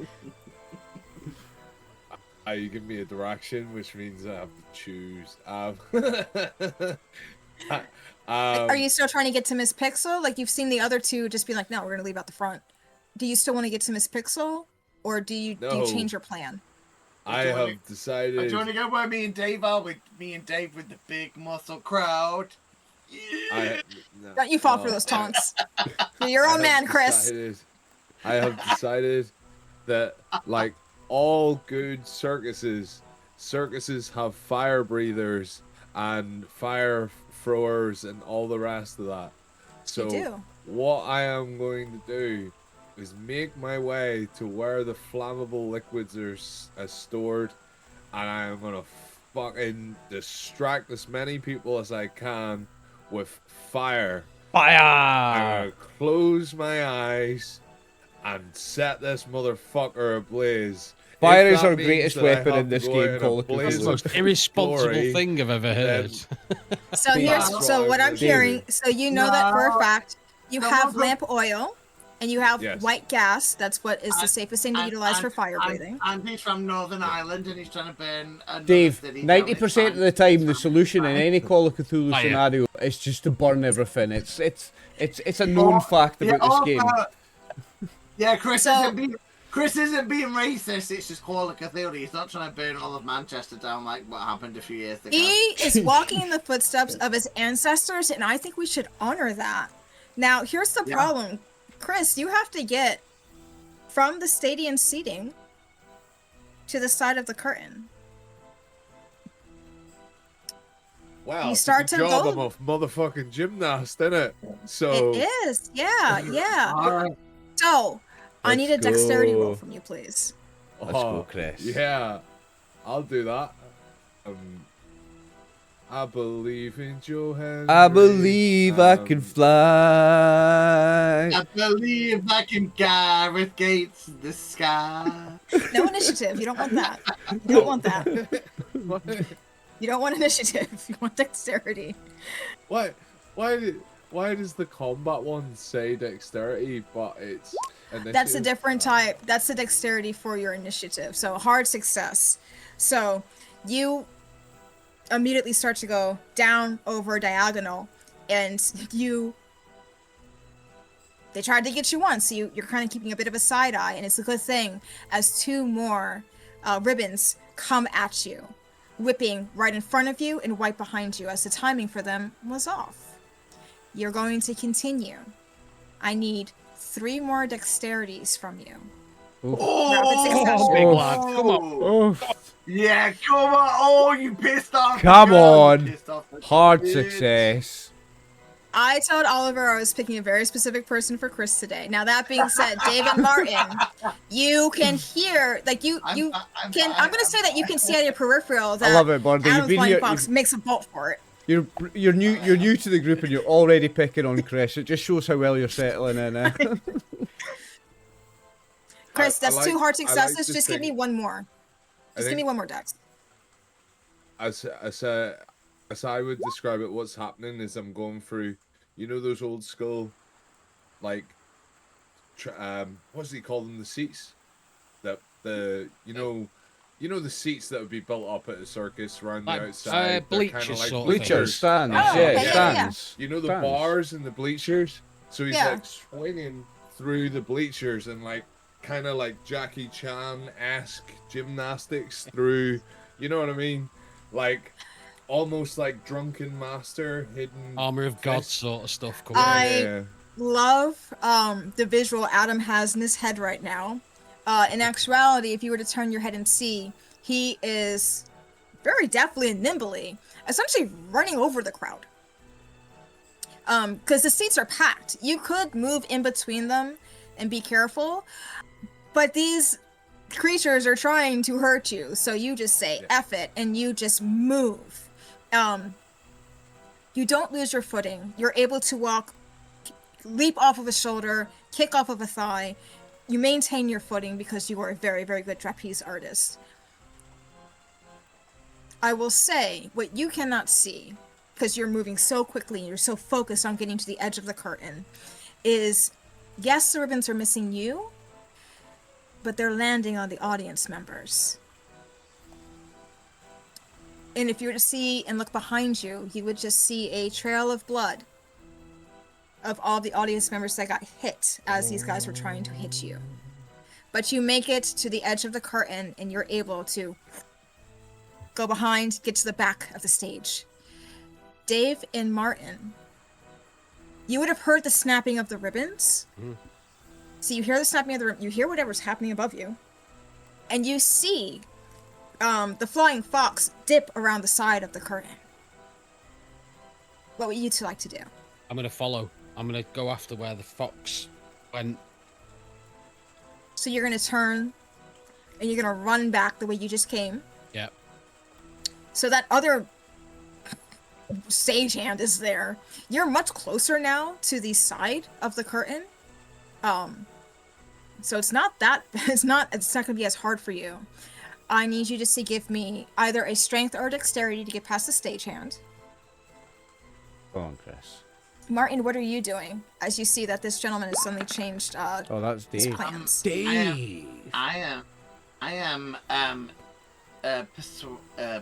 You give me a direction, which means I have to choose. Are you still trying to get to Miss Pixel? Like you've seen the other two just be like, no, we're gonna leave out the front. Do you still want to get to Miss Pixel, or do you change your plan? I have decided. Do you want to go where me and Dave are? With me and Dave with the big muscle crowd. Don't you fall for those taunts. You're your own man, Chris. I have decided that, like all good circuses have fire breathers and fire throwers and all the rest of that. So what I am going to do is make my way to where the flammable liquids are stored, and I am gonna fucking distract as many people as I can with fire. I'm gonna close my eyes and set this motherfucker ablaze. Fire is our greatest weapon in this game, Call of Cthulhu. That's the most irresponsible thing I've ever heard. So what I'm hearing, so you know that for a fact, you have lamp oil, and you have white gas. That's what is the safest thing to utilize for fire breathing. And he's from Northern Ireland, and he's trying to burn. Dave, 90% of the time, the solution in any Call of Cthulhu scenario is just to burn everything. It's a known fact about this game. Yeah, Chris isn't being racist. It's just Call of Cthulhu. He's not trying to burn all of Manchester down like what happened a few years ago. He is walking in the footsteps of his ancestors, and I think we should honor that. Now, here's the problem. Chris, you have to get from the stadium seating to the side of the curtain. Wow, you start to job. go. I'm a motherfucking gymnast, innit? So it is, yeah. So I need a dexterity roll from you, please. Let's go, Chris. Yeah, I'll do that. I believe in Joe Henry. I believe I can fly. I believe I can Gareth Gates in the sky. No initiative. You don't want that. You don't want that. You don't want initiative. You want dexterity. Why does the combat one say dexterity, but it's initiative? That's a different type. That's the dexterity for your initiative. So hard success. So you immediately start to go down over diagonal, and they tried to get you once, so you're kind of keeping a bit of a side eye, and it's a good thing as two more ribbons come at you, whipping right in front of you and right behind you, as the timing for them was off. You're going to continue. I need 3 more dexterities from you. Big lad, come on. Yeah, come on. Oh, you pissed off. Come on. Hard success. I told Oliver I was picking a very specific person for Chris today. Now that being said, David Martin, you can hear, like I'm gonna say that you can see out of your peripheral that I love it, Barney. Adam Flying Fox makes a bolt for it. You're new to the group, and you're already picking on Chris. It just shows how well you're settling in. Chris, that's 2 hard successes. Just give me one more. Just give me one more dex. As I would describe it, what's happening is I'm going through, you know, those old school, like, what's he call them? The seats, you know the seats that would be built up at a circus around the outside. Bleachers, like bleachers, stands. Stands. You know the bars and the bleachers. So he's like swinging through the bleachers and like kind of like Jackie Chan-esque gymnastics through. You know what I mean? Like. Almost like Drunken Master, hidden Armor of God sort of stuff. I love the visual Adam has in his head right now. In actuality, if you were to turn your head and see, he is very deftly and nimbly, essentially running over the crowd. Because the seats are packed. You could move in between them and be careful, but these creatures are trying to hurt you, so you just say F it and you just move. You don't lose your footing. You're able to walk, leap off of a shoulder, kick off of a thigh. You maintain your footing because you are a very, very good trapeze artist. I will say what you cannot see, because you're moving so quickly and you're so focused on getting to the edge of the curtain, is yes, the ribbons are missing you, but they're landing on the audience members. And if you were to see and look behind you, you would just see a trail of blood of all the audience members that got hit as these guys were trying to hit you. But you make it to the edge of the curtain and you're able to go behind, get to the back of the stage. Dave and Martin, you would have heard the snapping of the ribbons. So you hear the snapping of the ribbon, you hear whatever's happening above you, and you see the flying fox dip around the side of the curtain. What would you two like to do? I'm gonna follow. I'm gonna go after where the fox went. So you're gonna turn, and you're gonna run back the way you just came. Yep. So that other stagehand is there. You're much closer now to the side of the curtain. So it's not gonna be as hard for you. I need you just to give me either a strength or a dexterity to get past the stagehand. Go on, Chris. Martin, what are you doing as you see that this gentleman has suddenly changed Oh, that's his Dave. plans? Dave! I am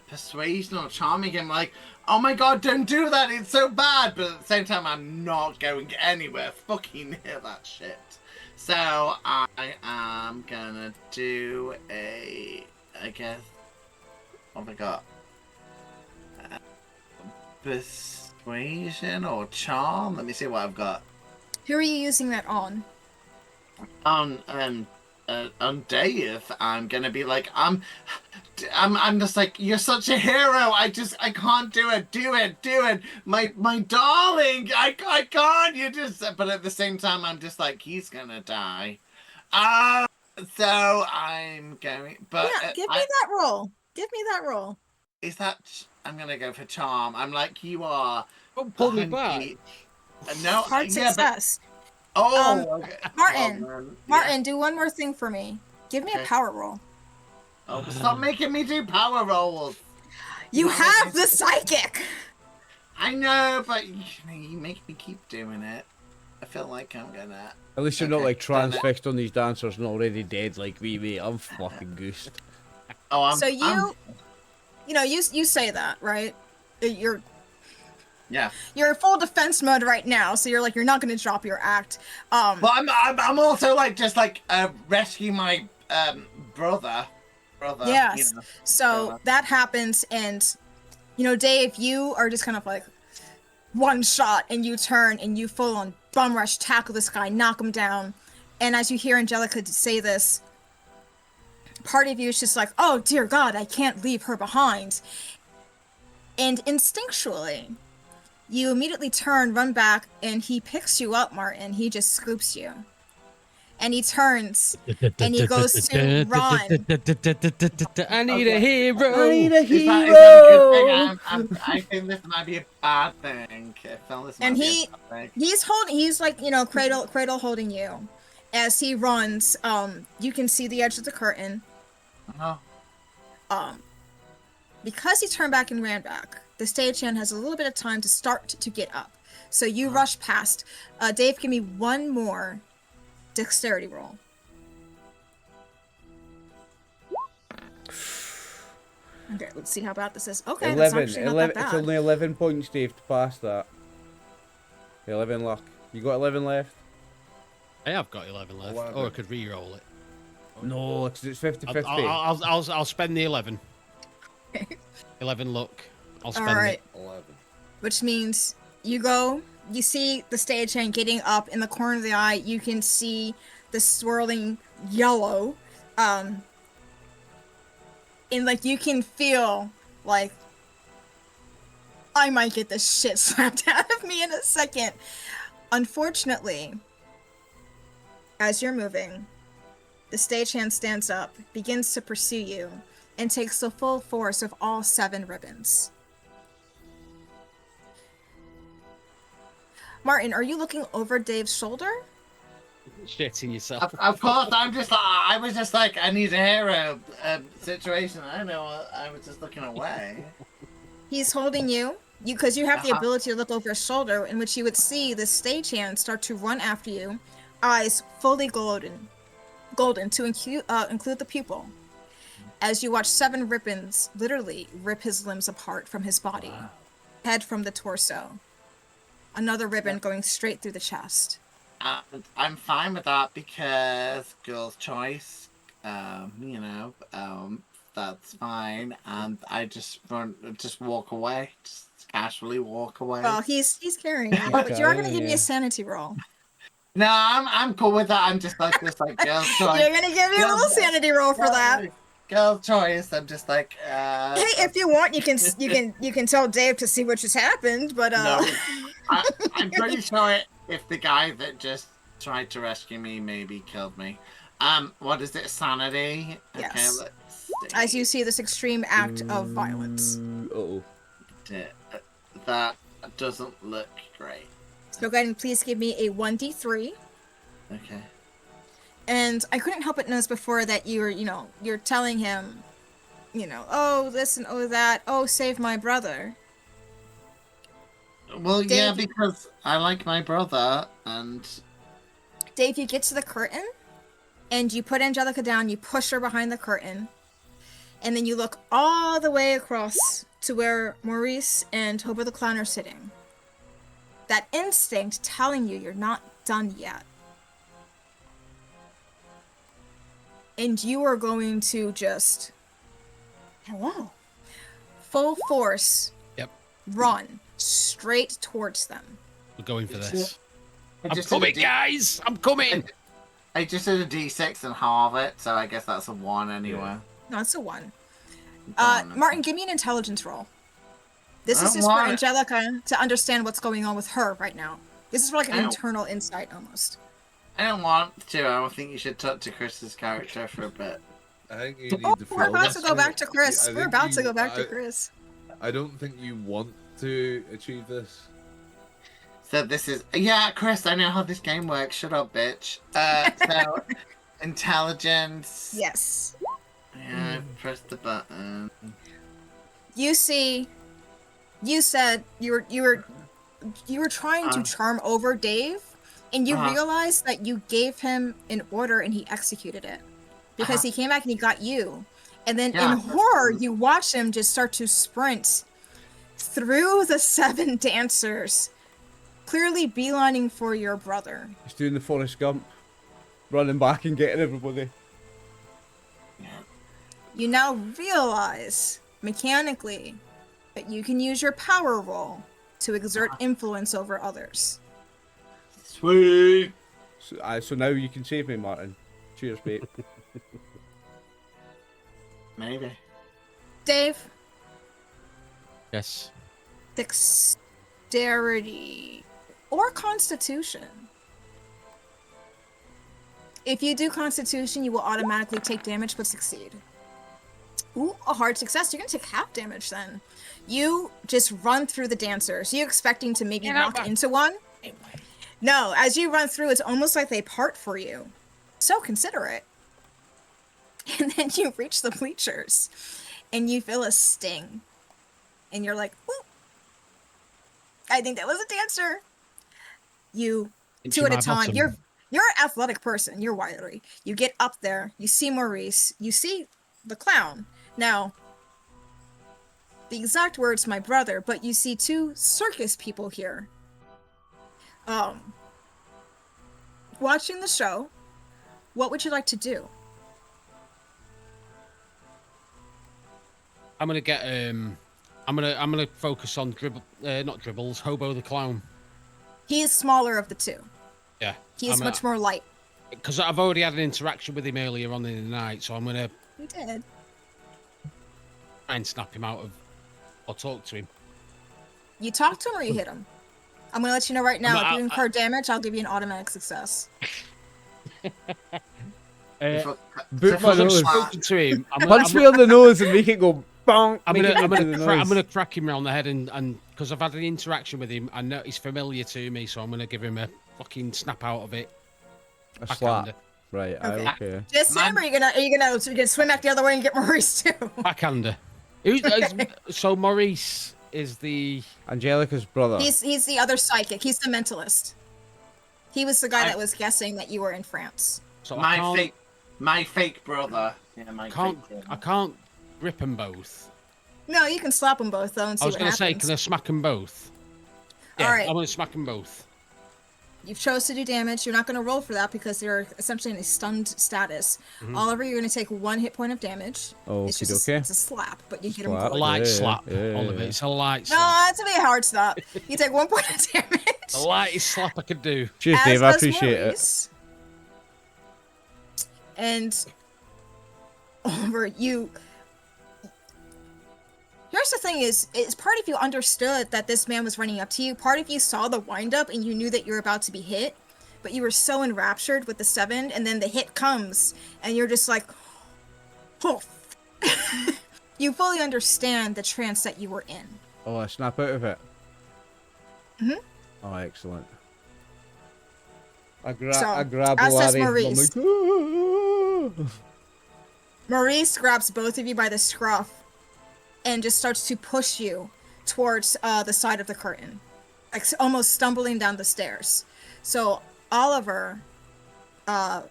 persuasion or charming him, like, oh my god, don't do that, it's so bad, but at the same time I'm not going anywhere fucking near that shit. So I am gonna do I guess, what have I got? Persuasion or charm? Let me see what I've got. Who are you using that on? On Dave, I'm gonna be like, I'm just like, you're such a hero. I can't do it. Do it, my darling. I can't. You just. But at the same time, I'm just like, he's gonna die. So I'm going. But yeah, give me that roll. Give me that roll. Is that? I'm gonna go for charm. I'm like, you are. Don't pull me back. No, Hard success. Okay. Martin, do one more thing for me. Give me a power roll. Oh, stop making me do power rolls. You have the psychic. I know, but you make me keep doing it. I feel like I'm gonna. At least you're not like transfixed on these dancers and already dead like me, mate. I'm fucking goosed. Oh, you say that, right? You're in full defense mode right now, so you're not gonna drop your act. But I'm also like just like rescue my brother. Yes. You know, so brother. that happens, and Dave, you are just kind of like one shot, and you turn and you full on bum rush tackle this guy, knock him down, and as you hear Angelica say this, part of you is just like, oh dear God, I can't leave her behind, and instinctually. You immediately turn, run back, and he picks you up, Martin. He just scoops you. And he turns, and he goes to run. I need a hero. I need a Is that hero. a good thing? I think this might be a bad thing. And he's like, cradle holding you. As he runs, you can see the edge of the curtain. Because he turned back and ran back, the stagehand has a little bit of time to start to get up. So you rush past. Dave, give me one more dexterity roll. Okay, let's see how bad this is. Okay, that's actually not that bad. It's only 11 points, Dave, to pass that. 11 luck. You got 11 left? I have got 11 left. 11. Or I could re-roll it. No, it's 50-50. I'll spend the 11. 11 luck. I'll spend Alright. it. 11. Which means you see the stagehand getting up in the corner of the eye. You can see the swirling yellow. And you can feel like I might get the shit slapped out of me in a second. Unfortunately, as you're moving, the stagehand stands up, begins to pursue you, and takes the full force of all 7 ribbons. Martin, are you looking over Dave's shoulder? Shitting yourself. Of course, I was just like, I need a hero situation. I don't know. I was just looking away. He's holding you. because you have the Uh-huh. ability to look over his shoulder, in which you would see the stagehand start to run after you, eyes fully golden to include the pupil. As you watch 7 ribbons literally rip his limbs apart from his body, head from the torso, another ribbon going straight through the chest. And I'm fine with that because girl's choice. That's fine. And I just walk away, just casually walk away. Well, he's carrying you, but you are going to give me a sanity roll. No, I'm cool with that. I'm just like this, like girl's choice. You're going to give me a little sanity roll for that. Girl's choice. I'm just like. Hey, if you want, you can tell Dave to see what just happened, but No, I'm pretty sure if the guy that just tried to rescue me maybe killed me. What is it? Sanity. Yes. Okay, let's see. As you see this extreme act of violence. Uh-oh. That doesn't look great. So go ahead and please give me a 1d3. Okay. And I couldn't help but notice before that you're telling him, oh this and oh that, oh save my brother. Well, Dave, yeah, because I like my brother, and Dave, you get to the curtain, and you put Angelica down, you push her behind the curtain, and then you look all the way across to where Maurice and Hobo the Clown are sitting. That instinct telling you you're not done yet. And you are going to just, hello, full force, run straight towards them. We're going for this. I I'm coming, guys! I'm coming! I just did a d6 and halve it, so I guess that's a 1 anyway. No, it's a 1. Darn. Martin, give me an intelligence roll. This I is just want for it. Angelica to understand what's going on with her right now. This is for like an I don't- internal insight almost. I don't want to. I don't think you should talk to Chris's character for a bit. I think you need Oh, to we're fill about this to go back out. to Chris. I We're think about to you- go back to Chris. I don't think you want to achieve this. So this is Chris. I know how this game works. Shut up, bitch. So intelligence. Yes. Yeah, press the button. You see, you said you were trying to charm over Dave, and you realized that you gave him an order and he executed it. Because he came back and he got you. And then in horror, you watch him just start to sprint through the 7 dancers, clearly beelining for your brother. He's doing the Forrest Gump. Running back and getting everybody. You now realize, mechanically, that you can use your power roll to exert influence over others. Sweet. So now you can save me, Martin. Cheers, mate. Maybe. Dave, Yes. dexterity or constitution. If you do constitution, you will automatically take damage but succeed. Ooh, a hard success. You're gonna take half damage then. You just run through the dancers. You expecting to maybe knock into one? No, as you run through, it's almost like they part for you. So considerate. And then you reach the bleachers, and you feel a sting. And you're like, whoop. I think that was a dancer. You, Into two at a my time, bottom. you're an athletic person. You're wiry. You get up there. You see Maurice. You see the clown. Now, the exact words, my brother, but you see 2 circus people here. Watching the show, what would you like to do? I'm gonna get I'm gonna focus on not dribbles, Hobo the Clown. He is smaller of the 2. Yeah. He is much more light. Because I've already had an interaction with him earlier on in the night, so I'm gonna You did. try and snap him out of or talk to him. You talk to him or you hit him? I'm gonna let you know right now, if you I- incur damage, I'll give you an automatic success. Boot my nose. Spoken to him. Punch me on the nose and make it go bong. I'm Make it gonna, go to the nose. I'm gonna crack him round the head and because I've had an interaction with him, I know he's familiar to me, so I'm gonna give him a fucking snap out of it. A Backhander. slap. Right, Okay. okay. Just Sam, are you gonna swim back the other way and get Maurice too? Backhander. So Maurice, is the... Angelica's brother. He's the other psychic. He's the mentalist. He was the guy that was guessing that you were in France. So My fake brother. Yeah, I can't grip them both. No, you can slap them both though and see I was what going to say, happens. can I smack them both? Yeah, All right. I'm going to smack them both. You've chose to do damage. You're not going to roll for that because they're essentially in a stunned status. Oliver, you're going to take 1 hit point of damage. Oh, it's just okay. it's a slap, but you hit him Slap. A good. light Yeah, slap, yeah, Oliver. yeah. It's a light No, slap. that's going to be a hard slap. You take 1 point of damage. The lightest slap I could do. Cheers, As Dave. I does appreciate it. Maurice. And Oliver, here's the thing is part of you understood that this man was running up to you. Part of you saw the wind-up and you knew that you were about to be hit. But you were so enraptured with the 7, and then the hit comes, and you're just like, oh. You fully understand the trance that you were in. Oh, I snap out of it. Mhm. Oh, excellent. I So, grab as says Larry. Maurice. I'm like, "Ah." Maurice grabs both of you by the scruff and just starts to push you towards the side of the curtain, like almost stumbling down the stairs. So Oliver, Oliver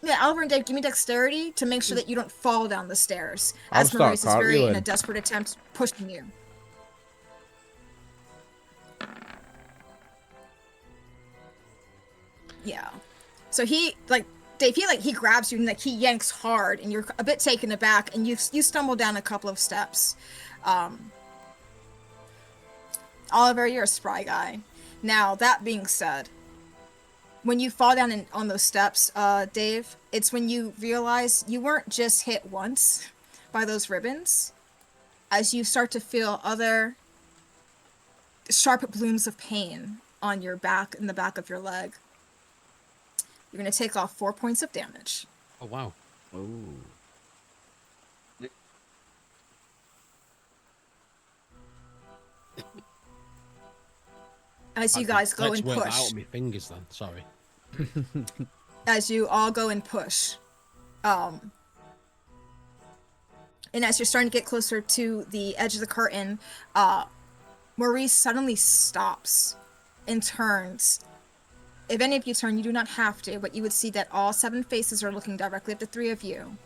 and Dave, give me dexterity to make sure that you don't fall down the stairs, I'll as start Maurice is very in a cartwheeling. desperate attempt pushing you. Yeah. So he Dave, he grabs you and he yanks hard, and you're a bit taken aback, and you stumble down a couple of steps. Oliver, you're a spry guy. Now, that being said, when you fall down on those steps, Dave, it's when you realize you weren't just hit once by those ribbons. As you start to feel other sharp blooms of pain on your back and the back of your leg. You're going to take off 4 points of damage. Oh, wow. Ooh. As you guys go and Let's work that push. out with my fingers then. Sorry. As you all go and push. And as you're starting to get closer to the edge of the curtain, Maurice suddenly stops and turns. If any of you turn, you do not have to, but you would see that all 7 faces are looking directly at the 3 of you.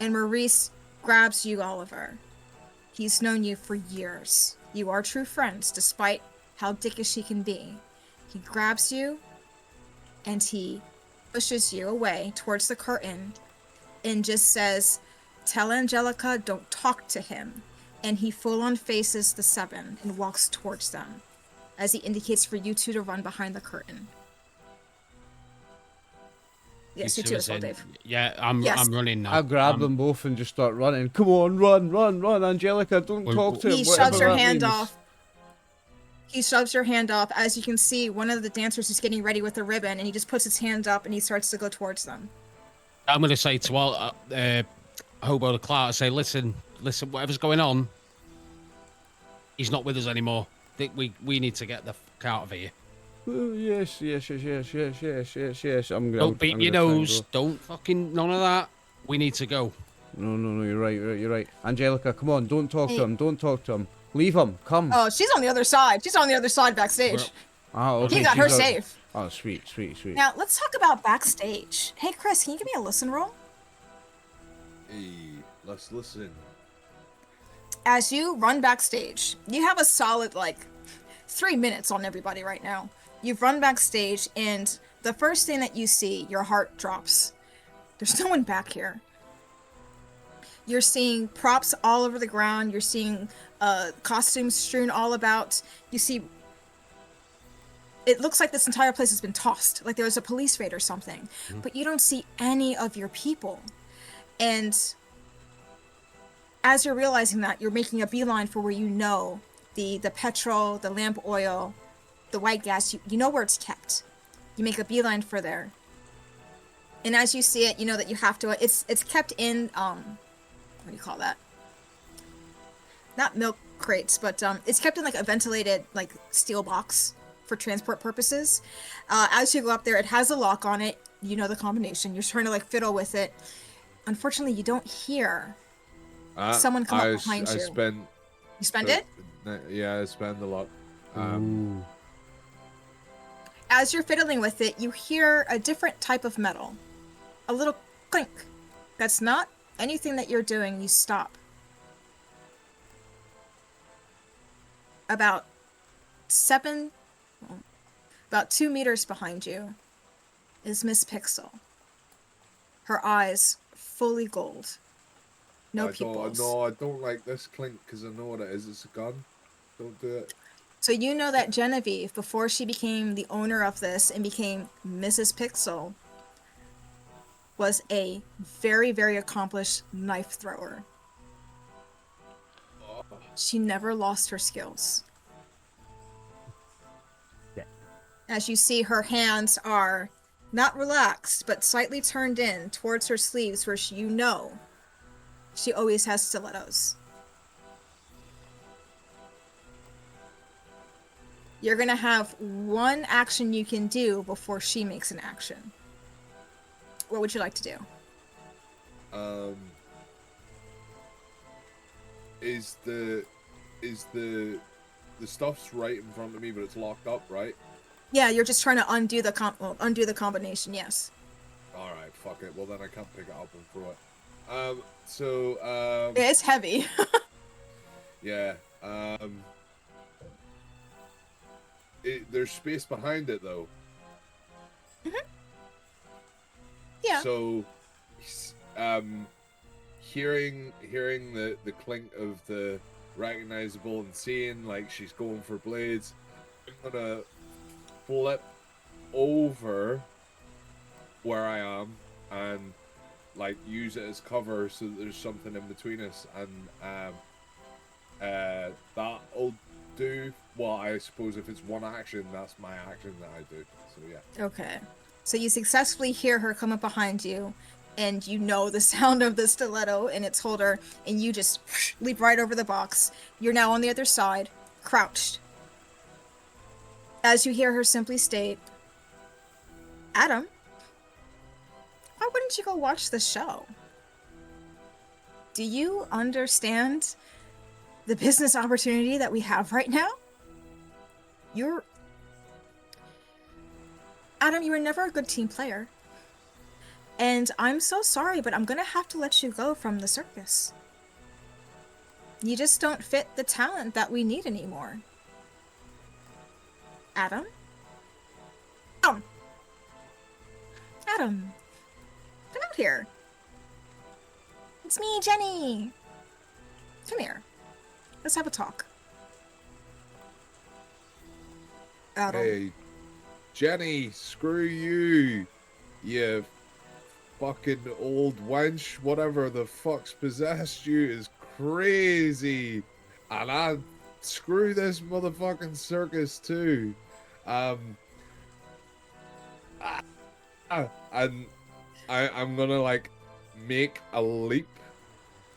And Maurice grabs you, Oliver. He's known you for years. You are true friends, despite how dickish he can be. He grabs you, and he pushes you away towards the curtain, and just says, "Tell Angelica, don't talk to him." And he full-on faces the 7 and walks towards them, as he indicates for you 2 to run behind the curtain. Yes, you 2 as well, Dave. Yeah, I'm running now. I grab them both and just start running. Come on, run, Angelica, don't talk to him. He whatever shoves your that hand means. off. He shoves your hand off. As you can see, one of the dancers is getting ready with the ribbon, and he just puts his hand up and he starts to go towards them. I'm going to say to all Hobo the Clout, I say, listen, whatever's going on, he's not with us anymore. We need to get the fuck out of here. Oh, yes. Don't beat your nose. Don't fucking none of that. We need to go. No, you're right. Angelica, come on, don't talk to him. Leave him, come. Oh, she's on the other side. She's on the other side backstage. Okay, He got her she's out. safe. Oh, sweet. Now, let's talk about backstage. Hey, Chris, can you give me a listen roll? Hey, let's listen. As you run backstage, you have a solid, 3 minutes on everybody right now. You've run backstage, and the first thing that you see, your heart drops. There's no one back here. You're seeing props all over the ground. You're seeing costumes strewn all about. You see, it looks like this entire place has been tossed, like there was a police raid or something. But you don't see any of your people. And as you're realizing that, you're making a beeline for where you know the petrol, the lamp oil, the white gas, you know where it's kept. You make a beeline for there. And as you see it, you know that you have to, it's kept in, what do you call that? Not milk crates, but it's kept in a ventilated steel box for transport purposes. As you go up there, it has a lock on it. You know the combination. You're trying to fiddle with it. Unfortunately, you don't hear someone come up behind you. You spend But, it? yeah, I spend a lot. Ooh. As you're fiddling with it, you hear a different type of metal. A little clink. That's not anything that you're doing. You stop. About 2 meters behind you is Miss Pixel. Her eyes fully gold. No pupils. No, I don't like this clink because I know what it is. It's a gun. Don't do it. So you know that Genevieve, before she became the owner of this and became Mrs. Pixel, was a very, very accomplished knife thrower. She never lost her skills. Yeah. As you see, her hands are not relaxed, but slightly turned in towards her sleeves, where you know she always has stilettos. You're gonna have one action you can do before she makes an action. What would you like to do? Is the stuff's right in front of me, but it's locked up, right? Yeah, you're just trying to undo the combination. Yes. All right, fuck it. Well, then I can't pick it up and throw it. It's heavy. Yeah. There's space behind it though. Yeah. So, hearing the clink of the recognizable and seeing like she's going for blades, I'm gonna flip over where I am and like use it as cover so that there's something in between us, and that'll do. Well, I suppose if it's one action, that's my action that I do. So yeah. Okay. So you successfully hear her come up behind you, and you know the sound of the stiletto in its holder, and you just leap right over the box. You're now on the other side, crouched. As you hear her simply state, Adam, why wouldn't you go watch the show? Do you understand the business opportunity that we have right now? Adam, you were never a good team player. And I'm so sorry, but I'm gonna have to let you go from the circus. You just don't fit the talent that we need anymore. Adam? Adam, come out here. It's me, Jenny. Come here. Let's have a talk. Adam. Hey, Jenny, screw you, you fucking old wench. Whatever the fuck's possessed you is crazy, and I screw this motherfucking circus too. And I'm gonna like make a leap.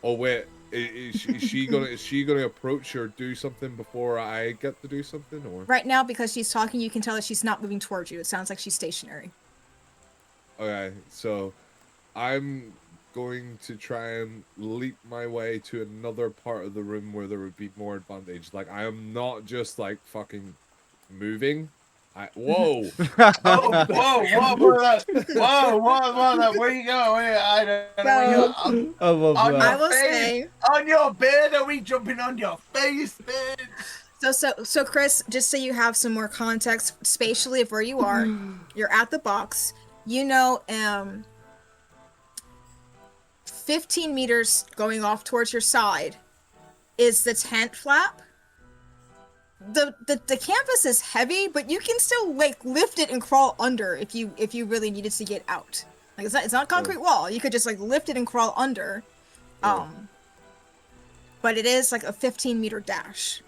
Oh wait, is she gonna approach or do something before I get to do something, or Right now, because she's talking, you can tell that she's not moving towards you. It sounds like she's stationary. okay? So I'm going to try and leap my way to another part of the room where there would be more advantage. Like I am not just like fucking moving. Whoa! Whoa! Where you going? I don't know where you are. I love On that. I your will face. say- On your bed? Are we jumping on your face, bitch? So Chris, just so you have some more context spatially of where you are, you're at the box. You know, 15 meters going off towards your side is the tent flap. The canvas is heavy, but you can still like lift it and crawl under if you really needed to get out. Like it's not a concrete wall. You could just like lift it and crawl under. But it is like a 15-meter dash.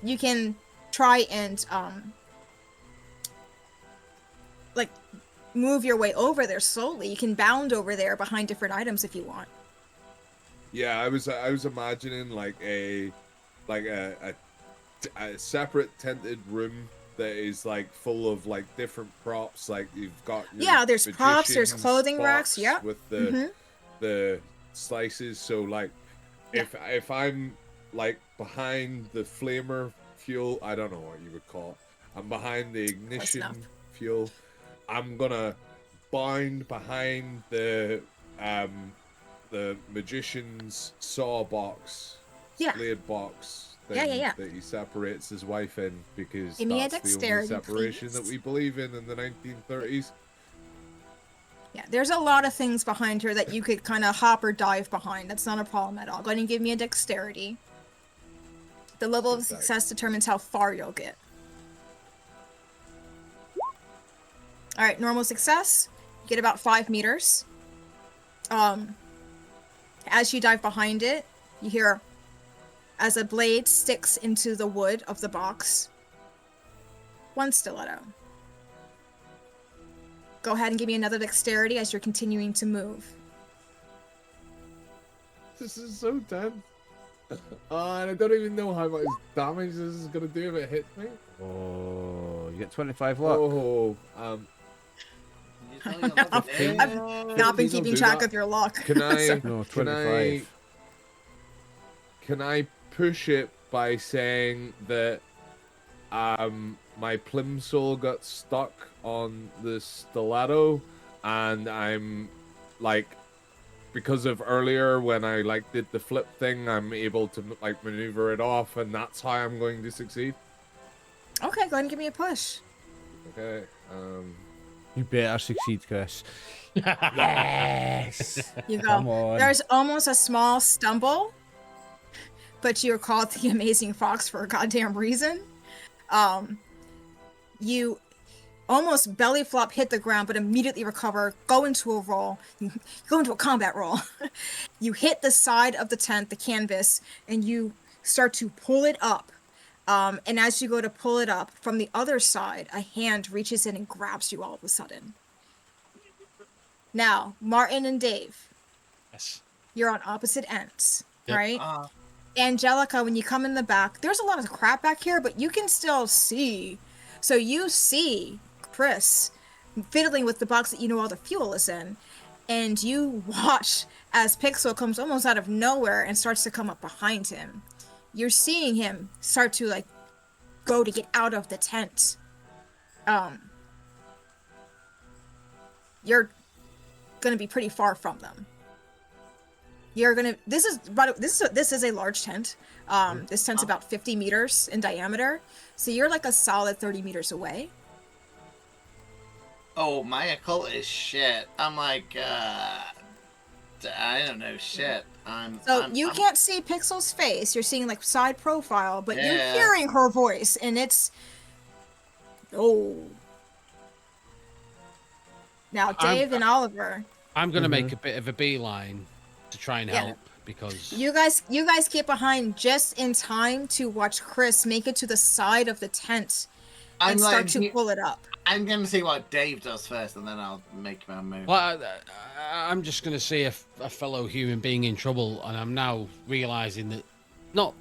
You can try and like move your way over there slowly. You can bound over there behind different items if you want. Yeah, I was imagining like a separate tented room that is like full of like different props. Like you've got there's props, there's magician's clothing racks, box yeah. with the slices. So like if I'm like behind the flamer fuel. I don't know what you would call it. I'm behind the ignition fuel. I'm gonna bind behind the magician's saw box, blade box thing that he separates his wife in, because Give me a that's the only dexterity, separation please. that we believe in the 1930s. Yeah, there's a lot of things behind her that you could kind of hop or dive behind. That's not a problem at all. Go ahead and give me a dexterity. The level of success determines how far you'll get. All right, normal success. You get about 5 meters. As you dive behind it, you hear as a blade sticks into the wood of the box. 1 stiletto. Go ahead and give me another dexterity as you're continuing to move. This is so tense. And I don't even know how much damage this is gonna do if it hits me. Oh, you get 25 luck. Oh, I've not been keeping track of your luck. Can I? No, 25. Can I push it by saying that my plimsoll got stuck on the stiletto, and I'm like, because of earlier when I like did the flip thing, I'm able to like maneuver it off, and that's how I'm going to succeed. Okay, go ahead and give me a push. Okay. You better succeed, Chris. Yes! You go. Come on. There's almost a small stumble, but you're called the Amazing Fox for a goddamn reason. You almost belly flop, hit the ground, but immediately recover, go into a roll, go into a combat roll. You hit the side of the tent, the canvas, and you start to pull it up. And as you go to pull it up, from the other side, a hand reaches in and grabs you all of a sudden. Now, Martin and Dave. Yes. You're on opposite ends, Yep. right? Angelica, when you come in the back, there's a lot of crap back here, but you can still see. So you see Chris fiddling with the box that you know all the fuel is in, and you watch as Pixel comes almost out of nowhere and starts to come up behind him. You're seeing him start to like go to get out of the tent. You're gonna be pretty far from them. You're gonna. This is a large tent. This tent's about 50 meters in diameter, so you're like a solid 30 meters away. Oh, my occult is shit. I'm like, I don't know shit. I'm Can't see Pixel's face. You're seeing like side profile, but you're Yeah. hearing her voice, and it's Now, Dave and Oliver. I'm gonna make a bit of a beeline to try and help because You guys get behind just in time to watch Chris make it to the side of the tent and start to pull it up. I'm gonna see what Dave does first, and then I'll make my move. Well, I'm just gonna see a fellow human being in trouble, and I'm now realizing that not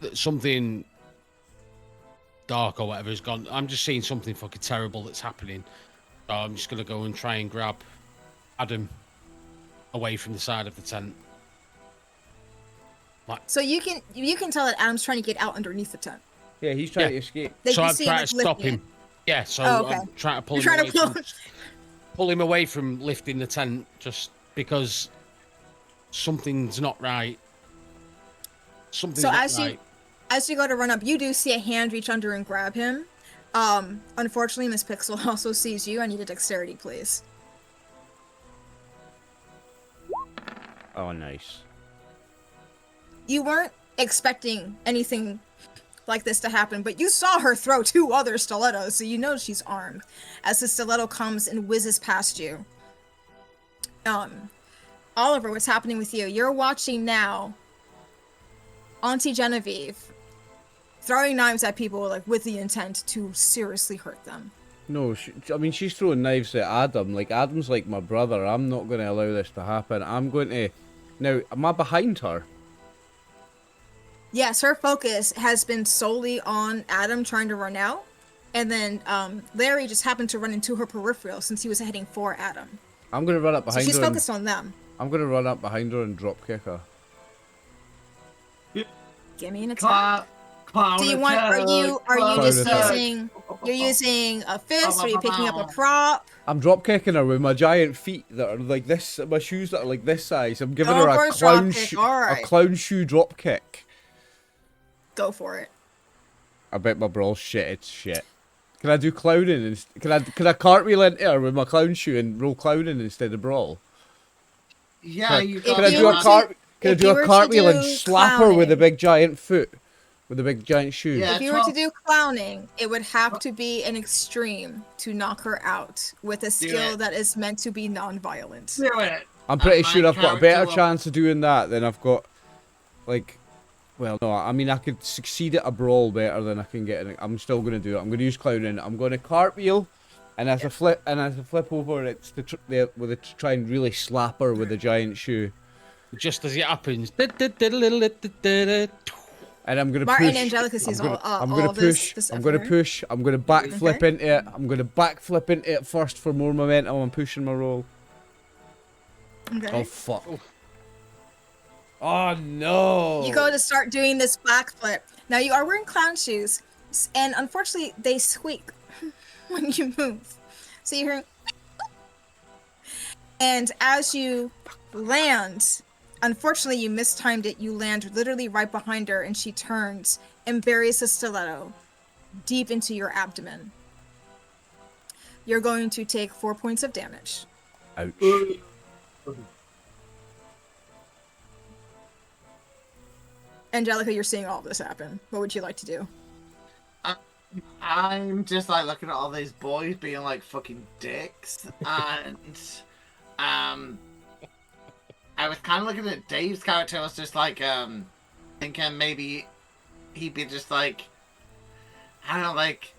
that something dark or whatever has gone. I'm just seeing something fucking terrible that's happening. So I'm just gonna go and try and grab Adam away from the side of the tent. So you can tell that Adam's trying to get out underneath the tent. Yeah, he's trying to escape. So I'm trying to stop him. Yeah, so I'm trying to pull him away. Pull him away from lifting the tent just because something's not right. As you go to run up, you do see a hand reach under and grab him. Unfortunately, Miss Pixel also sees you. I need a dexterity, please. Oh, nice. You weren't expecting anything like this to happen, but you saw her throw 2 other stilettos, so you know she's armed. As the stiletto comes and whizzes past you. Oliver, what's happening with you? You're watching now Auntie Genevieve throwing knives at people like with the intent to seriously hurt them. No, she's throwing knives at Adam. Like, Adam's like my brother. I'm not going to allow this to happen. I'm going to... Now, am I behind her? Yes, her focus has been solely on Adam trying to run out. And then Larry just happened to run into her peripheral since he was heading for Adam. I'm going to run up behind her. So she's focused on them. I'm going to run up behind her and drop kick her. Give me an attack. Do you want? Are you just using? You're using a fist, or are you picking up a prop? I'm drop kicking her with my giant feet that are like this. My shoes that are like this size. I'm giving Go her for a a drop kick, shoe, alright. a clown shoe drop kick. Go for it. I bet my brawl's shit. It's shit. Can I do clowning? Can I cartwheel into her with my clown shoe and roll clowning instead of brawl? Yeah, Can I do a cartwheel and slap her with a big giant foot? With a big giant shoe. Yeah, if you were to do clowning, it would have to be an extreme to knock her out with a skill that is meant to be non-violent. Do it. I'm pretty sure I've got a better chance of doing that than I've got, like, well, no, I mean, I could succeed at a brawl better than I can get it. I'm still going to do it. I'm going to use clowning. I'm going to cartwheel, and as I flip over, it's to try and really slap her with a giant shoe. Just as it happens. And I'm gonna Martin push. Angelica sees I'm gonna push. I'm gonna push. I'm gonna backflip into it. I'm gonna backflip into it first for more momentum. I'm pushing my roll. Okay. Oh fuck. Oh no. You go to start doing this backflip. Now you are wearing clown shoes, and unfortunately they squeak when you move. So you're hearing. And as you land. Unfortunately, you mistimed it. You land literally right behind her, and she turns and buries a stiletto deep into your abdomen. You're going to take 4 points of damage. Ouch. Angelica, you're seeing all of this happen. What would you like to do? I'm just like looking at all these boys being like fucking dicks, and I was kind of looking at Dave's character. I was just like, thinking maybe he'd be just like, I don't know, like,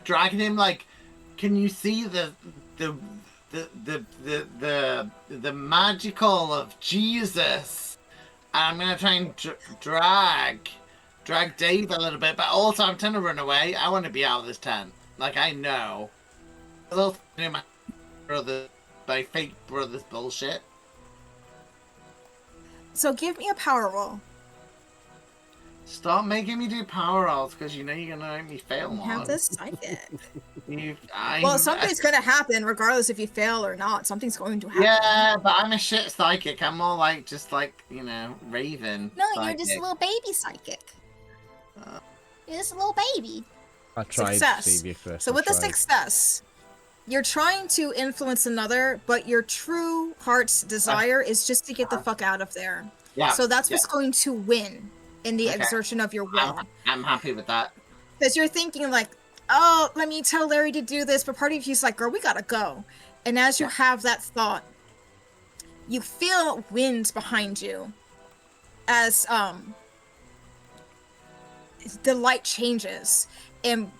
dragging him. Like, can you see the magical of Jesus? And I'm gonna try and drag Dave a little bit, but also I'm trying to run away. I want to be out of this tent. Like, I know. My fake brother's bullshit. So give me a power roll. Stop making me do power rolls, because you know you're gonna make me fail You one. have this psychic. Well, something's gonna happen regardless if you fail or not. Something's going to happen. Yeah, but I'm a shit psychic. I'm more like just like, you know, Raven. No, psychic. you're just a little baby psychic. You're just a little baby. I tried Success. to save you, Chris. So with the success, you're trying to influence another, but your true heart's desire is just to get the fuck out of there. Yeah. So that's what's going to win in the exertion of your will. I'm happy with that. Because you're thinking like, oh, let me tell Larry to do this, but part of you's like, girl, we gotta go. And as you have that thought, you feel wind behind you as the light changes, and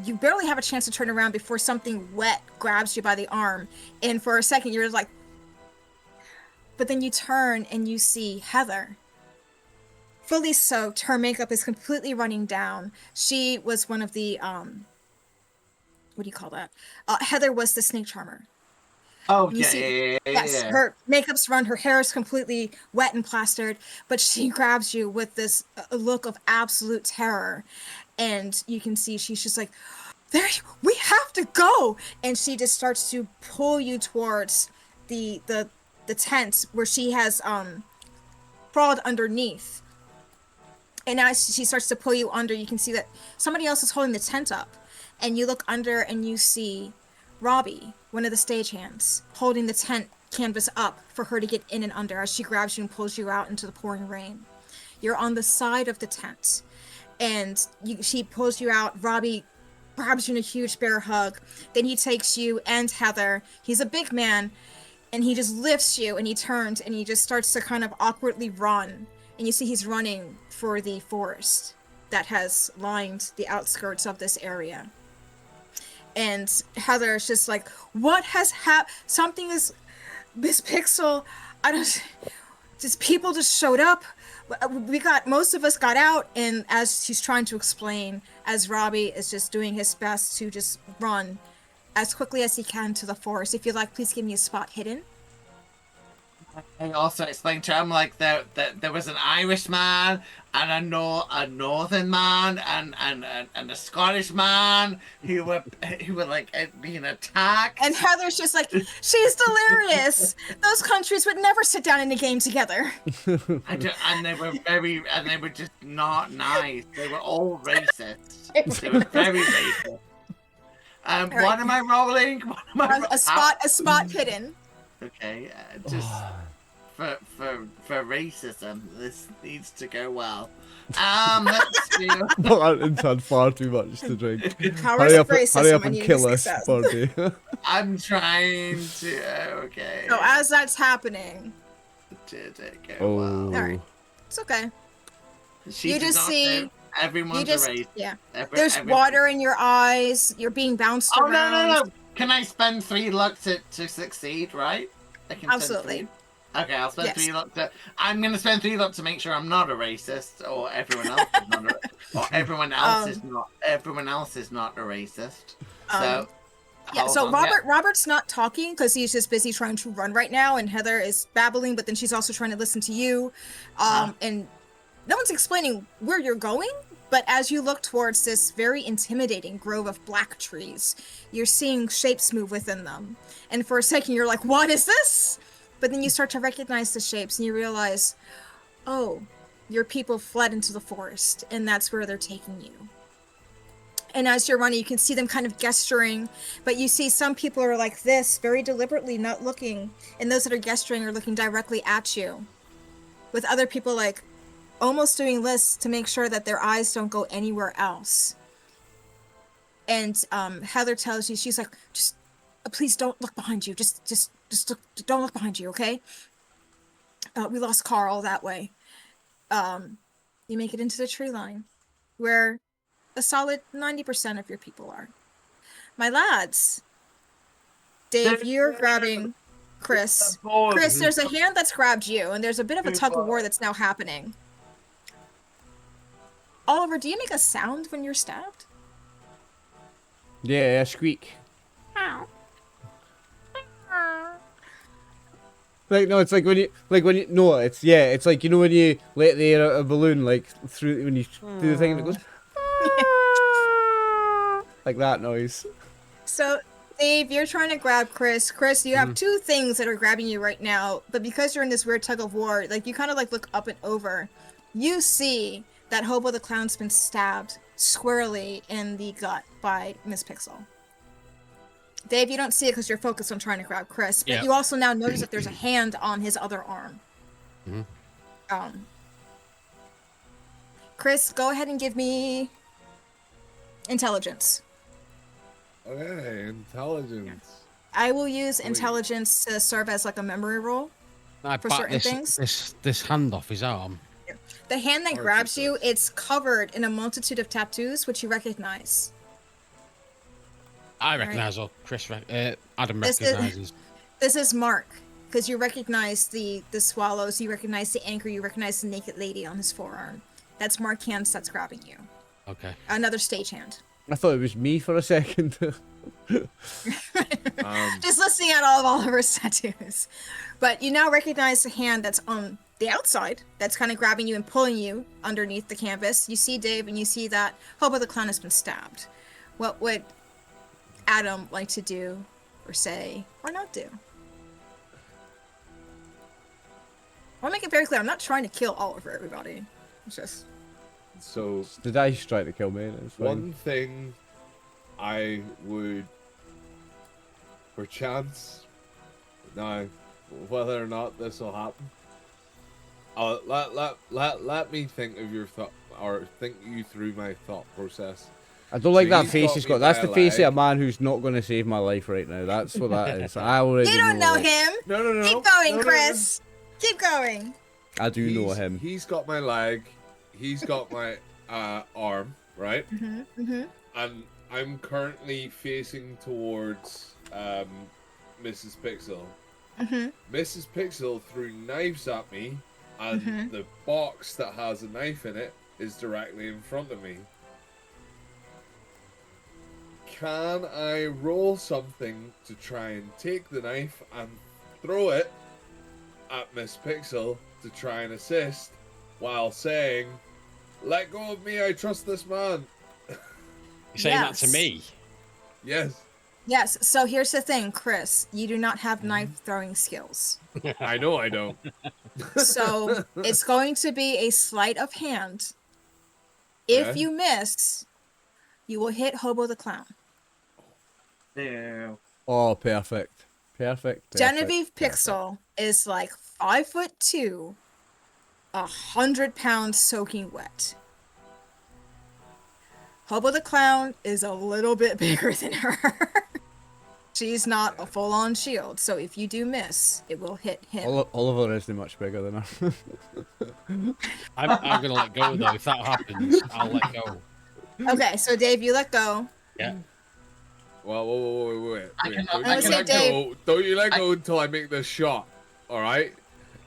you barely have a chance to turn around before something wet grabs you by the arm, and for a second you're like, but then you turn and you see Heather, fully soaked. Her makeup is completely running down. She was one of the what do you call that? Heather was the snake charmer. Oh, Yes, her makeup's run, her hair is completely wet and plastered, but she grabs you with this look of absolute terror. And you can see she's just like, we have to go! And she just starts to pull you towards the tent where she has crawled underneath. And as she starts to pull you under, you can see that somebody else is holding the tent up. And you look under and you see Robbie, one of the stagehands, holding the tent canvas up for her to get in and under as she grabs you and pulls you out into the pouring rain. You're on the side of the tent, and she pulls you out. Robbie grabs you in a huge bear hug. Then he takes you and Heather. He's a big man, and he just lifts you, and he turns, and he just starts to kind of awkwardly run. And you see he's running for the forest that has lined the outskirts of this area. And Heather is just like, what has happened? Something is... Miss Pixel, people just showed up. Most of us got out, and as she's trying to explain, as Robbie is just doing his best to just run as quickly as he can to the forest. If you'd like, please give me a spot hidden. I also explained to him like that there was an Irish man and a northern man and a Scottish man who were like being attacked. And Heather's just like, she's delirious. Those countries would never sit down in a game together. And they were just not nice. They were all racist. They were very racist. right. What am I rolling? What am I A spot hidden. Okay, just for racism, this needs to go well. Let's do. Martin's had far too much to drink. How Hurry is up, racism hurry up when and you kill use us, success? Birdie. I'm trying to. Okay. So as that's happening, Did it go Oh. well? Alright. it's okay. She You did just not see- know everyone's You just, erased. yeah. Every- There's every- water in your eyes. You're being bounced Oh around. no! Can I spend 3 luck to succeed? Right? I can spend Absolutely. 3. Okay, I'll spend Yes. 3 luck to. I'm gonna spend 3 luck to make sure I'm not a racist, or everyone else is not. Or everyone else is not. Everyone else is not a racist. So. Yeah, hold so on, yeah. Robert's not talking because he's just busy trying to run right now, and Heather is babbling, but then she's also trying to listen to you. And no one's explaining where you're going, but as you look towards this very intimidating grove of black trees, you're seeing shapes move within them. And for a second, you're like, what is this? But then you start to recognize the shapes, and you realize, oh, your people fled into the forest, and that's where they're taking you. And as you're running, you can see them kind of gesturing, but you see some people are like this, very deliberately not looking, and those that are gesturing are looking directly at you. With other people like almost doing this to make sure that their eyes don't go anywhere else. And Heather tells you, she's like, just please don't look behind you. Just look, don't look behind you, okay? We lost Carl that way. You make it into the tree line, where a solid 90% of your people are. My lads, Dave, you're grabbing Chris. Chris, there's a hand that's grabbed you, and there's a bit of a tug of war that's now happening. Oliver, do you make a sound when you're stabbed? Yeah, squeak. Ow. Like no, it's like when you no, it's like you know when you let the air out of a balloon like through when you do the thing and it goes like that noise. So, Dave, you're trying to grab Chris. Chris, you have 2 things that are grabbing you right now, but because you're in this weird tug of war, like you kind of like look up and over. You see that Hobo the Clown's been stabbed squarely in the gut by Miss Pixel. Dave, you don't see it because you're focused on trying to grab Chris, but you also now notice that there's a hand on his other arm. Chris, go ahead and give me intelligence. Okay, intelligence. I will use intelligence to serve as like a memory roll. I For bat certain things? this hand off his arm. The hand that grabs you, it's covered in a multitude of tattoos, which you recognize. I recognise, or Adam This is- recognises. This is Mark, because you recognize the swallows, you recognize the anchor, you recognize the naked lady on his forearm. That's Mark Hands that's grabbing you. Okay. Another stagehand. I thought it was me for a second. Just listening at all of Oliver's tattoos. But you now recognize the hand that's on the outside, that's kind of grabbing you and pulling you underneath the canvas. You see Dave, and you see that Hobo the Clown has been stabbed. What would Adam like to do, or say, or not do? I want to make it very clear, I'm not trying to kill Oliver, everybody. It's just... So The dice tried to kill me. It's fine. one thing I would, perchance, now whether or not this will happen, let me think of your thought, or think you through my thought process. I don't like So that he's face got he's me got. That's by the a face of a leg. man who's not going to save my life right now. That's what that is. I already You don't know it. him! No. Keep going, No. Chris! Keep going! I do know him. He's got my leg. He's got my arm, right? And I'm currently facing towards Mrs. Pixel. Mrs. Pixel threw knives at me, and the box that has a knife in it is directly in front of me. Can I roll something to try and take the knife and throw it at Miss Pixel to try and assist while saying, "Let go of me, I trust this man." You're saying that to Yes. me? Yes, Yes, so here's the thing, Chris. You do not have knife throwing skills. I know I don't. So it's going to be a sleight of hand. If Okay. you miss, you will hit Hobo the Clown. Ew. Oh, perfect. Perfect. Genevieve perfect. Pixel is like 5'2", 100 pounds soaking wet. Hobo the Clown is a little bit bigger than her. She's not a full-on shield, so if you do miss, it will hit him. Oliver isn't much bigger than her. I'm gonna let go though. If that happens, I'll let go. Okay, so Dave, you let go. Yeah. Well, wait. I can- Don't I you can- let Dave- go. Don't you let go until I make this shot. All right.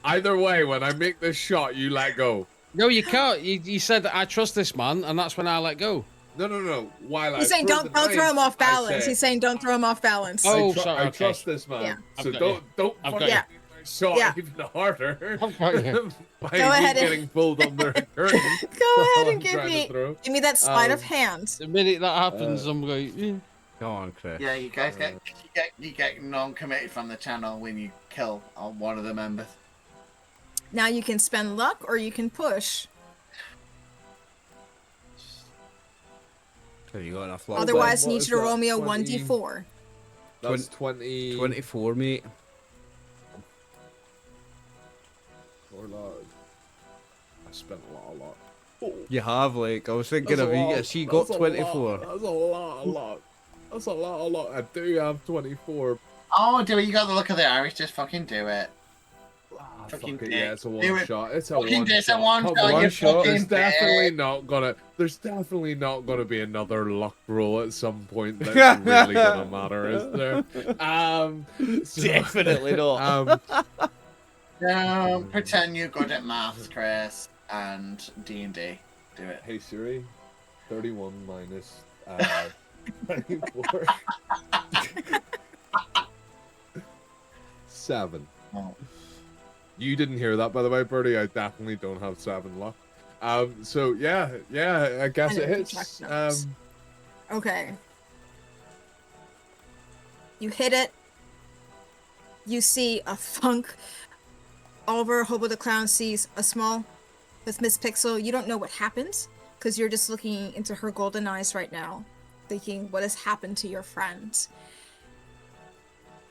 Either way, when I make this shot, you let go. No, you can't. You said that I trust this man, and that's when I let go. No. While He's saying don't throw him off balance. He's saying don't throw him off balance. Oh, I sorry, I okay. trust this man. Yeah. So I've got don't I've fucking got make my shot Yeah. even harder. I've got you. By Go ahead and- getting pulled under a curtain. Go ahead while and I'm trying to throw. give me that sleight of Um, hand. The minute that happens, I'm going. Come on, Chris. Yeah, you guys get non-committed from the channel when you kill one of the members. Now you can spend luck or you can push. Have you got enough luck? Otherwise, what need is you to that, roll me a 20? 1d4. That's 20. 24, mate. Or lot. I spent a lot. Oh, You have, like, I was thinking that's of a you. lot. She got That's a 24. lot. That's a lot. That's a lot. I do have 24. Oh, do it. You got the look of the Irish. Just fucking do it. Fuck Fucking it, yeah, it's a do one it. shot. It's a Fucking one do it. It's a shot. one Come shot, on. you There's fucking definitely bitch. not gonna. There's definitely not gonna be another luck roll at some point that's really gonna matter, is there? So- Definitely not. Don't pretend you're good at maths, Chris, and D&D. Do it. Hey Siri, 31 minus 24. 7. Oh. You didn't hear that, by the way, Birdie. I definitely don't have 7 luck. So yeah, I guess I it know, hits. check notes. Okay. You hit it. You see a thunk. Oliver, Hobo the Clown sees a small with Miss Pixel. You don't know what happened because you're just looking into her golden eyes right now, thinking what has happened to your friend.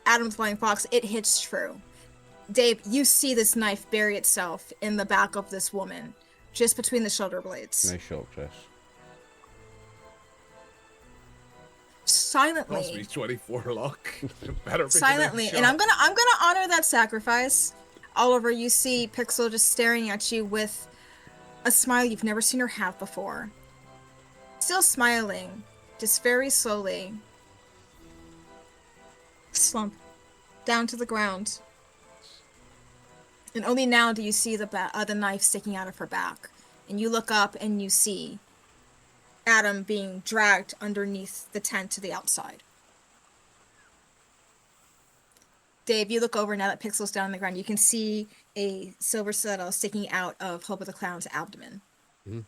Adam the Flying Fox, it hits true. Dave, you see this knife bury itself in the back of this woman, just between the shoulder blades. Nice shot, Chris. Cost me Silently. 24 luck. Better be Silently, and I'm gonna honor that sacrifice. Oliver, you see Pixel just staring at you with a smile you've never seen her have before. Still smiling, just very slowly. Slump down to the ground. And only now do you see the knife sticking out of her back. And you look up and you see Adam being dragged underneath the tent to the outside. Dave, you look over now that Pixel's down on the ground. You can see a silver saddle sticking out of Hobo the Clown's abdomen. Mhm.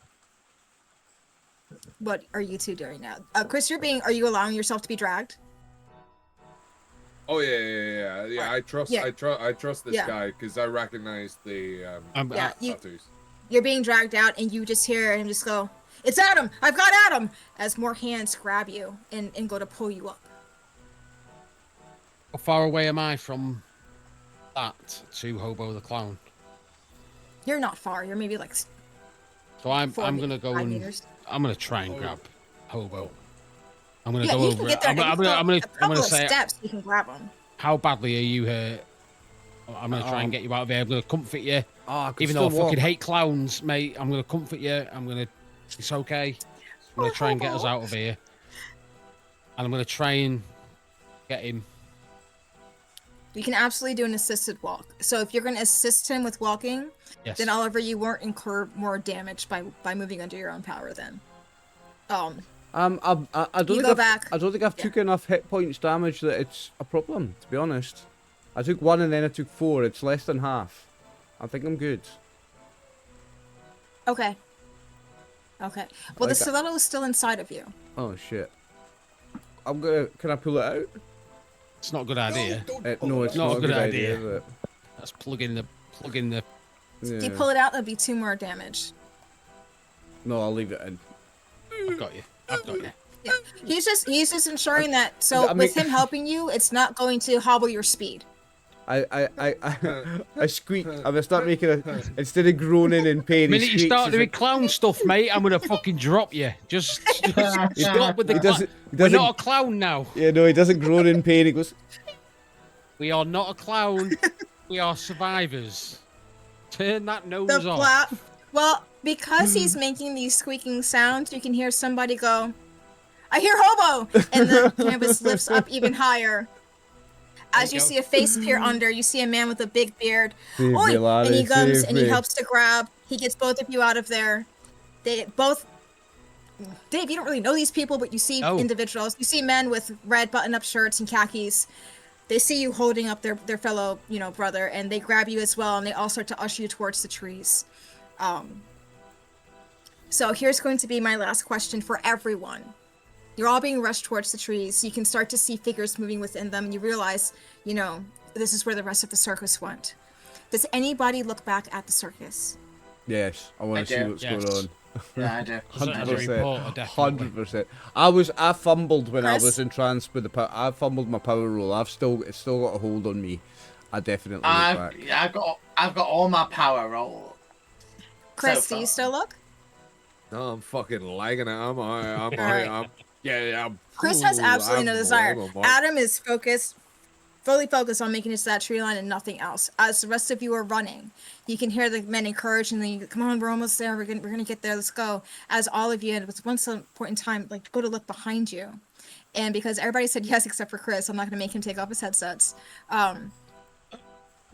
What are you two doing now? Chris, are you allowing yourself to be dragged? Oh yeah. I trust this Yeah. guy because I recognize the Yeah, tattoos. You're being dragged out and you just hear him just go, "It's Adam! I've got Adam!" As more hands grab you and go to pull you up. How far away am I from that to Hobo the Clown? You're not far. You're maybe like So I'm 4 gonna go 5 and meters. I'm gonna try and grab Hobo. I'm gonna Yeah, go you over can it. get there. I'm gonna a couple of say, steps. You can grab him. how badly are you hurt? I'm gonna try and get you out of here. I'm gonna comfort you. Ah, Even though I fucking hate clowns, mate, I'm gonna comfort you. It's okay. I'm gonna try and get us out of here. And I'm gonna try and get him. You can absolutely do an assisted walk. So if you're going to assist him with walking, Yes. then Oliver, you won't incur more damage by moving under your own power. Then, I don't You think go I've, back. I don't think I've Yeah. took enough hit points damage that it's a problem, to be honest. I took 1 and then I took 4. It's less than half. I think I'm good. Okay. Okay. Well, the Like that. stiletto is still inside of you. Oh shit. I'm gonna. Can I pull it out? It's not a good idea. No, it's not a good idea. Is it? Let's plug in the. Yeah. If you pull it out, it'll be 2 more damage. No, I'll leave it in. I've got you. I've got you. Yeah. He's just ensuring that. So I mean- with him helping you, it's not going to hobble your speed. I squeak. I'm gonna start making a. Instead of groaning in pain, The he minute you squeaks start as doing a- clown stuff, mate, I'm gonna fucking drop you. Just stop with the He clown. doesn't. He We're doesn't. not a clown now. Yeah, no, he doesn't groan in pain. He goes. We are not a clown. We are survivors. Turn that nose The off. Well, because he's making these squeaking sounds, you can hear somebody go, "I hear hobo!" And the canvas lifts up even higher. As you go. see a face appear under, you see a man with a big beard. Save Oi! me, laddie, And he comes save and he me. helps to grab. He gets both of you out of there. They both. Dave, you don't really know these people, but you see Oh. individuals. You see men with red button-up shirts and khakis. They see you holding up their fellow, brother, and they grab you as well, and they all start to usher you towards the trees. So here's going to be my last question for everyone. You're all being rushed towards the trees. You can start to see figures moving within them, and you realize, this is where the rest of the circus went. Does anybody look back at the circus? Yes, I want to see do. what's Yes. going on. Yeah, I do. As a 100%. reporter, definitely. 100%. I fumbled when I Chris? was in trance with the power. I fumbled my power roll. It's still got a hold on me. I definitely look back. I've got all my power roll. Chris, So do you far. still look? No, I'm fucking lagging it. I'm Alright. yeah. Chris has absolutely no desire. I'm Adam is fully focused on making it to that tree line and nothing else. As the rest of you are running, you can hear the men encouragingly, "Come on, we're almost there. We're gonna get there. Let's go." As all of you, and it was once a point in time, like go to look behind you, and because everybody said yes except for Chris, I'm not gonna make him take off his headsets.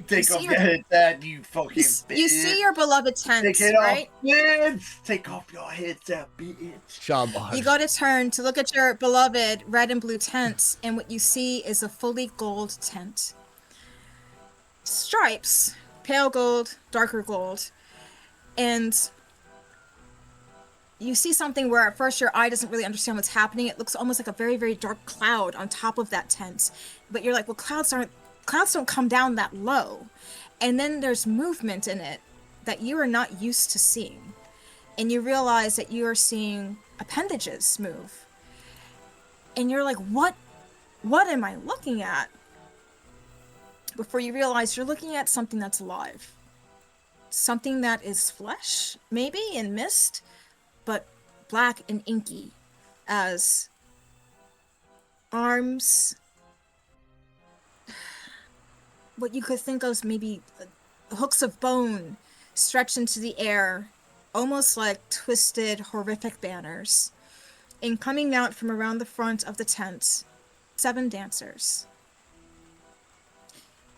Take You off see your your- headset, you fucking You see your beloved tent, Take it right? off, bitch! Take off your headset, bitch! Shabash. You go to turn to look at your beloved red and blue tents, and what you see is a fully gold tent. Stripes, pale gold, darker gold, and you see something where at first your eye doesn't really understand what's happening. It looks almost like a very, very dark cloud on top of that tent. But you're like, well, clouds don't come down that low. And then there's movement in it that you are not used to seeing. And you realize that you are seeing appendages move. And you're like, what am I looking at? Before you realize you're looking at something that's alive. Something that is flesh, maybe, and mist, but black and inky as arms. What you could think of as maybe hooks of bone stretched into the air, almost like twisted, horrific banners. And coming out from around the front of the tent, 7 dancers,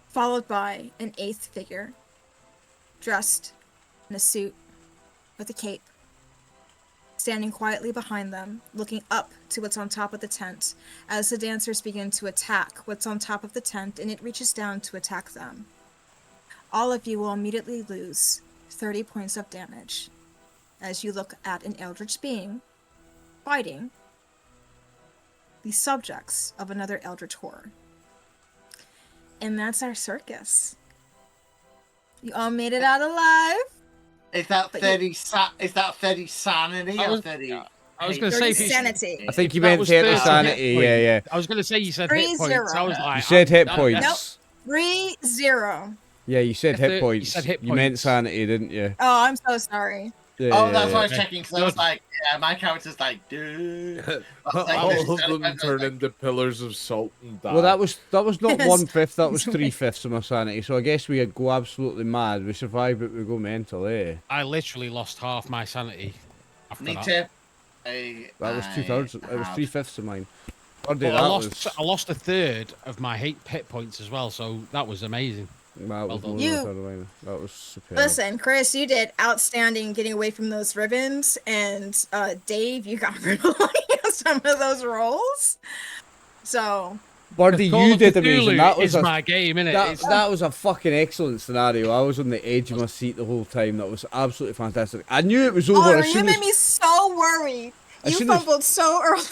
followed by an 8th figure, dressed in a suit with a cape, standing quietly behind them, looking up to what's on top of the tent, as the dancers begin to attack what's on top of the tent, and it reaches down to attack them. All of you will immediately lose 30 points of damage, as you look at an eldritch being fighting the subjects of another eldritch horror. And that's our circus. You all made it out alive. Is that But 30 is that 30 sanity or 30? I was going to 30 say, if you- sanity. I think you That meant was 30 30 sanity. hit Yeah. I was going to say you said 3-0. hit points. I was like, You said hit I'm- points. 3-0. Yeah, you said If hit you points. said hit You meant points. sanity, didn't you? Oh, I'm so sorry. Yeah, Oh, yeah, that's why I was yeah. checking. So I was like, yeah, my character's like, dude. like, All this of is- them turn into pillars of salt and die. Well, that was not Yes. 1/5. That was 3/5 of my sanity. So I guess we'd go absolutely mad. We survived, but we go mental, eh? I literally lost half my sanity after Me that. too. That was 2/3. It was 3/5 of mine. Bloody, But that I lost a third of my hit points as well, so that was amazing. That was Well more done. than a third of mine. That was superb. Listen, Chris, you did outstanding getting away from those ribbons, and Dave, you got rid of some of those rolls. So Birdie, Call you of did Cthulhu amazing. That was is my game, innit? that was a fucking excellent scenario. I was on the edge of my seat the whole time. That was absolutely fantastic. I knew it was over Oh, as you soon made as me so worried. as You soon as- fumbled so early.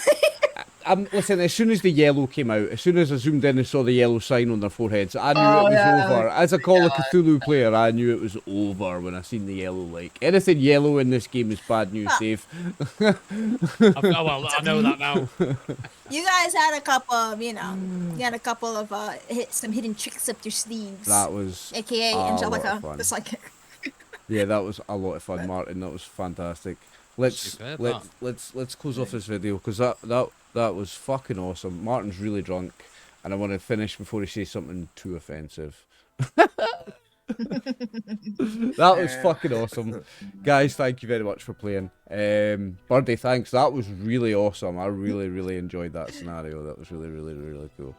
listen, as soon as the yellow came out, as soon as I zoomed in and saw the yellow sign on their foreheads, I knew it was over. As a Call of Cthulhu player, I knew it was over when I seen the yellow. Like, anything yellow in this game is bad news, Dave. Oh, well, I know that now. You guys had a couple of, you had a couple of some hidden tricks up your sleeves. That was AKA a lot of Angelica, fun. the psychic. Yeah, that was a lot of fun, Martin. That was fantastic. Let's Superb, let's close off this video because that was fucking awesome. Martin's really drunk, and I want to finish before he says something too offensive. That was fucking awesome, guys. Thank you very much for playing. Birdie, thanks. That was really awesome. I really enjoyed that scenario. That was really cool.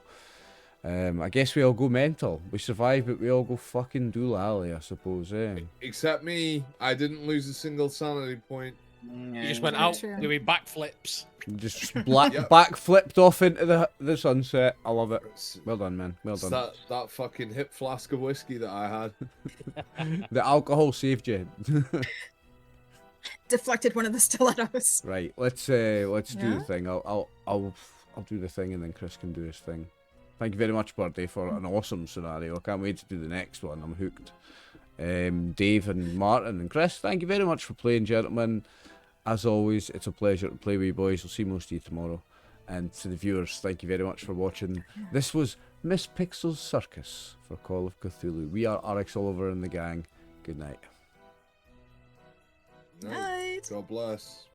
I guess we all go mental. We survive, but we all go fucking doolally, I suppose. Except me, I didn't lose a single sanity point. You just went out doing backflips. Just backflipped off into the sunset. I love it. Well done, man. Well done. That fucking hip flask of whiskey that I had. The alcohol saved you. Deflected one of the stilettos. Right. Let's do the thing. I'll do the thing, and then Chris can do his thing. Thank you very much, Birdie, for an awesome scenario. I can't wait to do the next one. I'm hooked. Dave and Martin and Chris, thank you very much for playing, gentlemen. As always, it's a pleasure to play with you boys. We'll see most of you tomorrow. And to the viewers, thank you very much for watching. This was Miss Pixel's Circus for Call of Cthulhu. We are RxOliver and the gang. Good night. Night. God bless.